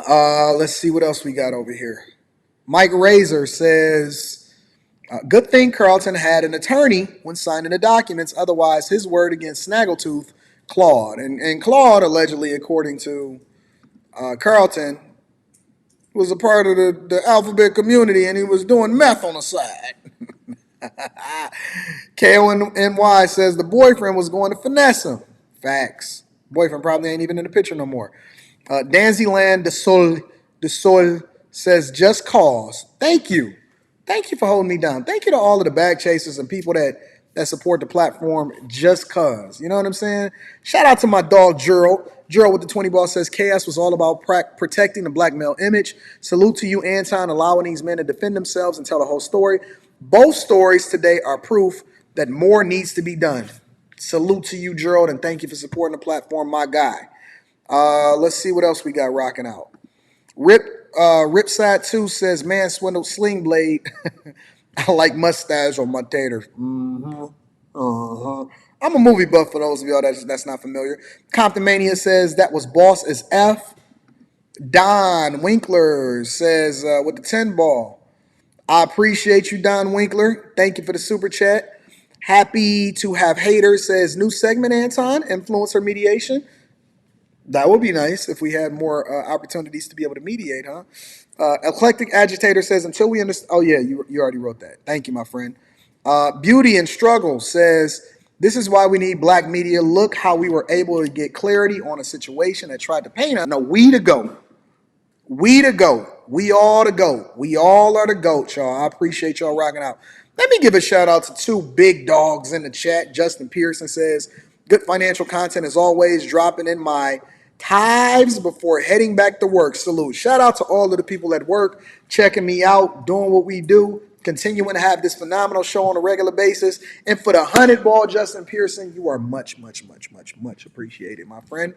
Let's see what else we got over here. Mike Razor says, good thing Carlton had an attorney when signing the documents. Otherwise, his word against Snaggletooth, Claude. And Claude, allegedly, according to Carlton, was a part of the alphabet community, and he was doing meth on the side. KONY says the boyfriend was going to finesse him. Facts. Boyfriend probably ain't even in the picture no more. Danzyland de Sol says just cause. Thank you. Thank you for holding me down. Thank you to all of the bag chasers and people that support the platform just cause. You know what I'm saying? Shout out to my dog, Gerald. Gerald with the 20 ball says, KS was all about protecting the black male image. Salute to you, Anton, allowing these men to defend themselves and tell the whole story. Both stories today are proof that more needs to be done. Salute to you, Gerald, and thank you for supporting the platform, my guy. Let's see what else we got rocking out. Ripside 2 says, man swindled Sling Blade. I like mustache on my taters. I'm a movie buff for those of y'all that's not familiar. Compton Mania says that was Boss is F. Don Winkler says with the 10 ball. I appreciate you, Don Winkler. Thank you for the super chat. Happy to have haters says new segment, Anton, influencer mediation. That would be nice if we had more opportunities to be able to mediate, huh? Eclectic Agitator says, until we understand. Oh, yeah, you already wrote that. Thank you, my friend. Beauty and Struggle says, this is why we need black media. Look how we were able to get clarity on a situation that tried to paint us. No, we the GOAT. We the GOAT. We all the GOAT. We all are the GOAT, y'all. I appreciate y'all rocking out. Let me give a shout out to two big dogs in the chat. Justin Pearson says, good financial content as always, dropping in my tithes before heading back to work. Salute. Shout out to all of the people at work checking me out, doing what we do, continuing to have this phenomenal show on a regular basis. And for the 100 ball, Justin Pearson, you are much, much, much, much, much appreciated, my friend.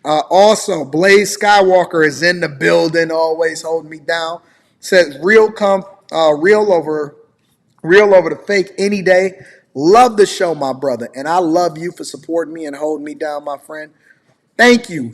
Also, Blaze Skywalker is in the building, always holding me down. Says real over the fake any day. Love the show, my brother, and I love you for supporting me and holding me down, my friend. Thank you,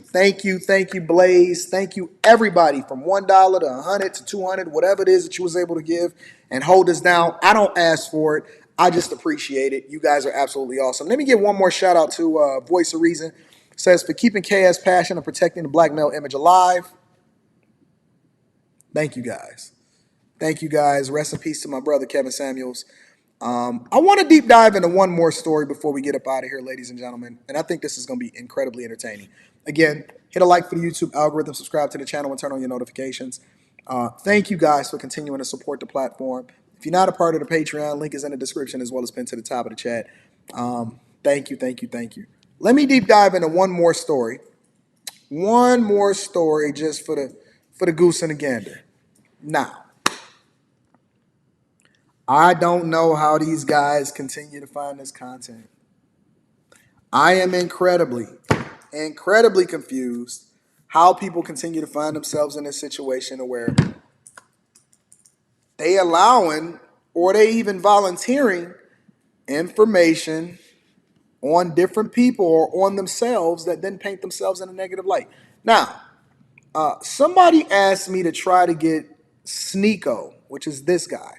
Blaze. Thank you, everybody, from $1 to $100 to $200, whatever it is that you was able to give and hold us down. I don't ask for it. I just appreciate it. You guys are absolutely awesome. Let me give one more shout out to Voice of Reason. Says for keeping KS passion and protecting the black male image alive. Thank you guys. Thank you guys. Rest in peace to my brother Kevin Samuels. I want to deep dive into one more story before we get up out of here, ladies and gentlemen. And I think this is going to be incredibly entertaining. Again, hit a like for the YouTube algorithm, subscribe to the channel, and turn on your notifications. Thank you guys for continuing to support the platform. If you're not a part of the Patreon, link is in the description as well as pinned to the top of the chat. Thank you. Let me deep dive into one more story. One more story just for the goose and the gander. Now, I don't know how these guys continue to find this content. I am incredibly confused how people continue to find themselves in this situation where they allowing or they even volunteering information on different people or on themselves that then paint themselves in a negative light. Now, somebody asked me to try to get Sneako, which is this guy.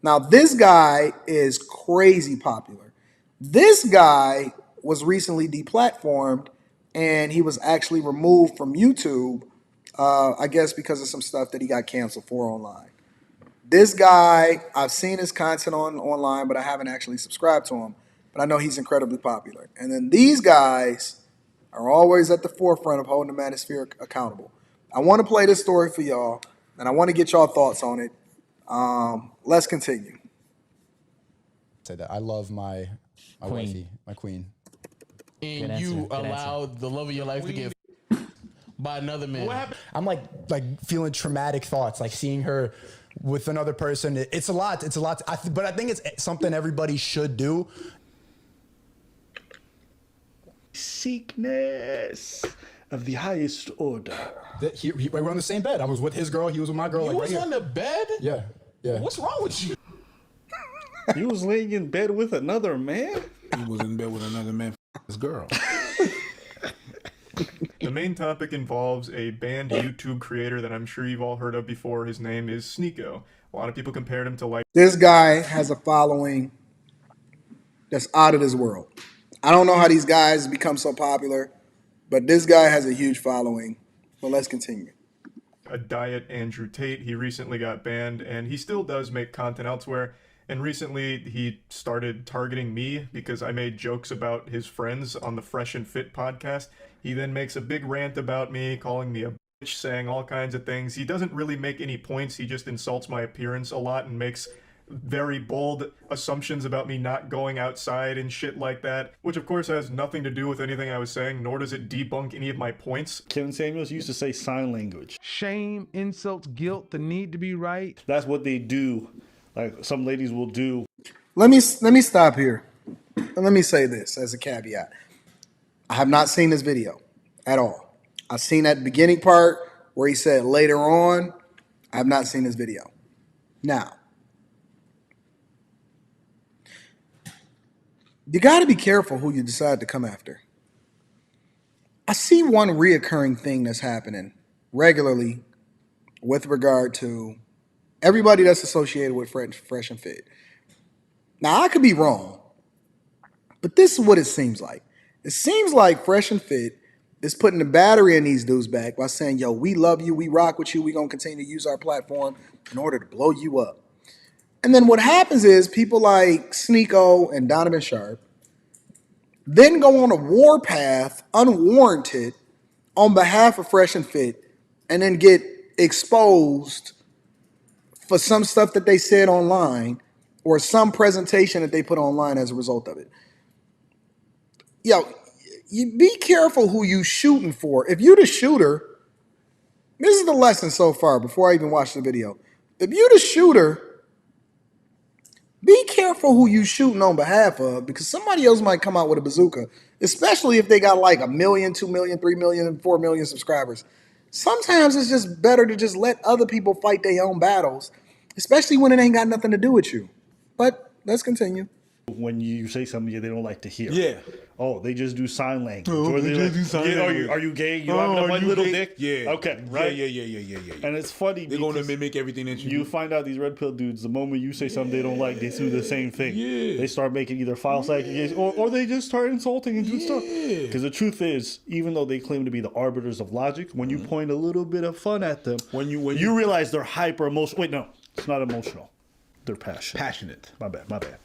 Now, this guy is crazy popular. This guy was recently deplatformed, and he was actually removed from YouTube, I guess because of some stuff that he got canceled for online. This guy, I've seen his content online, but I haven't actually subscribed to him. But I know he's incredibly popular. And then these guys are always at the forefront of holding the manosphere accountable. I want to play this story for y'all, and I want to get y'all thoughts on it. Let's continue. Say that I love my wifey, my queen. And you allowed the love of your life to get by another man. What happened? I'm like feeling traumatic thoughts, like seeing her with another person. It's a lot. It's a lot. But I think it's something everybody should do. Sickness of the highest order. We're on the same bed. I was with his girl. He was with my girl. You was on the bed? Yeah. What's wrong with you? You was laying in bed with another man? He was in bed with another man, his girl. The main topic involves a banned YouTube creator that I'm sure you've all heard of before. His name is Sneako. A lot of people compared him to like... This guy has a following that's out of this world. I don't know how these guys become so popular, but this guy has a huge following. So let's continue. A diet Andrew Tate. He recently got banned, and he still does make content elsewhere. And recently, he started targeting me because I made jokes about his friends on the Fresh and Fit podcast. He then makes a big rant about me, calling me a bitch, saying all kinds of things. He doesn't really make any points. He just insults my appearance a lot and makes very bold assumptions about me not going outside and shit like that, which of course has nothing to do with anything I was saying, nor does it debunk any of my points. Kevin Samuels used to say sign language. Shame, insults, guilt, the need to be right. That's what they do. Like some ladies will do. Let me stop here. And let me say this as a caveat. I have not seen this video at all. I've seen that beginning part where he said later on. I have not seen this video. Now, you got to be careful who you decide to come after. I see one reoccurring thing that's happening regularly with regard to everybody that's associated with Fresh and Fit. Now, I could be wrong, but this is what it seems like. It seems like Fresh and Fit is putting the battery in these dudes back by saying, yo, we love you, we rock with you, we're going to continue to use our platform in order to blow you up. And then what happens is people like Sneako and Donovan Sharp then go on a warpath, unwarranted, on behalf of Fresh and Fit, and then get exposed for some stuff that they said online or some presentation that they put online as a result of it. Yo, you be careful who you shooting for. If you the shooter, this is the lesson so far before I even watch the video. If you the shooter, be careful who you shooting on behalf of, because somebody else might come out with a bazooka, especially if they got like 1 million, 2 million, 3 million, 4 million subscribers. Sometimes it's just better to just let other people fight their own battles, especially when it ain't got nothing to do with you. But let's continue. When you say something they don't like to hear. Yeah. Oh, they just do sign language. Oh, they just do sign language. Are you gay? You have one little dick? Yeah. Okay, right? Yeah. And it's funny They're going to mimic everything that you do. find out these red pill dudes, the moment you say something they don't like, they do the same thing. Yeah. They start making either false accusations or they just start insulting and do stuff. Because the truth is, even though they claim to be the arbiters of logic, when you point a little bit of fun at them, when you realize they're hyper emotional. Wait, no, it's not emotional. They're passionate. My bad.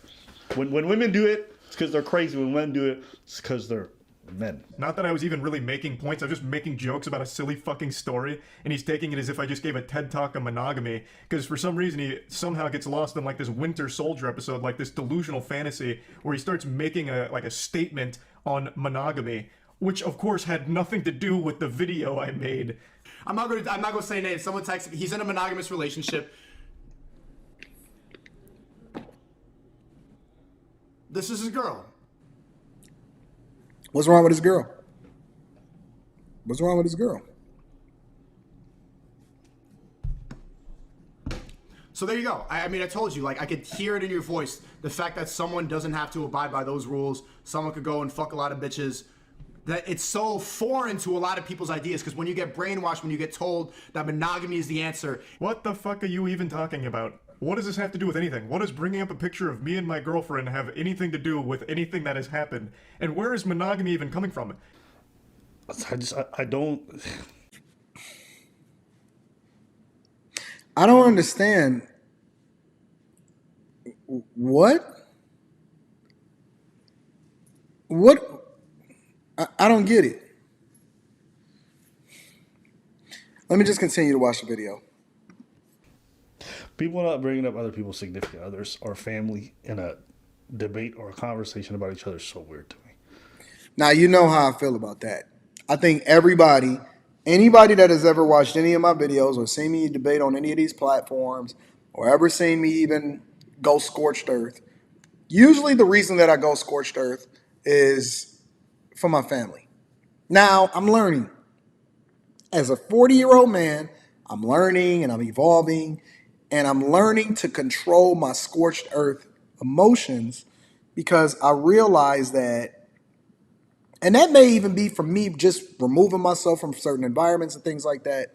When women do it, it's because they're crazy. When men do it, it's because they're men. Not that I was even really making points. I was just making jokes about a silly fucking story, and he's taking it as if I just gave a TED Talk on monogamy, because for some reason he somehow gets lost in like this Winter Soldier episode, like this delusional fantasy where he starts making a statement on monogamy, which of course had nothing to do with the video I made. I'm not gonna say names. Someone texted me. He's in a monogamous relationship. This is his girl. What's wrong with his girl? What's wrong with his girl? So there you go. I mean, I told you, like, I could hear it in your voice. The fact that someone doesn't have to abide by those rules. Someone could go and fuck a lot of bitches. That it's so foreign to a lot of people's ideas, because when you get brainwashed, when you get told that monogamy is the answer. What the fuck are you even talking about? What does this have to do with anything? What does bringing up a picture of me and my girlfriend have anything to do with anything that has happened? And where is monogamy even coming from? I don't understand. What? I don't get it. Let me just continue to watch the video. People not bringing up other people's significant others or family in a debate or a conversation about each other is so weird to me. Now, you know how I feel about that. I think anybody that has ever watched any of my videos or seen me debate on any of these platforms or ever seen me even go scorched earth, usually the reason that I go scorched earth is for my family. Now, I'm learning. As a 40-year-old man, I'm learning and I'm evolving, and I'm learning to control my scorched earth emotions because I realize that, and that may even be from me just removing myself from certain environments and things like that.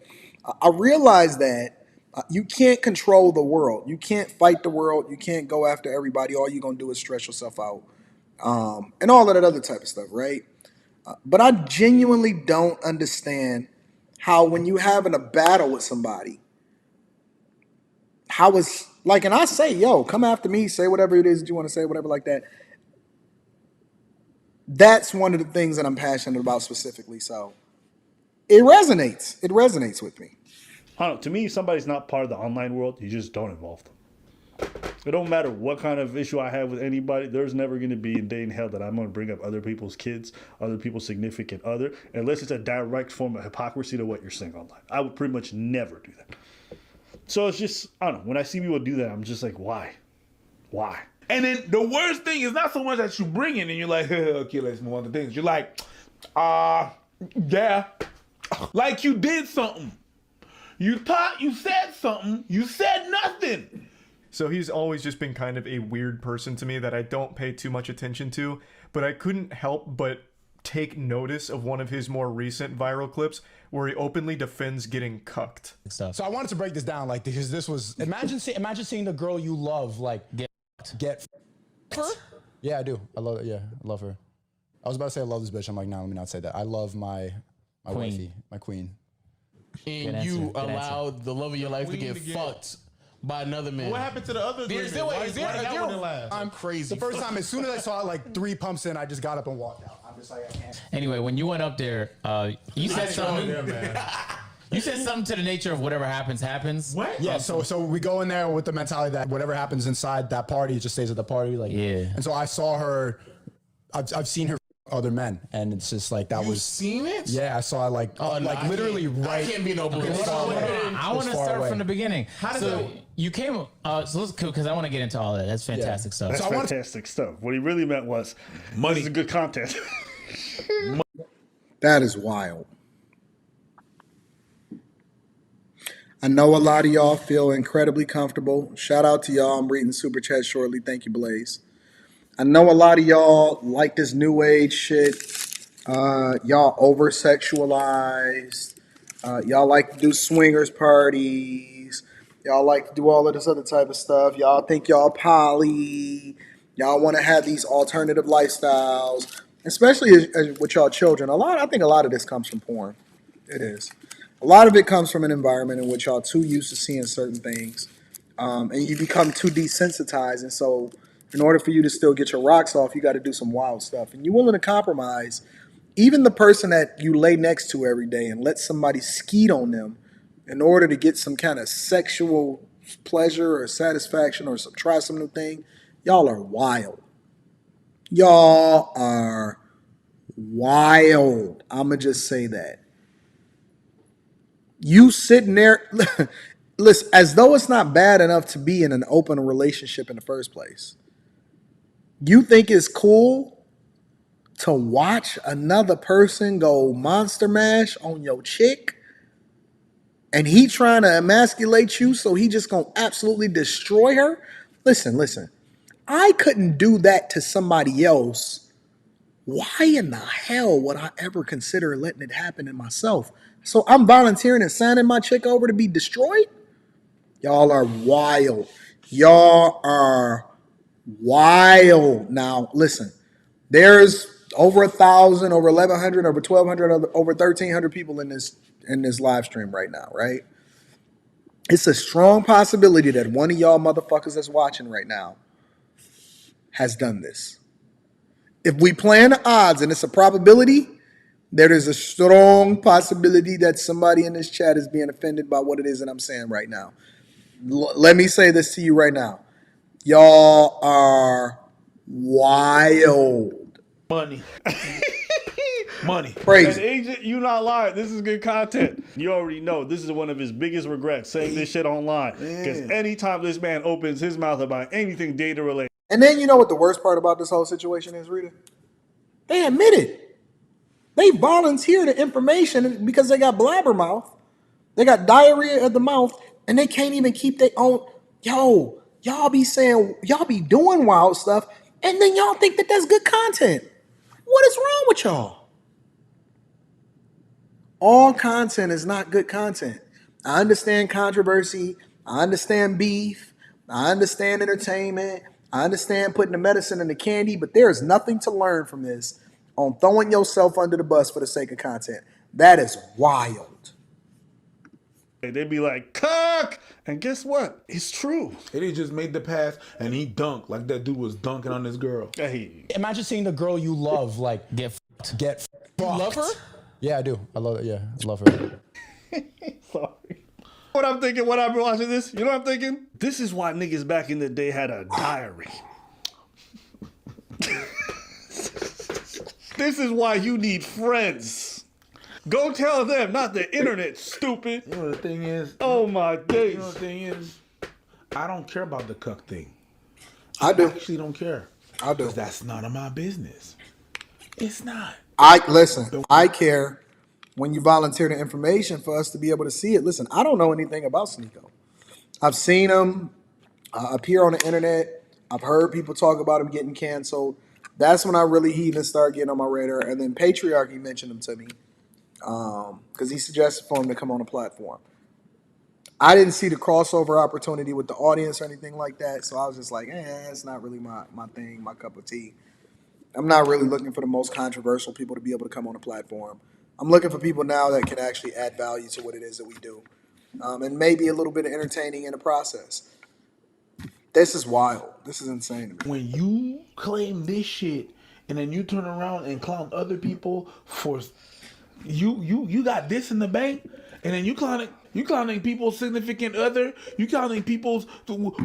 I realize that you can't control the world. You can't fight the world. You can't go after everybody. All you're going to do is stress yourself out and all of that other type of stuff, right? But I genuinely don't understand how when you having a battle with somebody, how is like, and I say, yo, come after me, say whatever it is that you want to say, whatever like that. That's one of the things that I'm passionate about specifically. So it resonates. It resonates with me. I don't know. To me, if somebody's not part of the online world, you just don't involve them. It don't matter what kind of issue I have with anybody. There's never going to be a day in hell that I'm going to bring up other people's kids, other people's significant other, unless it's a direct form of hypocrisy to what you're saying online. I would pretty much never do that. So it's just, I don't know. When I see people do that, I'm just like, why? Why? And then the worst thing is not so much that you bring it and you're like, okay, let's move on to things. You're like, yeah. Like you did something. You thought you said something. You said nothing. So he's always just been kind of a weird person to me that I don't pay too much attention to, but I couldn't help but take notice of one of his more recent viral clips where he openly defends getting cucked. So I wanted to break this down, like, because this was, imagine seeing the girl you love, like, get her? Yeah, I do. I love her. I was about to say I love this bitch. I'm like, no, let me not say that. I love my wifey, my queen. And you allowed the love of your life to get fucked by another man. What happened to the other three? I'm crazy. The first time, as soon as I saw it, like 3 pumps in, I just got up and walked out. I'm just like, I can't. Anyway, when you went up there, you said something. You said something to the nature of whatever happens, happens. What? Yeah, so we go in there with the mentality that whatever happens inside that party, it just stays at the party. Like, yeah. And so I saw her, I've seen her other men, and it's just like that. You seen it? Yeah, I saw it literally right. I can't be no bullshit. I want to start from the beginning. How does that? You came, so let's because I want to get into all that. That's fantastic stuff. That's fantastic stuff. What he really meant was money. This is good content. That is wild. I know a lot of y'all feel incredibly comfortable. Shout out to y'all. I'm reading super chat shortly. Thank you, Blaze. I know a lot of y'all like this new age shit. Y'all over-sexualized. Y'all like to do swingers parties. Y'all like to do all of this other type of stuff. Y'all think y'all poly. Y'all want to have these alternative lifestyles, especially as with y'all children. I think a lot of this comes from porn. It is. A lot of it comes from an environment in which y'all too used to seeing certain things, and you become too desensitized. And so in order for you to still get your rocks off, you got to do some wild stuff. And you're willing to compromise even the person that you lay next to every day and let somebody skeet on them in order to get some kind of sexual pleasure or satisfaction or try some new thing. Y'all are wild. Y'all are wild. I'm going to just say that. You sitting there, listen, as though it's not bad enough to be in an open relationship in the first place. You think it's cool to watch another person go monster mash on your chick and he trying to emasculate you so he just gonna absolutely destroy her? Listen. I couldn't do that to somebody else. Why in the hell would I ever consider letting it happen to myself? So I'm volunteering and signing my chick over to be destroyed? Y'all are wild. Y'all are wild. Now, listen, there's over 1,000, over 1,100, over 1,200, over 1,300 people in this live stream right now, right? It's a strong possibility that one of y'all motherfuckers that's watching right now has done this. If we play in the odds and it's a probability, There is a strong possibility that somebody in this chat is being offended by what it is that I'm saying right now. Let me say this to you right now. Y'all are wild. Money. Money. Crazy. And Agent, you not lying. This is good content. You already know this is one of his biggest regrets, saying this shit online. Because anytime this man opens his mouth about anything data related. And then you know what the worst part about this whole situation is, Rita? They admit it. They volunteer the information because they got blabbermouth. They got diarrhea of the mouth, and they can't even keep their own. Yo, y'all be saying, y'all be doing wild stuff, and then y'all think that that's good content. What is wrong with y'all? All content is not good content. I understand controversy. I understand beef. I understand entertainment. I understand putting the medicine in the candy, but there is nothing to learn from this on throwing yourself under the bus for the sake of content. That is wild. They'd be like, cock! And guess what? It's true. He just made the pass and he dunked like that dude was dunking on this girl. Hey. Imagine seeing the girl you love get fucked. You love her? Yeah, I do. I love it. Yeah, I love her. Sorry. What I'm thinking when I'm watching this, you know what I'm thinking? This is why niggas back in the day had a diary. This is why you need friends. Go tell them, not the internet, stupid. You know the thing is? Oh my days. You know the thing is? I don't care about the cuck thing. I do. I actually don't care. I do. 'Cause that's none of my business. It's not. I care when you volunteer the information for us to be able to see it. Listen, I don't know anything about Sneako. I've seen him appear on the internet. I've heard people talk about him getting canceled. That's when I really even started getting on my radar. And then Patriarchy mentioned him to me because he suggested for him to come on the platform. I didn't see the crossover opportunity with the audience or anything like that. So I was just like, it's not really my thing, my cup of tea. I'm not really looking for the most controversial people to be able to come on the platform. I'm looking for people now that can actually add value to what it is that we do. And maybe a little bit of entertaining in the process. This is wild. This is insane to me. When you claim this shit and then you turn around and clown other people for you got this in the bank, and then you clowning people's significant other, you clowning people's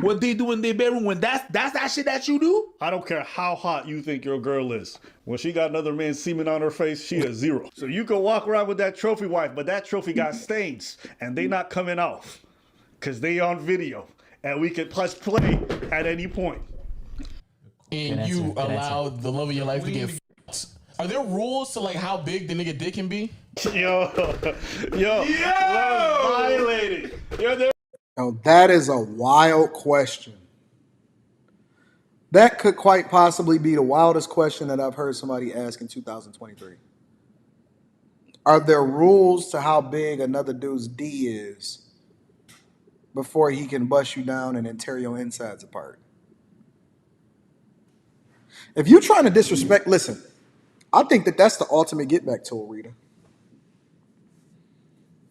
what they do in their bedroom when that's that shit that you do. I don't care how hot you think your girl is. When she got another man's semen on her face, she is 0. So you can walk around with that trophy wife, but that trophy got stains and they not coming off because they on video and we can press play at any point. And you allow the love of your life to get fucked. Are there rules to like how big the nigga dick can be? Yo, violated. Now, that is a wild question. That could quite possibly be the wildest question that I've heard somebody ask in 2023. Are there rules to how big another dude's D is before he can bust you down and then tear your insides apart? If you're trying to disrespect, listen, I think that that's the ultimate get back tool, Rita.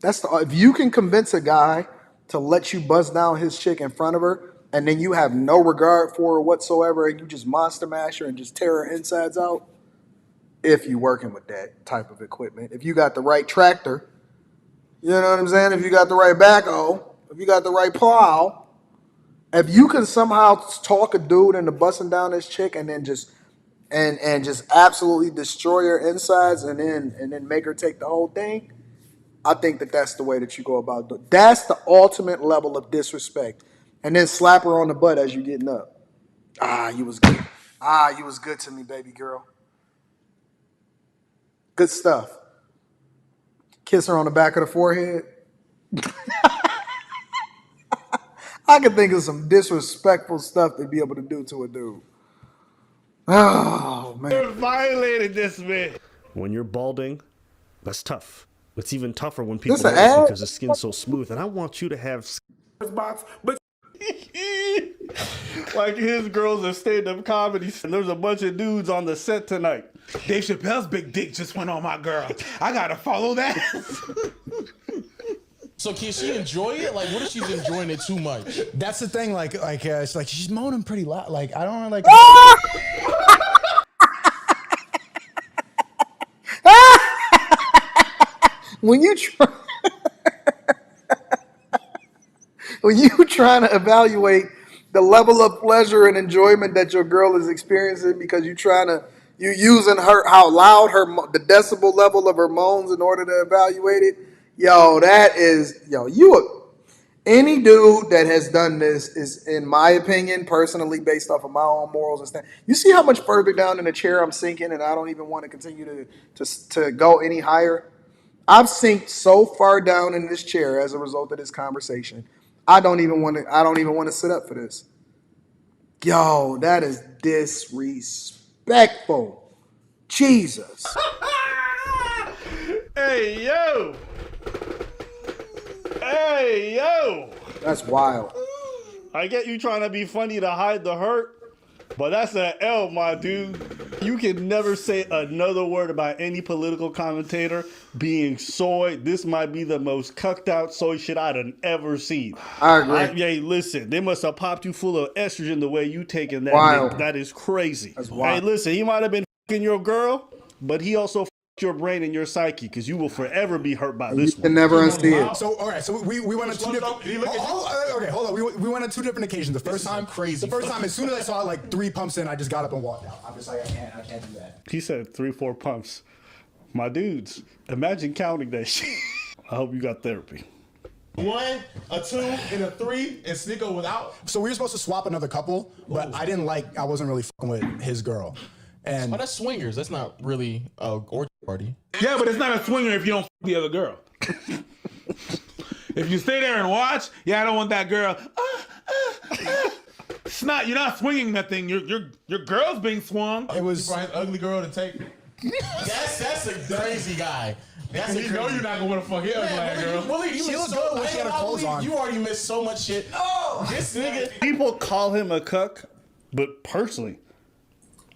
If you can convince a guy to let you bust down his chick in front of her, and then you have no regard for her whatsoever, and you just monster mash her and just tear her insides out, if you're working with that type of equipment, if you got the right tractor, you know what I'm saying? If you got the right backhoe, if you got the right plow, if you can somehow talk a dude into busting down his chick and then just and just absolutely destroy her insides and then make her take the whole thing, I think that that's the way that you go about it. That's the ultimate level of disrespect. And then slap her on the butt as you're getting up. You was good. You was good to me, baby girl. Good stuff. Kiss her on the back of the forehead. I can think of some disrespectful stuff to be able to do to a dude. Oh, man. You violated this man. When you're balding, that's tough. It's even tougher when people notice because the skin's so smooth. And I want you to have spots, but like his girls are stand-up comedy, and there's a bunch of dudes on the set tonight. Dave Chappelle's big dick just went on my girl. I gotta follow that. So can she enjoy it? Like, what if she's enjoying it too much? That's the thing. It's like she's moaning pretty loud. Like, I don't like. when you try, when you trying to evaluate the level of pleasure and enjoyment that your girl is experiencing because you using her how loud the decibel level of her moans in order to evaluate it. Any dude that has done this is, in my opinion, personally based off of my own morals and stuff. You see how much further down in the chair I'm sinking, and I don't even want to continue to go any higher. I've sinked so far down in this chair as a result of this conversation. I don't even want to sit up for this. Yo, that is disrespectful. Jesus. Hey, yo. Hey, yo. That's wild. I get you trying to be funny to hide the hurt, but that's an L, my dude. You can never say another word about any political commentator being soy. This might be the most cucked out soy shit I'd ever seen. I agree. Hey, listen, they must have popped you full of estrogen the way you taking that. Wild. That is crazy. That's wild. Hey, listen, he might have been fucking your girl, but he also fucked your brain and your psyche, because you will forever be hurt by this one. You can never unsee it. So, all right, so we went on two different. Okay, hold on. We went on two different occasions. The first time, as soon as I saw like 3 pumps in, I just got up and walked out. I'm just like, I can't do that. He said 3-4 pumps. My dudes, imagine counting that shit. I hope you got therapy. 1, a 2, and a 3, and Sneako was out. So we were supposed to swap another couple, but I wasn't really fucking with his girl. And that's swingers. That's not really a orgy party. Yeah, but it's not a swinger if you don't f the other girl. If you stay there and watch, I don't want that girl. It's not. You're not swinging nothing. Your girl's being swung. It was an ugly girl to take. That's a crazy guy. That's you know you're not gonna want to fuck him, ugly girl. Willie, she looked good when she had her clothes on. You already missed so much shit. Oh, this nigga. People call him a cuck, but personally,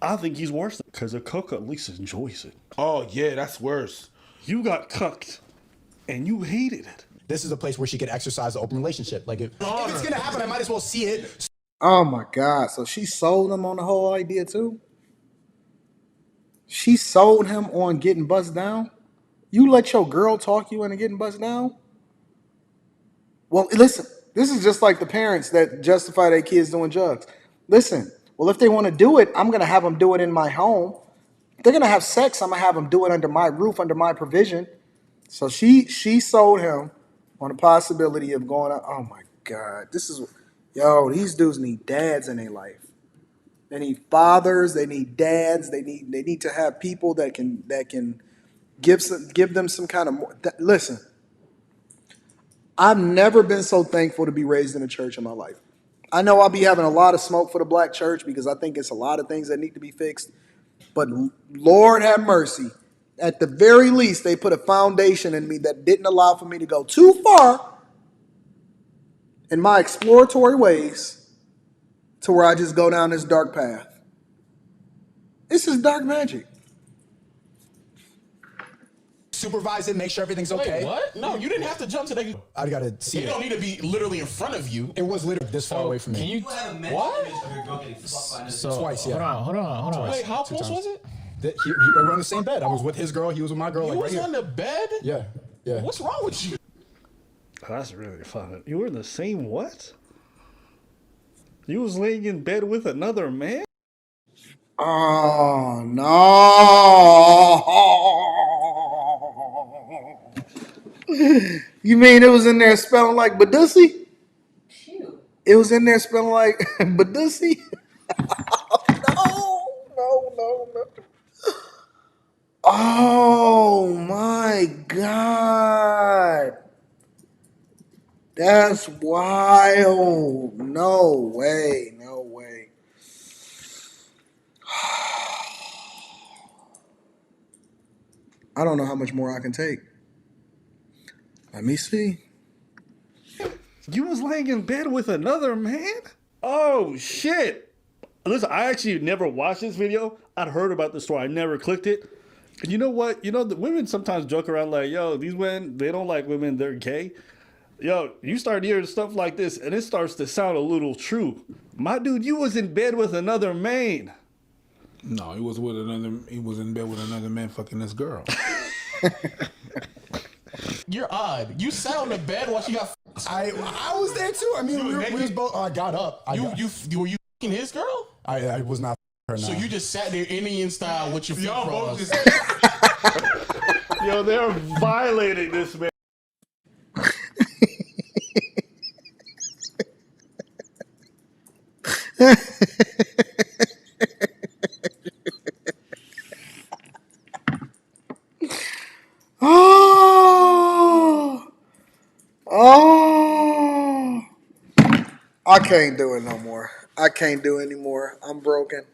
I think he's worse because a cuck at least enjoys it. Oh yeah, that's worse. You got cucked, and you hated it. This is a place where she could exercise an open relationship. Like if it's gonna happen, I might as well see it. Oh my God. So she sold him on the whole idea too? She sold him on getting buzzed down? You let your girl talk you into getting buzzed down? Well, listen, this is just like the parents that justify their kids doing drugs. Listen, well, if they want to do it, I'm going to have them do it in my home. If they're going to have sex, I'm going to have them do it under my roof, under my provision. So she sold him on the possibility of going out. Oh my God. These dudes need dads in their life. They need fathers, they need dads, they need to have people that can give them some kind of more. Listen, I've never been so thankful to be raised in a church in my life. I know I'll be having a lot of smoke for the black church because I think it's a lot of things that need to be fixed. But Lord have mercy. At the very least, they put a foundation in me that didn't allow for me to go too far in my exploratory ways to where I just go down this dark path. This is dark magic. Supervise it, make sure everything's okay. Wait, what? No, you didn't have to jump to that. I gotta see it. You don't need to be literally in front of you. It was literally this far away from me. Can you? What? So, twice, yeah. Hold on. Twice. Wait, how close was it? We were on the same bed. I was with his girl. He was with my girl. You like was right on the bed? here. Yeah. What's wrong with you? That's really fun. You were in the same what? You was laying in bed with another man? Oh, no. You mean it was in there smelling like Badussy? It was in there smelling like Badussy? No. Oh, my God. That's wild. No way. I don't know how much more I can take. Let me see. You was laying in bed with another man? Oh, shit. Listen, I actually never watched this video. I'd heard about the story. I never clicked it. And you know what? You know, the women sometimes joke around like, yo, these women, they don't like women, they're gay. Yo, you start hearing stuff like this, and it starts to sound a little true. My dude, you was in bed with another man. No, he was in bed with another man fucking this girl. You're odd. You sat on the bed while she got. I was there too. I mean, we was both. I got up. Were you f***ing his girl? I was not her. So now. you just sat there Indian style with your feet crossed. Yo, they're violating this man. Oh, I can't do it no more. I can't do it anymore. I'm broken.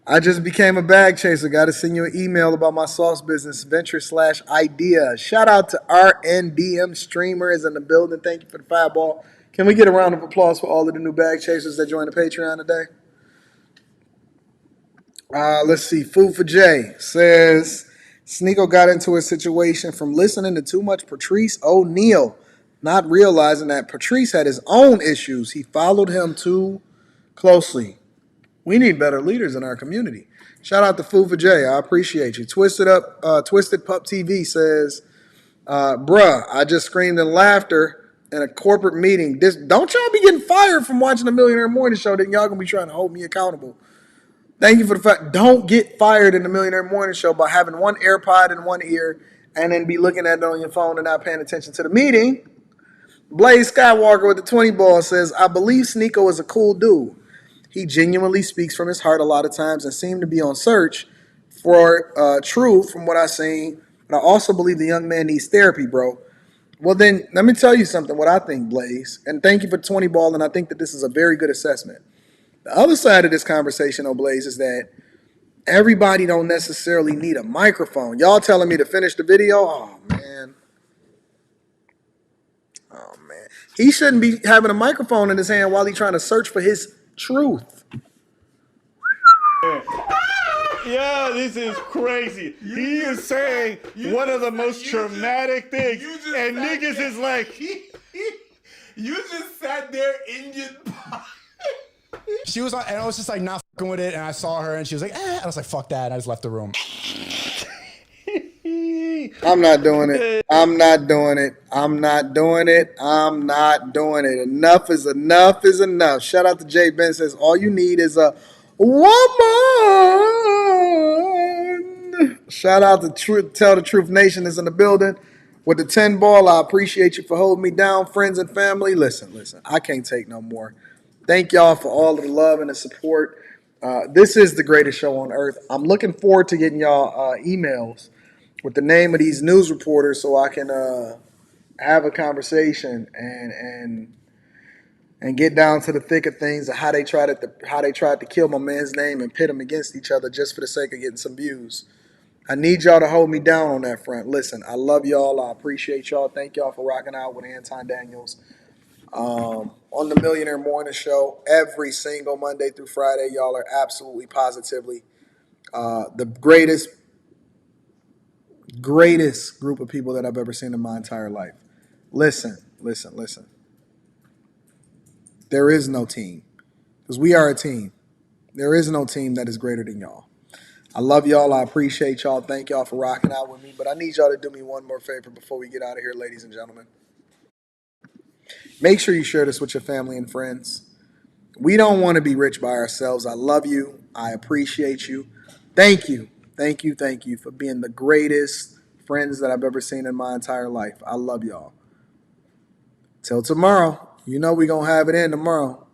I just became a bag chaser. Got to send you an email about my sauce business venture/idea. Shout out to RNDM streamers in the building. Thank you for the fireball. Can we get a round of applause for all of the new bag chasers that joined the Patreon today? Let's see. Food for Jay says Sneako got into a situation from listening to too much Patrice O'Neal, not realizing that Patrice had his own issues. He followed him too closely. We need better leaders in our community. Shout out to Food for Jay. I appreciate you. Twisted Pup TV says, bruh, I just screamed in laughter in a corporate meeting. Don't y'all be getting fired from watching the Millionaire Morning Show. Then y'all gonna be trying to hold me accountable. Thank you for the fact. Don't get fired in the Millionaire Morning Show by having one AirPod in one ear and then be looking at it on your phone and not paying attention to the meeting. Blaze Skywalker with the 20 ball says, I believe Sneako is a cool dude. He genuinely speaks from his heart a lot of times and seemed to be on search for truth from what I've seen. But I also believe the young man needs therapy, bro. Well, then, let me tell you something, what I think, Blaze. And thank you for 20 ball, and I think that this is a very good assessment. The other side of this conversation, Blaze, is that everybody don't necessarily need a microphone. Y'all telling me to finish the video? Oh, man. He shouldn't be having a microphone in his hand while he's trying to search for his truth. Yeah, this is crazy. He is saying one of the most traumatic things, and niggas is like, you just sat there Indian pie. She was on, and I was just like not fucking with it, and I saw her, and she was like, and I was like, fuck that, and I just left the room. I'm not doing it. I'm not doing it. I'm not doing it. I'm not doing it. Enough is enough is enough. Shout out to Jay Ben says, all you need is a woman. Shout out to Tell the Truth Nation is in the building. With the 10 ball, I appreciate you for holding me down, friends and family. Listen, I can't take no more. Thank y'all for all of the love and the support. This is the greatest show on earth. I'm looking forward to getting y'all emails with the name of these news reporters so I can have a conversation and get down to the thick of things and how they tried to kill my man's name and pit them against each other just for the sake of getting some views. I need y'all to hold me down on that front. Listen, I love y'all. I appreciate y'all. Thank y'all for rocking out with Anton Daniels on the Millionaire Morning Show every single Monday through Friday. Y'all are absolutely positively the greatest group of people that I've ever seen in my entire life. Listen. There is no team, because we are a team. There is no team that is greater than y'all. I love y'all. I appreciate y'all. Thank y'all for rocking out with me. But I need y'all to do me one more favor before we get out of here, ladies and gentlemen. Make sure you share this with your family and friends. We don't want to be rich by ourselves. I love you. I appreciate you. Thank you for being the greatest friends that I've ever seen in my entire life. I love y'all. Till tomorrow. You know we're going to have it in tomorrow.